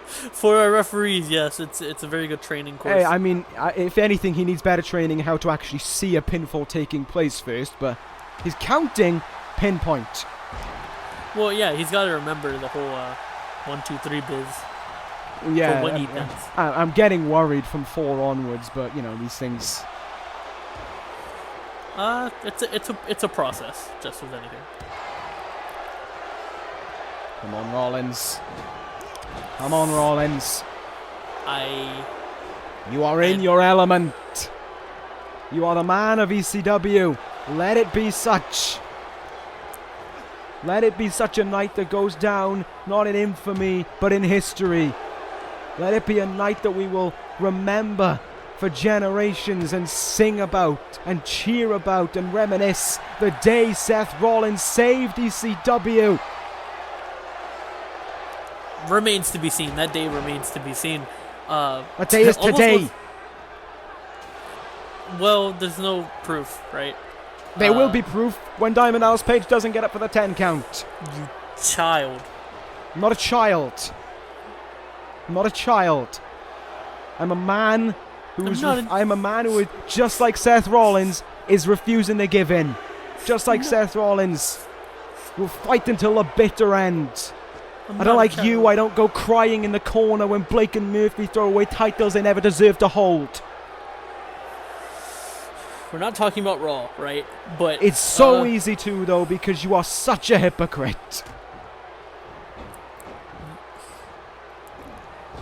For our referees, yes, it's a very good training course. Hey, I mean, if anything, he needs better training how to actually see a pinfall taking place first, but he's counting pinpoint. Well, yeah, he's got to remember the whole 1, 2, 3 biz. Yeah, for when he does. I'm getting worried from 4 onwards, but you know these things. It's a process, just as anything. Come on, Rollins. Come on, Rollins. You are in your element. You are the man of ECW. Let it be such. Let it be such a night that goes down, not in infamy, but in history. Let it be a night that we will remember for generations and sing about and cheer about and reminisce the day Seth Rollins saved ECW. Remains to be seen. That day remains to be seen. What day is today? Well, there's no proof, right? There will be proof when Diamond Dallas Page doesn't get up for the 10 count. You child. I'm not a child. I'm not a child. I'm a man who's. I'm a man who, just like Seth Rollins, is refusing to give in. Just like Seth Rollins, will fight until the bitter end. I don't like you. I don't go crying in the corner when Blake and Murphy throw away titles they never deserve to hold. We're not talking about Raw, right? But it's so easy to, though, because you are such a hypocrite.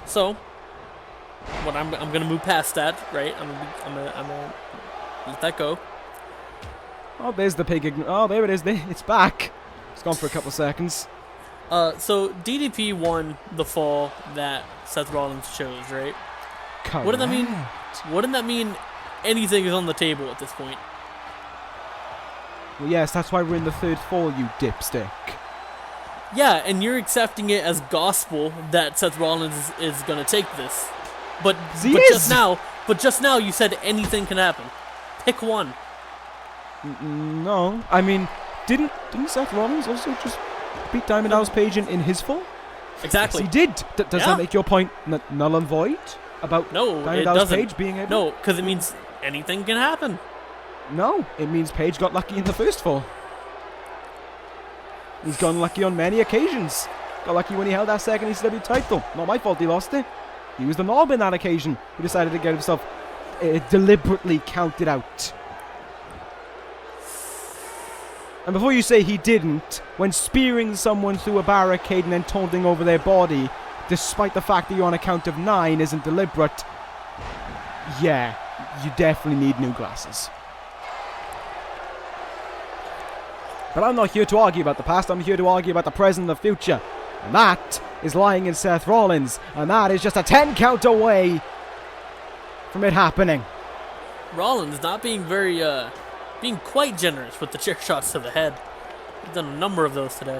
So, what I'm gonna move past that, right? I'm gonna let that go. Oh, there's the pig. Oh, there it is. It's back. It's gone for a couple seconds. So DDP won the fall that Seth Rollins chose, right? Correct. What did that mean? Wouldn't that mean anything is on the table at this point? Well, yes, that's why we're in the third fall, you dipstick. Yeah, and you're accepting it as gospel that Seth Rollins is gonna take this. But just now you said anything can happen. Pick one. No, I mean, didn't Seth Rollins also just beat Diamond Dallas Page in his fall? Exactly. Yes, he did. Does that make your point null and void about Diamond Dallas Page being able? No, because it means anything can happen. No, it means Page got lucky in the first fall. He's gone lucky on many occasions. Got lucky when he held that second ECW title. Not my fault he lost it. He was the knob in that occasion who decided to get himself deliberately counted out. And before you say he didn't, when spearing someone through a barricade and then taunting over their body, despite the fact that you're on a count of 9 isn't deliberate, yeah, you definitely need new glasses. But I'm not here to argue about the past, I'm here to argue about the present and the future. And that is lying in Seth Rollins, and that is just a 10 count away from it happening. Rollins not being being quite generous with the chair shots to the head. He's done a number of those today.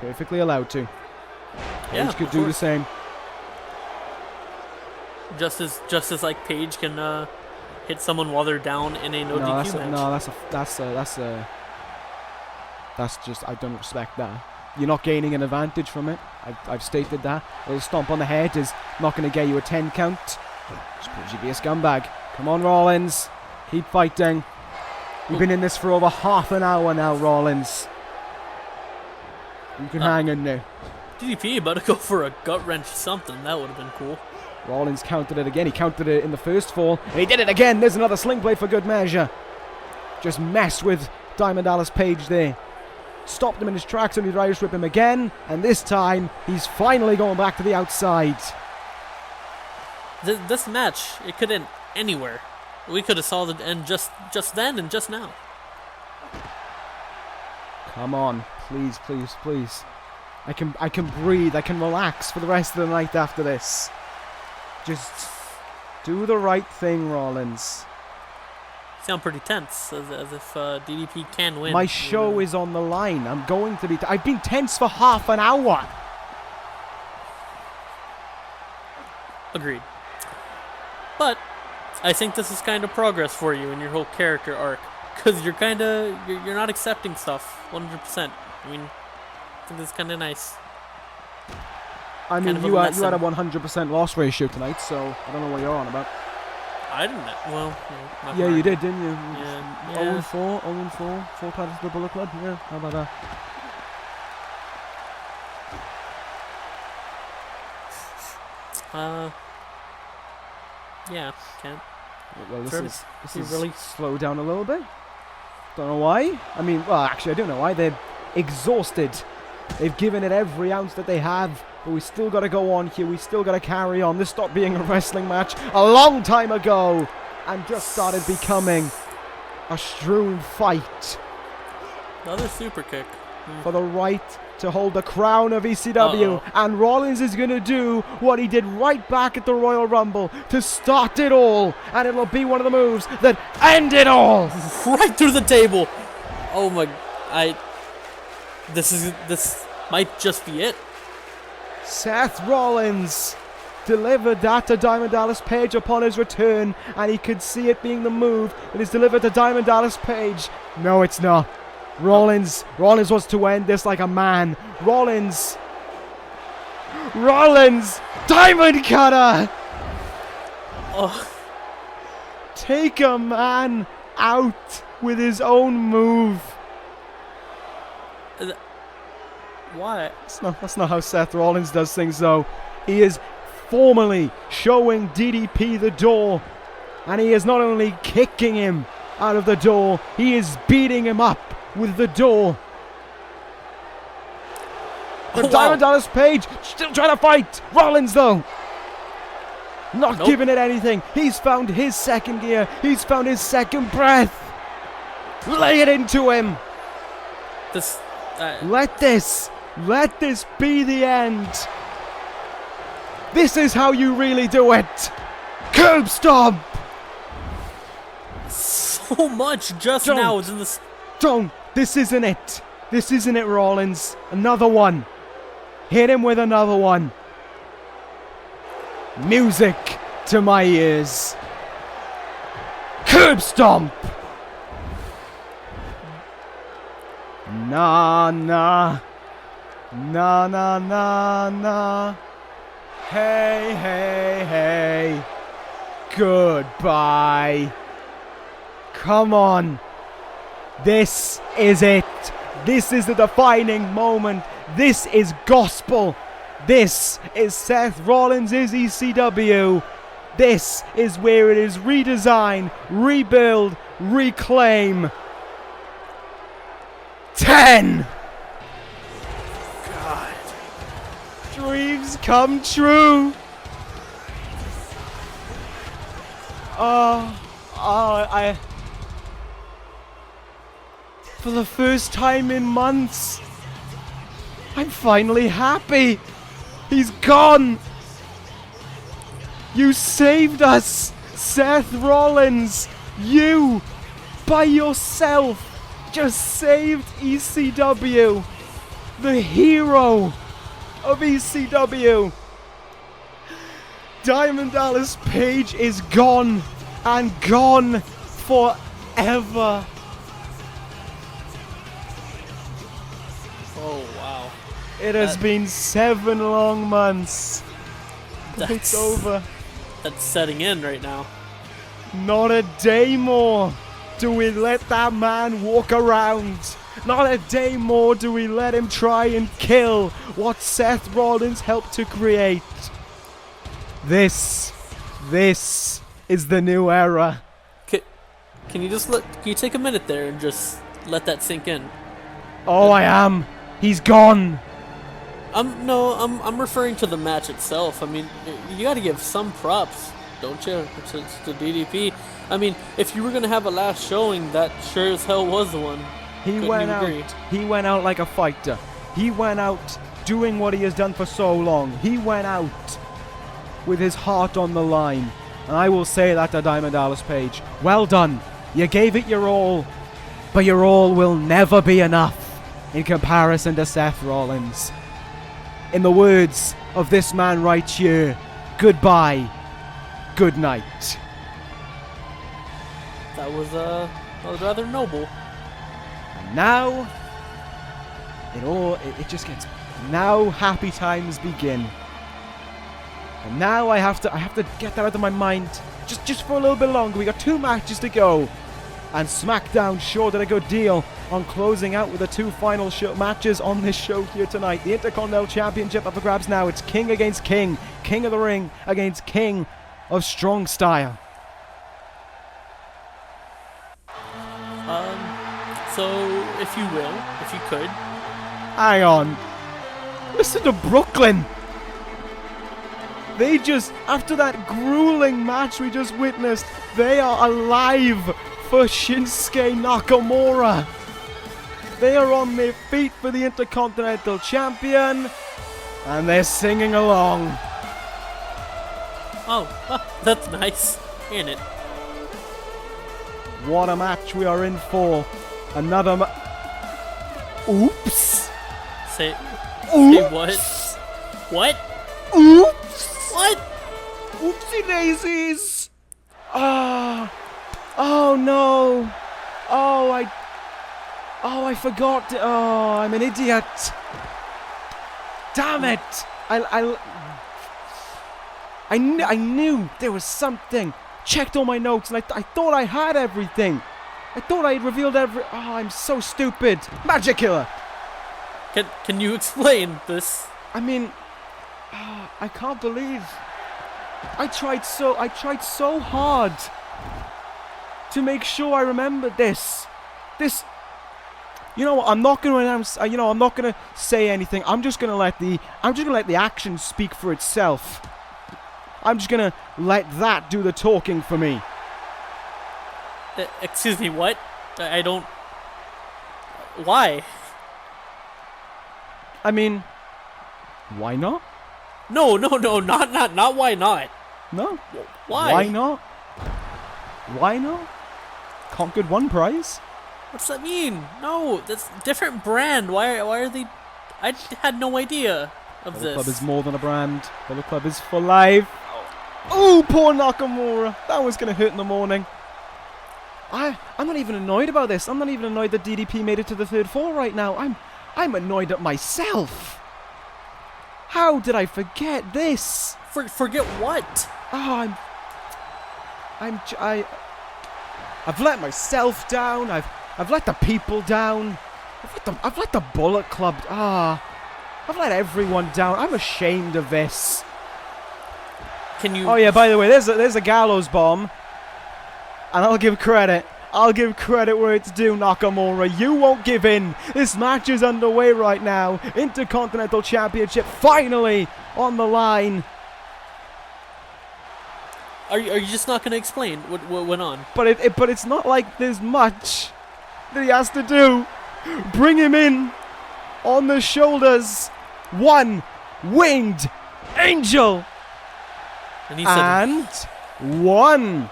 Perfectly allowed to. Yeah, Paige could do the same. Just as like Paige can hit someone while they're down in a no DQ match. That's just, I don't respect that. You're not gaining an advantage from it. I've stated that. A little stomp on the head is not going to get you a 10 count. Just proves you be a scumbag. Come on, Rollins. Keep fighting. You've been in this for over half an hour now, Rollins. You can hang in there. DDP about to go for a gut wrench something. That would have been cool. Rollins counted it again. He counted it in the first fall. And he did it again. There's another sling blade for good measure. Just messed with Diamond Dallas Page there. Stopped him in his tracks and he'd Irish whip him again. And this time, he's finally going back to the outside. This match, it could end anywhere. We could have saw the end just then and just now. Come on. Please, please, please. I can breathe. I can relax for the rest of the night after this. Just do the right thing, Rollins. sound pretty tense, as if DDP can win. My show is on the line. I'm going to be... I've been tense for half an hour. Agreed. But I think this is kind of progress for you in your whole character arc, because you're not accepting stuff 100%. I mean, I think that's kind of nice. I mean, you had a 100% loss ratio tonight, so I don't know what you're on about. I didn't. Well, yeah, you did, didn't you? Yeah. 0-4, 0-4, 4 titles to the Bullet Club. Yeah, how about that? Yeah, can't. Well, this is really slow down a little bit. Don't know why. I mean, well, actually, I don't know why. They're exhausted. They've given it every ounce that they have, but we still got to go on here. We still got to carry on. This stopped being a wrestling match a long time ago and just started becoming a strewn fight Another super kick. for the right to hold the crown of ECW. And Rollins is going to do what he did right back at the Royal Rumble to start it all. And it'll be one of the moves that end it all. Right through the table. Oh my... This might just be it. Seth Rollins delivered that to Diamond Dallas Page upon his return, and he could see it being the move that is delivered to Diamond Dallas Page. No, it's not. Rollins wants to end this like a man. Rollins, Diamond Cutter. Oh. Take a man out with his own move. Why? That's not how Seth Rollins does things, though. He is formally showing DDP the door, and he is not only kicking him out of the door, he is beating him up with the door. But Diamond Dallas Page still trying to fight Rollins, though. Not giving it anything. He's found his second gear. He's found his second breath. Lay it into him. Let this be the end. This is how you really do it. Curb stomp. So much just now is in this. Don't. This isn't it. This isn't it, Rollins. Another one. Hit him with another one. Music to my ears. Curb stomp. Nah. Hey. Goodbye. Come on. This is it. This is the defining moment. This is gospel. This is Seth Rollins' ECW. This is where it is redesign, rebuild, reclaim. 10. God. Dreams come true. For the first time in months, I'm finally happy. He's gone. You saved us, Seth Rollins. You, by yourself, just saved ECW. The hero of ECW. Diamond Dallas Page is gone, and gone forever. Oh, wow. It has been 7 long months. It's over. That's setting in right now. Not a day more do we let that man walk around. Not a day more do we let him try and kill what Seth Rollins helped to create. This is the new era. Can you take a minute there and just let that sink in? Oh, I am. He's gone. I'm referring to the match itself. I mean, you got to give some props, don't you, to DDP? I mean, if you were gonna have a last showing, that sure as hell was the one. He went out like a fighter. He went out doing what he has done for so long. He went out with his heart on the line. And I will say that to Diamond Dallas Page. Well done. You gave it your all, but your all will never be enough in comparison to Seth Rollins. In the words of this man right here, goodbye, good night. That was rather noble. And now, it just gets. Now happy times begin. And now I have to get that out of my mind just for a little bit longer. We got 2 matches to go. And SmackDown sure did a good deal on closing out with the 2 final matches on this show here tonight. The Intercontinental Championship up for grabs now. It's King against King. King of the Ring against King of Strong Style. So, if you will, if you could. Hang on. Listen to Brooklyn. They just, after that grueling match we just witnessed, they are alive for Shinsuke Nakamura. They are on their feet for the Intercontinental Champion, and they're singing along. Oh, that's nice, ain't it? What a match we are in for. Another Oops. Say Oops. what? What? Oops. What? Oopsie daisies. Oh no. Oh, I forgot. Oh, I'm an idiot. Damn it. I knew there was something. Checked all my notes and I thought I had everything. I thought I had revealed every. Oh, I'm so stupid. Magic Killer. Can you explain this? I mean, I can't believe I tried so hard to make sure I remembered this. You know what? I'm not going to announce. I'm not going to say anything. I'm just going to let the action speak for itself. I'm just going to let that do the talking for me. Excuse me, what? I don't... Why? I mean, why not? No, not why not. No. Why? Why not? Why not? Conquered one prize? What's that mean? No, that's a different brand. Why are they... I had no idea of Bullet this. Club is more than a brand. Bullet Club is for life. Oh, poor Nakamura. That was going to hurt in the morning. I'm not even annoyed about this. I'm not even annoyed that DDP made it to the third fall right now. I'm annoyed at myself. How did I forget this? Forget what? Oh, I've let myself down. I've let the people down. I've let the Bullet Club. I've let everyone down. I'm ashamed of this. Can you? Oh yeah, by the way, there's a gallows bomb. And I'll give credit. I'll give credit where it's due, Nakamura. You won't give in. This match is underway right now. Intercontinental Championship finally on the line. Are you just not going to explain what went on? But it's not like there's much that he has to do. Bring him in on the shoulders. One winged angel. And he said, 1,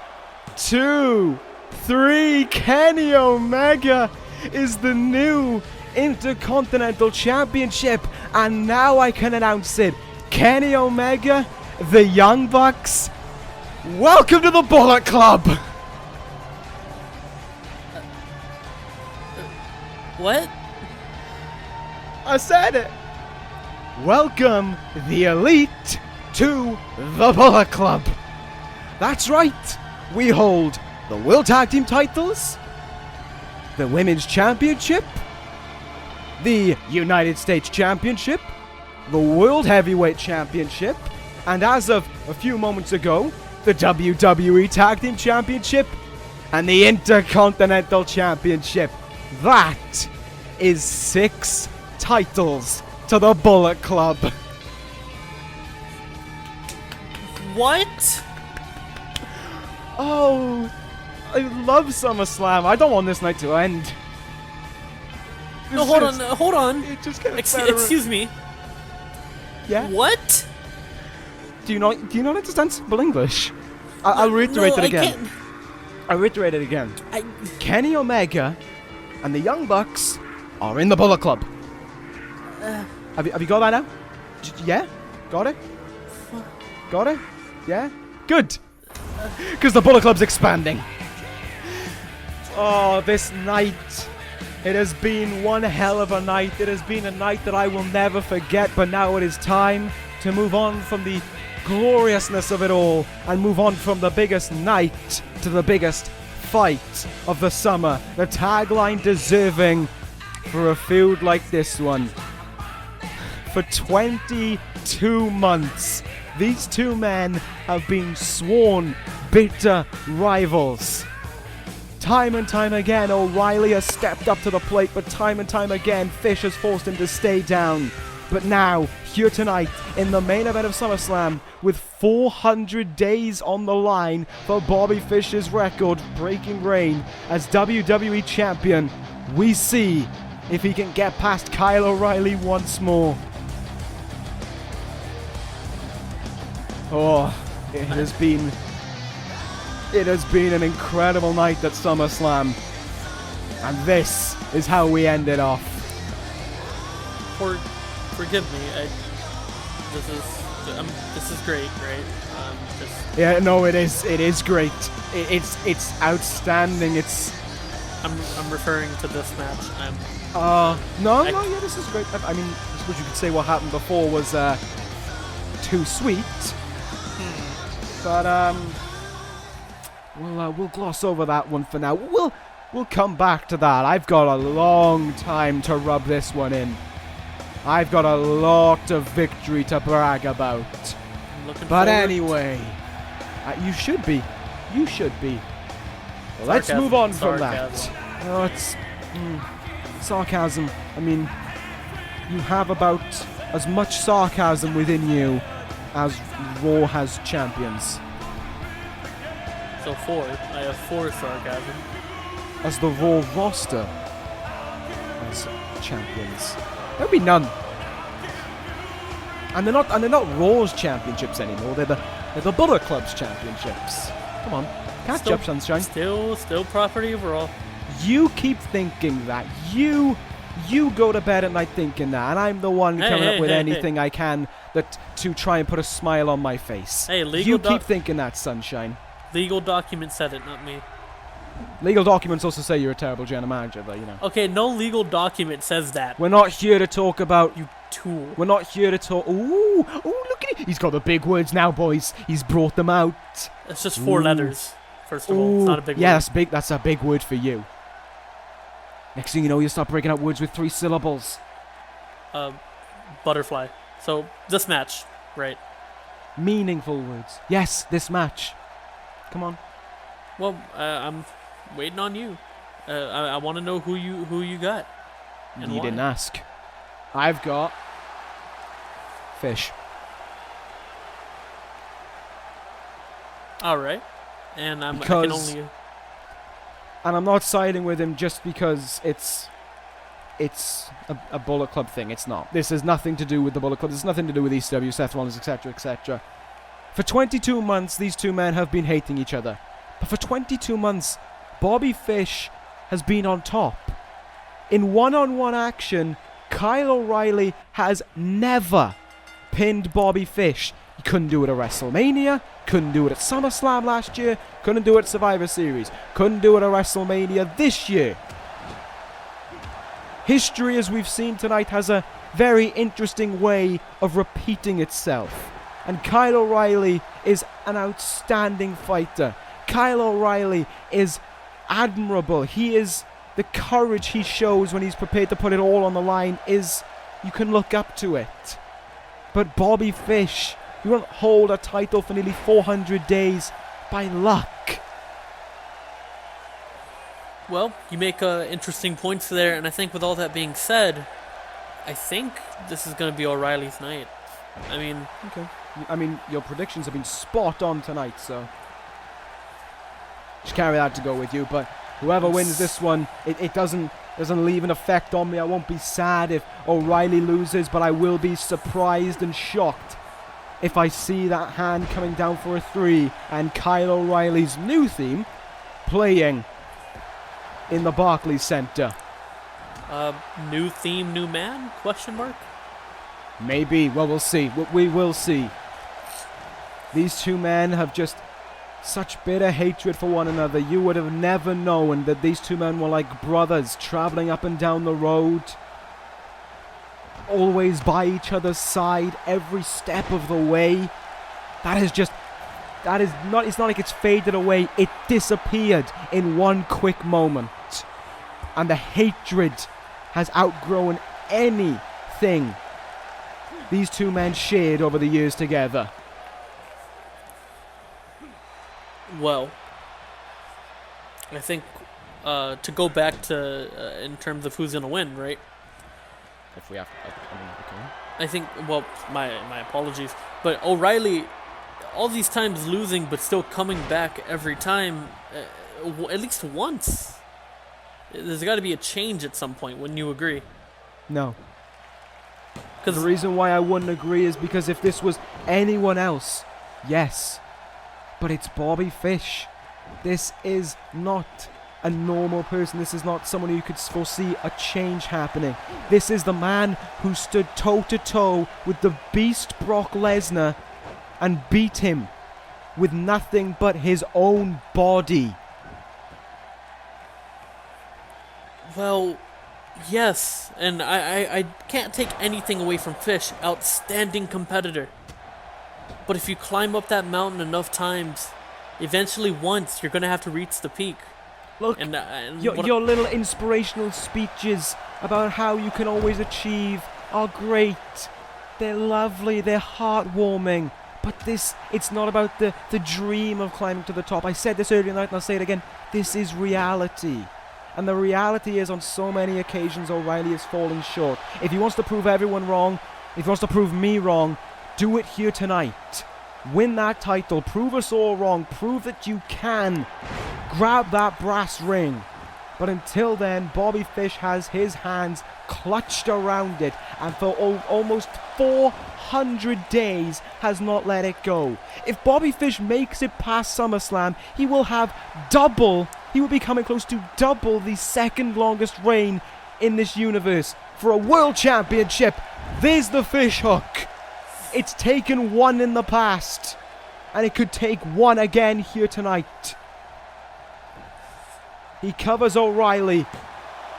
2, 3. Kenny Omega is the new Intercontinental Championship, and now I can announce it. Kenny Omega, the Young Bucks, welcome to the Bullet Club. What? I said it. Welcome the Elite to the Bullet Club. That's right. We hold the World Tag Team titles, the Women's Championship, the United States Championship, the World Heavyweight Championship, and as of a few moments ago, the WWE Tag Team Championship and the Intercontinental Championship. That is 6 titles to the Bullet Club. What? Oh, I love SummerSlam. I don't want this night to end. No, hold on. It just gets better. Excuse me. Yeah? What? Do you not understand simple English? I'll reiterate it again. I reiterate it again. Kenny Omega and the Young Bucks are in the Bullet Club. Have you got that now? Yeah? Got it? Got it? Yeah? Good. Because the Bullet Club's expanding. Oh, this night. It has been one hell of a night. It has been a night that I will never forget. But now it is time to move on from the gloriousness of it all and move on from the biggest night to the biggest fight of the summer. The tagline deserving for a feud like this one. For 22 months, these two men have been sworn bitter rivals. Time and time again, O'Reilly has stepped up to the plate, but time and time again, Fish has forced him to stay down. But now, here tonight, in the main event of SummerSlam, with 400 days on the line for Bobby Fish's record-breaking reign as WWE Champion, we see if he can get past Kyle O'Reilly once more. Oh, it has been an incredible night at SummerSlam. And this is how we end it off. Forgive me. This is great, right? Yeah, no, it is great. It's outstanding. I'm referring to this match. Yeah, this is great. I mean, I suppose you could say what happened before was too sweet. But we'll gloss over that one for now. We'll come back to that. I've got a long time to rub this one in. I've got a lot of victory to brag about. But anyway, you should be. Let's move on from that. Oh, it's sarcasm. I mean, you have about as much sarcasm within you as Raw has champions. So 4. I have 4 sarcasm. As the Raw roster has champions. There'll be none. And they're not Raw's championships anymore. They're the Bullet Club's championships. Come on, catch up, Sunshine. Still property of Raw. You keep thinking that. You go to bed at night thinking that, and I'm the one coming up with anything I can to try and put a smile on my face. Hey, you keep thinking that, Sunshine. Legal documents said it, not me. Legal documents also say you're a terrible general manager, though, you know. Okay, no legal document says that. We're not here to talk about... You tool. We're not here to talk... Ooh, look at it. He's got the big words now, boys. He's brought them out. It's just 4 letters, first of all. It's not a big word. Yeah, that's a big word for you. Next thing you know, you start breaking out words with 3 syllables. Butterfly. So, this match, right? Meaningful words. Yes, this match. Come on. Well, I'm waiting on you. I want to know who you got. And you why. didn't ask. I've got Fish. All right, and I can only. And I'm not siding with him just because it's a Bullet Club thing. It's not. This has nothing to do with the Bullet Club. This has nothing to do with ECW, Seth Rollins, etc., etc. For 22 months, these two men have been hating each other. But for 22 months, Bobby Fish has been on top. In one-on-one action, Kyle O'Reilly has never pinned Bobby Fish. He couldn't do it at WrestleMania, couldn't do it at SummerSlam last year, couldn't do it at Survivor Series, couldn't do it at WrestleMania this year. History, as we've seen tonight, has a very interesting way of repeating itself. And Kyle O'Reilly is an outstanding fighter. Kyle O'Reilly is admirable. He is... The courage he shows when he's prepared to put it all on the line is... You can look up to it. But Bobby Fish, you won't hold a title for nearly 400 days by luck. Well, you make interesting points there, and I think with all that being said, I think this is going to be O'Reilly's night. Okay. Your predictions have been spot on tonight, so just carry that to go with you. But whoever wins this one, it doesn't leave an effect on me. I won't be sad if O'Reilly loses, but I will be surprised and shocked if I see that hand coming down for a 3 and Kyle O'Reilly's new theme, playing in the Barclays Center? New theme, new man? Question mark? Maybe. Well, we'll see. We will see. These two men have just such bitter hatred for one another. You would have never known that these two men were like brothers, traveling up and down the road, always by each other's side every step of the way. It's not like it's faded away. It disappeared in one quick moment. And the hatred has outgrown anything these two men shared over the years together. Well, I think to go back to in terms of who's going to win, right? If we have, okay. I think, well, my apologies, but O'Reilly, all these times losing, but still coming back every time, at least once. There's got to be a change at some point. Wouldn't you agree? No. The reason why I wouldn't agree is because if this was anyone else, yes. But it's Bobby Fish. This is not a normal person. This is not someone who could foresee a change happening. This is the man who stood toe-to-toe with the beast Brock Lesnar and beat him with nothing but his own body. Well, yes, and I can't take anything away from Fish. Outstanding competitor. But if you climb up that mountain enough times, eventually once you're going to have to reach the peak. Look, your little inspirational speeches about how you can always achieve are great. They're lovely, they're heartwarming. But it's not about the dream of climbing to the top. I said this earlier tonight and I'll say it again. This is reality. And the reality is on so many occasions O'Reilly is falling short. If he wants to prove everyone wrong, if he wants to prove me wrong, do it here tonight. Win that title. Prove us all wrong. Prove that you can. Grab that brass ring. But until then, Bobby Fish has his hands clutched around it and for almost 400 days has not let it go. If Bobby Fish makes it past SummerSlam, he will be coming close to double the second longest reign in this universe for a world championship. There's the fish hook. It's taken one in the past, and it could take one again here tonight. He covers O'Reilly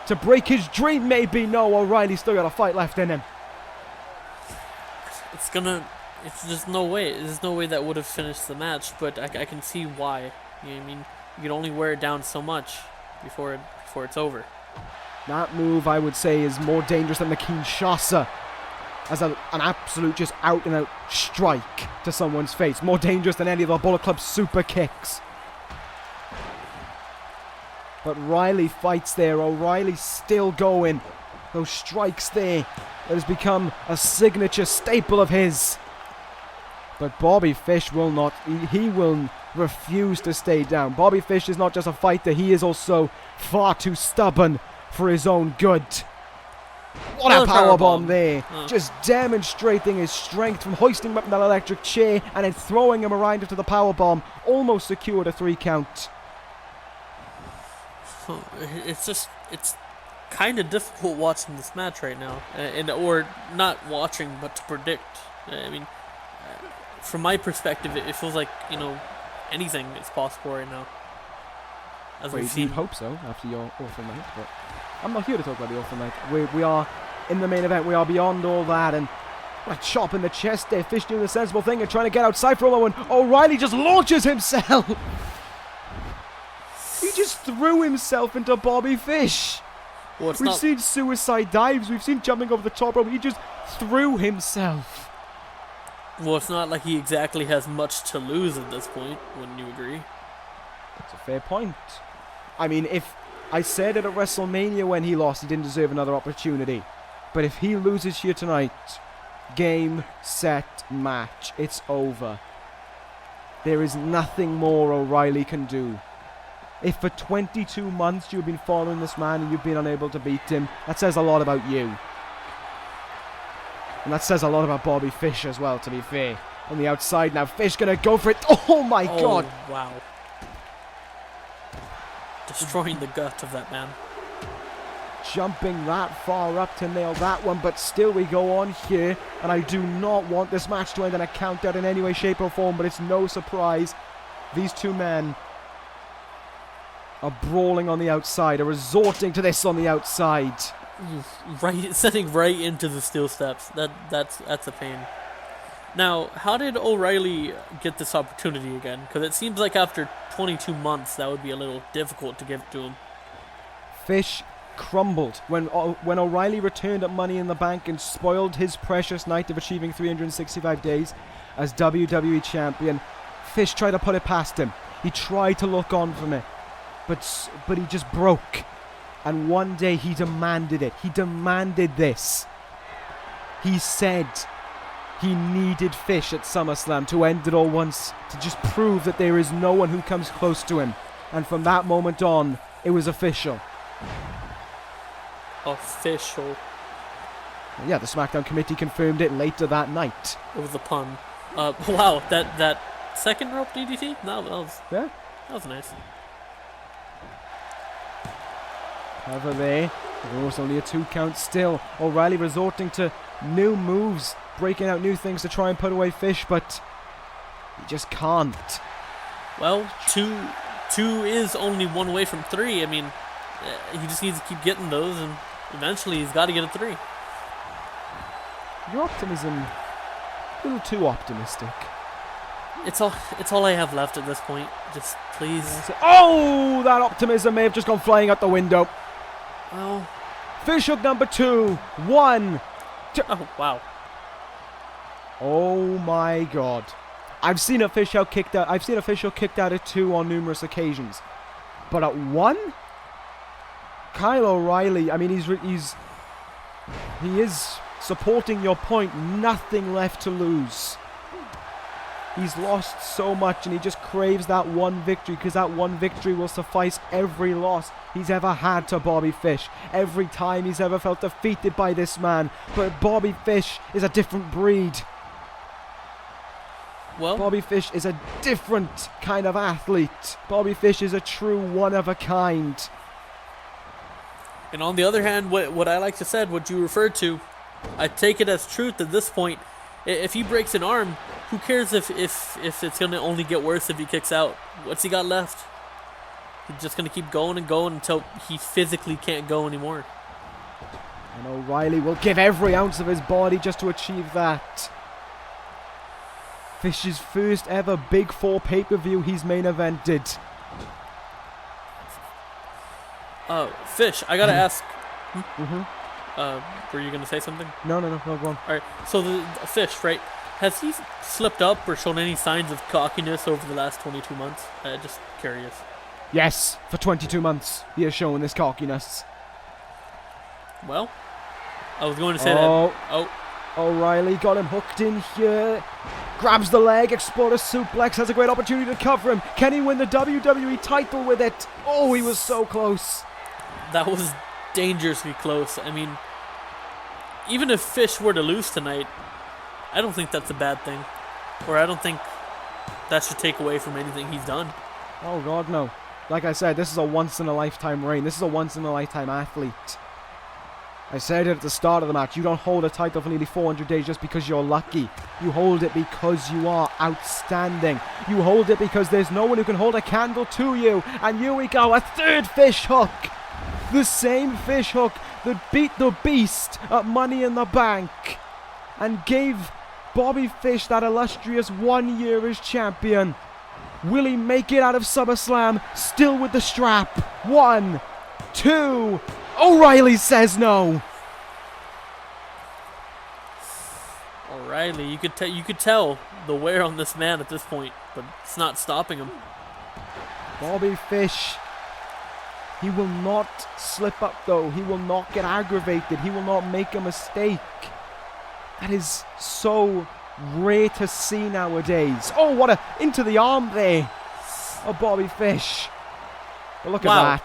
to break his dream, maybe. No, O'Reilly's still got a fight left in him. There's no way that would have finished the match, but I can see why. You know what I mean? You can only wear it down so much before it's over. That move, I would say, is more dangerous than the Kinshasa as an absolute just out-and-out strike to someone's face. More dangerous than any of the Bullet Club super kicks. But Riley fights there. O'Reilly's still going. Those strikes there. That has become a signature staple of his. But Bobby Fish will not. He will refuse to stay down. Bobby Fish is not just a fighter. He is also far too stubborn for his own good. What a powerbomb there. Just demonstrating his strength from hoisting him up in that electric chair and then throwing him around into the powerbomb. Almost secured a 3 count. It's kind of difficult watching this match right now. Or not watching, but to predict. I mean, from my perspective, it feels like, anything is possible right now. As we've seen. You'd hope so after your awful night, but I'm not here to talk about the awful night. We are in the main event. We are beyond all that, and a chop in the chest there. Fish doing the sensible thing and trying to get outside for a moment. O'Reilly just launches himself. He just threw himself into Bobby Fish. Well, we've seen suicide dives. We've seen jumping over the top rope. He just threw himself. Well, it's not like he exactly has much to lose at this point. Wouldn't you agree? That's a fair point. I mean, if I said at WrestleMania when he lost, he didn't deserve another opportunity. But if he loses here tonight, game, set, match, it's over. There is nothing more O'Reilly can do. If for 22 months you've been following this man and you've been unable to beat him, that says a lot about you. And that says a lot about Bobby Fish as well, to be fair. On the outside now, Fish gonna go for it. Oh my god! Wow. destroying the gut of that man. Jumping that far up to nail that one, but still we go on here, and I do not want this match to end in a count out in any way, shape or form, but it's no surprise. These two men are brawling on the outside, are resorting to this on the outside. Right, sending right into the steel steps. That's a pain. Now, how did O'Reilly get this opportunity again? Because it seems like after 22 months, that would be a little difficult to give to him. Fish crumbled when O'Reilly returned at Money in the Bank and spoiled his precious night of achieving 365 days as WWE Champion. Fish tried to put it past him. He tried to look on from it, but he just broke. And one day he demanded it. He demanded this. He said he needed Fish at SummerSlam to end it all once, to just prove that there is no one who comes close to him. And from that moment on, it was official. Official. Yeah, the SmackDown committee confirmed it later that night. It was a pun. Wow, that second rope DDT? No, that was nice. Over there. There was only a 2 count still. O'Reilly resorting to new moves, breaking out new things to try and put away Fish, but he just can't. Well, two is only one away from 3. I mean, he just needs to keep getting those, and eventually he's got to get a 3. Your optimism, a little too optimistic. It's all I have left at this point. Just please. Oh, that optimism may have just gone flying out the window. Well, Fish hook number 2. 1, 2. oh wow. Oh my God! I've seen a fish hook kicked out. I've seen a fish hook kicked out at 2 on numerous occasions, but at 1, Kyle O'Reilly. I mean, he is supporting your point. Nothing left to lose. He's lost so much, and he just craves that one victory, because that one victory will suffice every loss he's ever had to Bobby Fish. Every time he's ever felt defeated by this man. But Bobby Fish is a different breed. Well, Bobby Fish is a different kind of athlete. Bobby Fish is a true one of a kind. and on the other hand, what I like to said, what you referred to, I take it as truth at this point. If he breaks an arm, who cares if it's going to only get worse if he kicks out? What's he got left? He's just going to keep going and going until he physically can't go anymore. And O'Reilly will give every ounce of his body just to achieve that. Fish's first ever Big 4 pay-per-view he's main evented. Fish, I gotta ask. Mm-hmm. Were you gonna say something? No, go on. All right. So the Fish, right? Has he slipped up or shown any signs of cockiness over the last 22 months? Just curious. Yes, for 22 months he has shown this cockiness. Well, I was going to say that. Oh. O'Reilly got him hooked in here. Grabs the leg, Exploder suplex, has a great opportunity to cover him. Can he win the WWE title with it? Oh, he was so close. That was dangerously close. I mean, even if Fish were to lose tonight, I don't think that's a bad thing. Or I don't think that should take away from anything he's done. Oh, God, no. Like I said, this is a once-in-a-lifetime reign. This is a once-in-a-lifetime athlete. I said it at the start of the match. You don't hold a title for nearly 400 days just because you're lucky. You hold it because you are outstanding. You hold it because there's no one who can hold a candle to you. And here we go, a third fish hook. The same fish hook that beat the Beast at Money in the Bank and gave Bobby Fish that illustrious 1 year as champion. Will he make it out of SummerSlam still with the strap? 1, 2... O'Reilly says no. O'Reilly, you could tell the wear on this man at this point, but it's not stopping him. Bobby Fish, he will not slip up though. He will not get aggravated. He will not make a mistake. That is so rare to see nowadays. Oh, what a into the arm there of Bobby Fish. But look at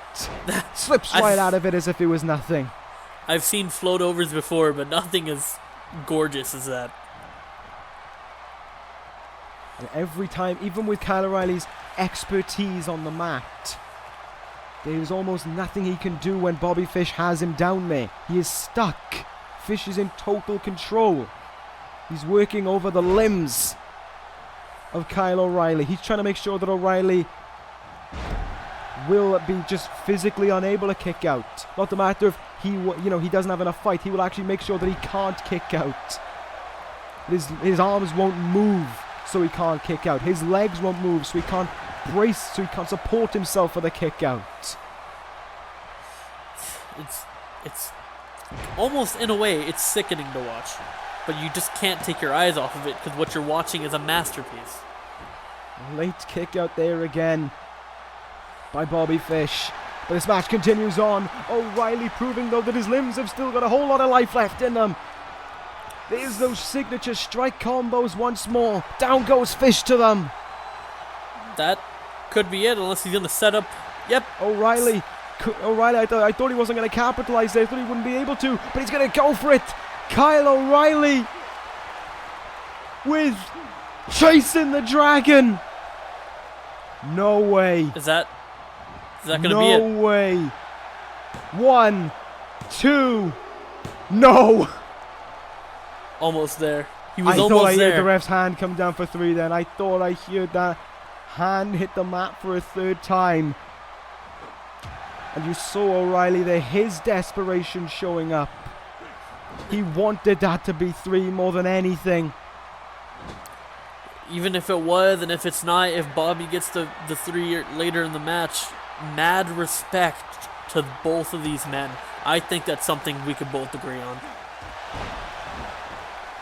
that. Slips right out of it as if it was nothing. I've seen float overs before, but nothing as gorgeous as that. And every time, even with Kyle O'Reilly's expertise on the mat, There's almost nothing he can do when Bobby Fish has him down there. He is stuck. Fish is in total control. He's working over the limbs of Kyle O'Reilly. He's trying to make sure that O'Reilly will be just physically unable to kick out. Not the matter if he doesn't have enough fight. He will actually make sure that he can't kick out. His arms won't move, so he can't kick out. His legs won't move, so he can't brace, so he can't support himself for the kick out. It's almost, in a way, it's sickening to watch. But you just can't take your eyes off of it because what you're watching is a masterpiece. Late kick out there again by Bobby Fish. But this match continues on. O'Reilly proving, though, that his limbs have still got a whole lot of life left in them. There's those signature strike combos once more. Down goes Fish to them. That could be it, unless he's going to set up. Yep. O'Reilly, I thought he wasn't going to capitalize there. I thought he wouldn't be able to, but he's going to go for it. Kyle O'Reilly with Chasing the Dragon. No way. Is that going to be it? No way. 1, 2, no. Almost there. He was I almost thought I there. heard the ref's hand come down for 3 then. I thought I heard that hand hit the mat for a 3rd time. And you saw O'Reilly there, his desperation showing up. He wanted that to be 3 more than anything. Even if it was, and if it's not, if Bobby gets the 3 later in the match, mad respect to both of these men. I think that's something we could both agree on.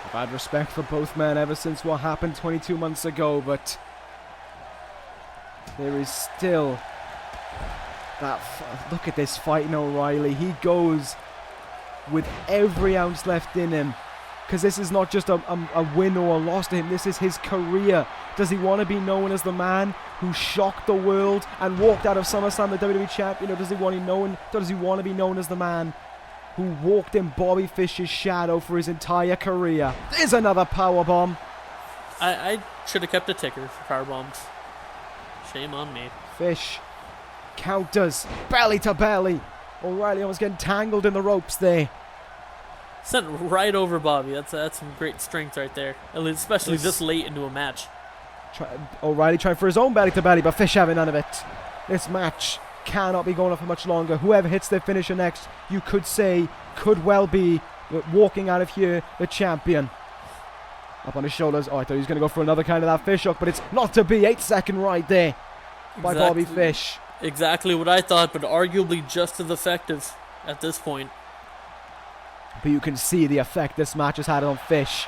I've had respect for both men ever since what happened 22 months ago, but there is still that. Look at this fight in O'Reilly. He goes with every ounce left in him, because this is not just a win or a loss to him. This is his career. Does he want to be known as the man who shocked the world and walked out of SummerSlam the WWE Champion, or does he want to be known as the man who walked in Bobby Fish's shadow for his entire career? There's another powerbomb. I should have kept a ticker for power bombs. Shame on me. Fish counters, belly to belly. O'Reilly almost getting tangled in the ropes there. Sent right over Bobby. That's some great strength right there, especially this late into a match. O'Reilly trying for his own belly to belly, but Fish having none of it. This match cannot be going on for much longer. Whoever hits their finisher next, you could say, could well be walking out of here the champion. Up on his shoulders. Oh, I thought he was going to go for another kind of that fish hook, but it's not to be. 8-second right there by Bobby Fish. Exactly what I thought, but arguably just as effective at this point. But you can see the effect this match has had on Fish.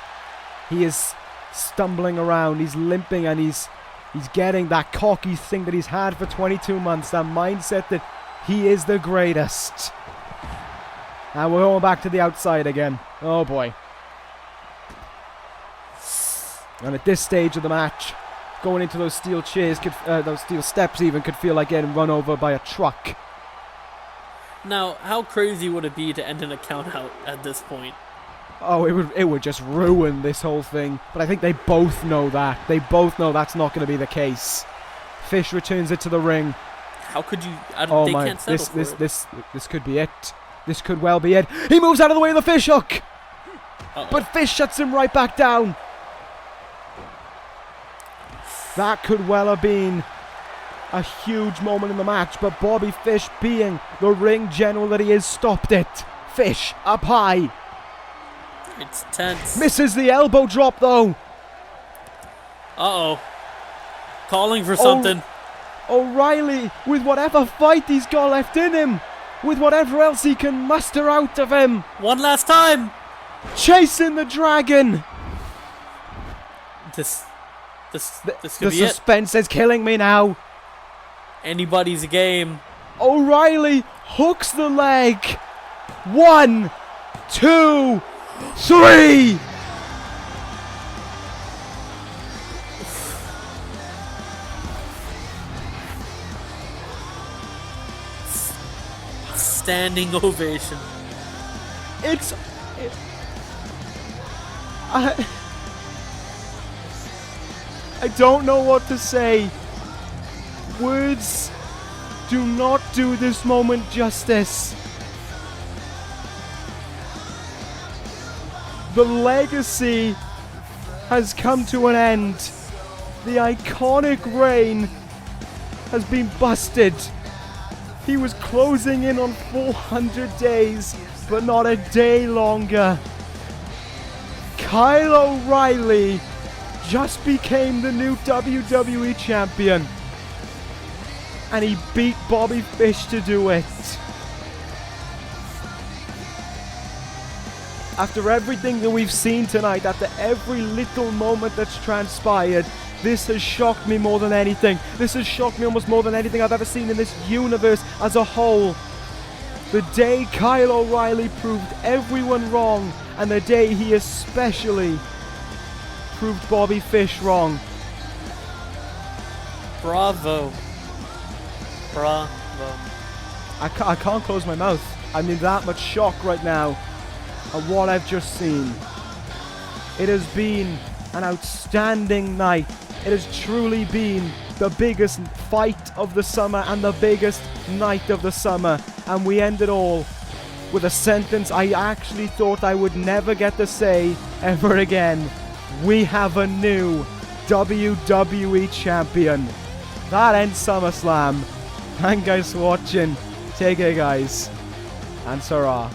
He is stumbling around, he's limping, and he's getting that cocky thing that he's had for 22 months, that mindset that he is the greatest. And we're going back to the outside again. Oh boy. And at this stage of the match, going into those steel chairs, those steel steps even, could feel like getting run over by a truck. Now, how crazy would it be to end in a count out at this point? Oh, it would just ruin this whole thing. But I think they both know that. They both know that's not going to be the case. Fish returns it to the ring. How could you? Oh they my! Can't settle for it. This could be it. This could well be it. He moves out of the way of the fish hook, but Fish shuts him right back down. That could well have been a huge moment in the match, but Bobby Fish, being the ring general that he is, stopped it. Fish up high. It's tense. Misses the elbow drop though. Uh-oh. Calling for something. O'Reilly, with whatever fight he's got left in him, with whatever else he can muster out of him. One last time. Chasing the Dragon. This could the be it. suspense is killing me now. Anybody's game. O'Reilly hooks the leg. 1, 2, 3. Standing ovation. I don't know what to say. Words do not do this moment justice. The legacy has come to an end. The iconic reign has been busted. He was closing in on 400 days, but not a day longer. Kyle O'Reilly just became the new WWE Champion. And he beat Bobby Fish to do it. After everything that we've seen tonight, after every little moment that's transpired, this has shocked me more than anything. This has shocked me almost more than anything I've ever seen in this universe as a whole. The day Kyle O'Reilly proved everyone wrong, and the day he especially proved Bobby Fish wrong. Bravo. Bravo. I can't close my mouth. I'm in that much shock right now at what I've just seen. It has been an outstanding night. It has truly been the biggest fight of the summer and the biggest night of the summer. And we end it all with a sentence I actually thought I would never get to say ever again. We have a new WWE Champion. That ends SummerSlam. Thank you guys for watching. Take care, guys. And Sarah.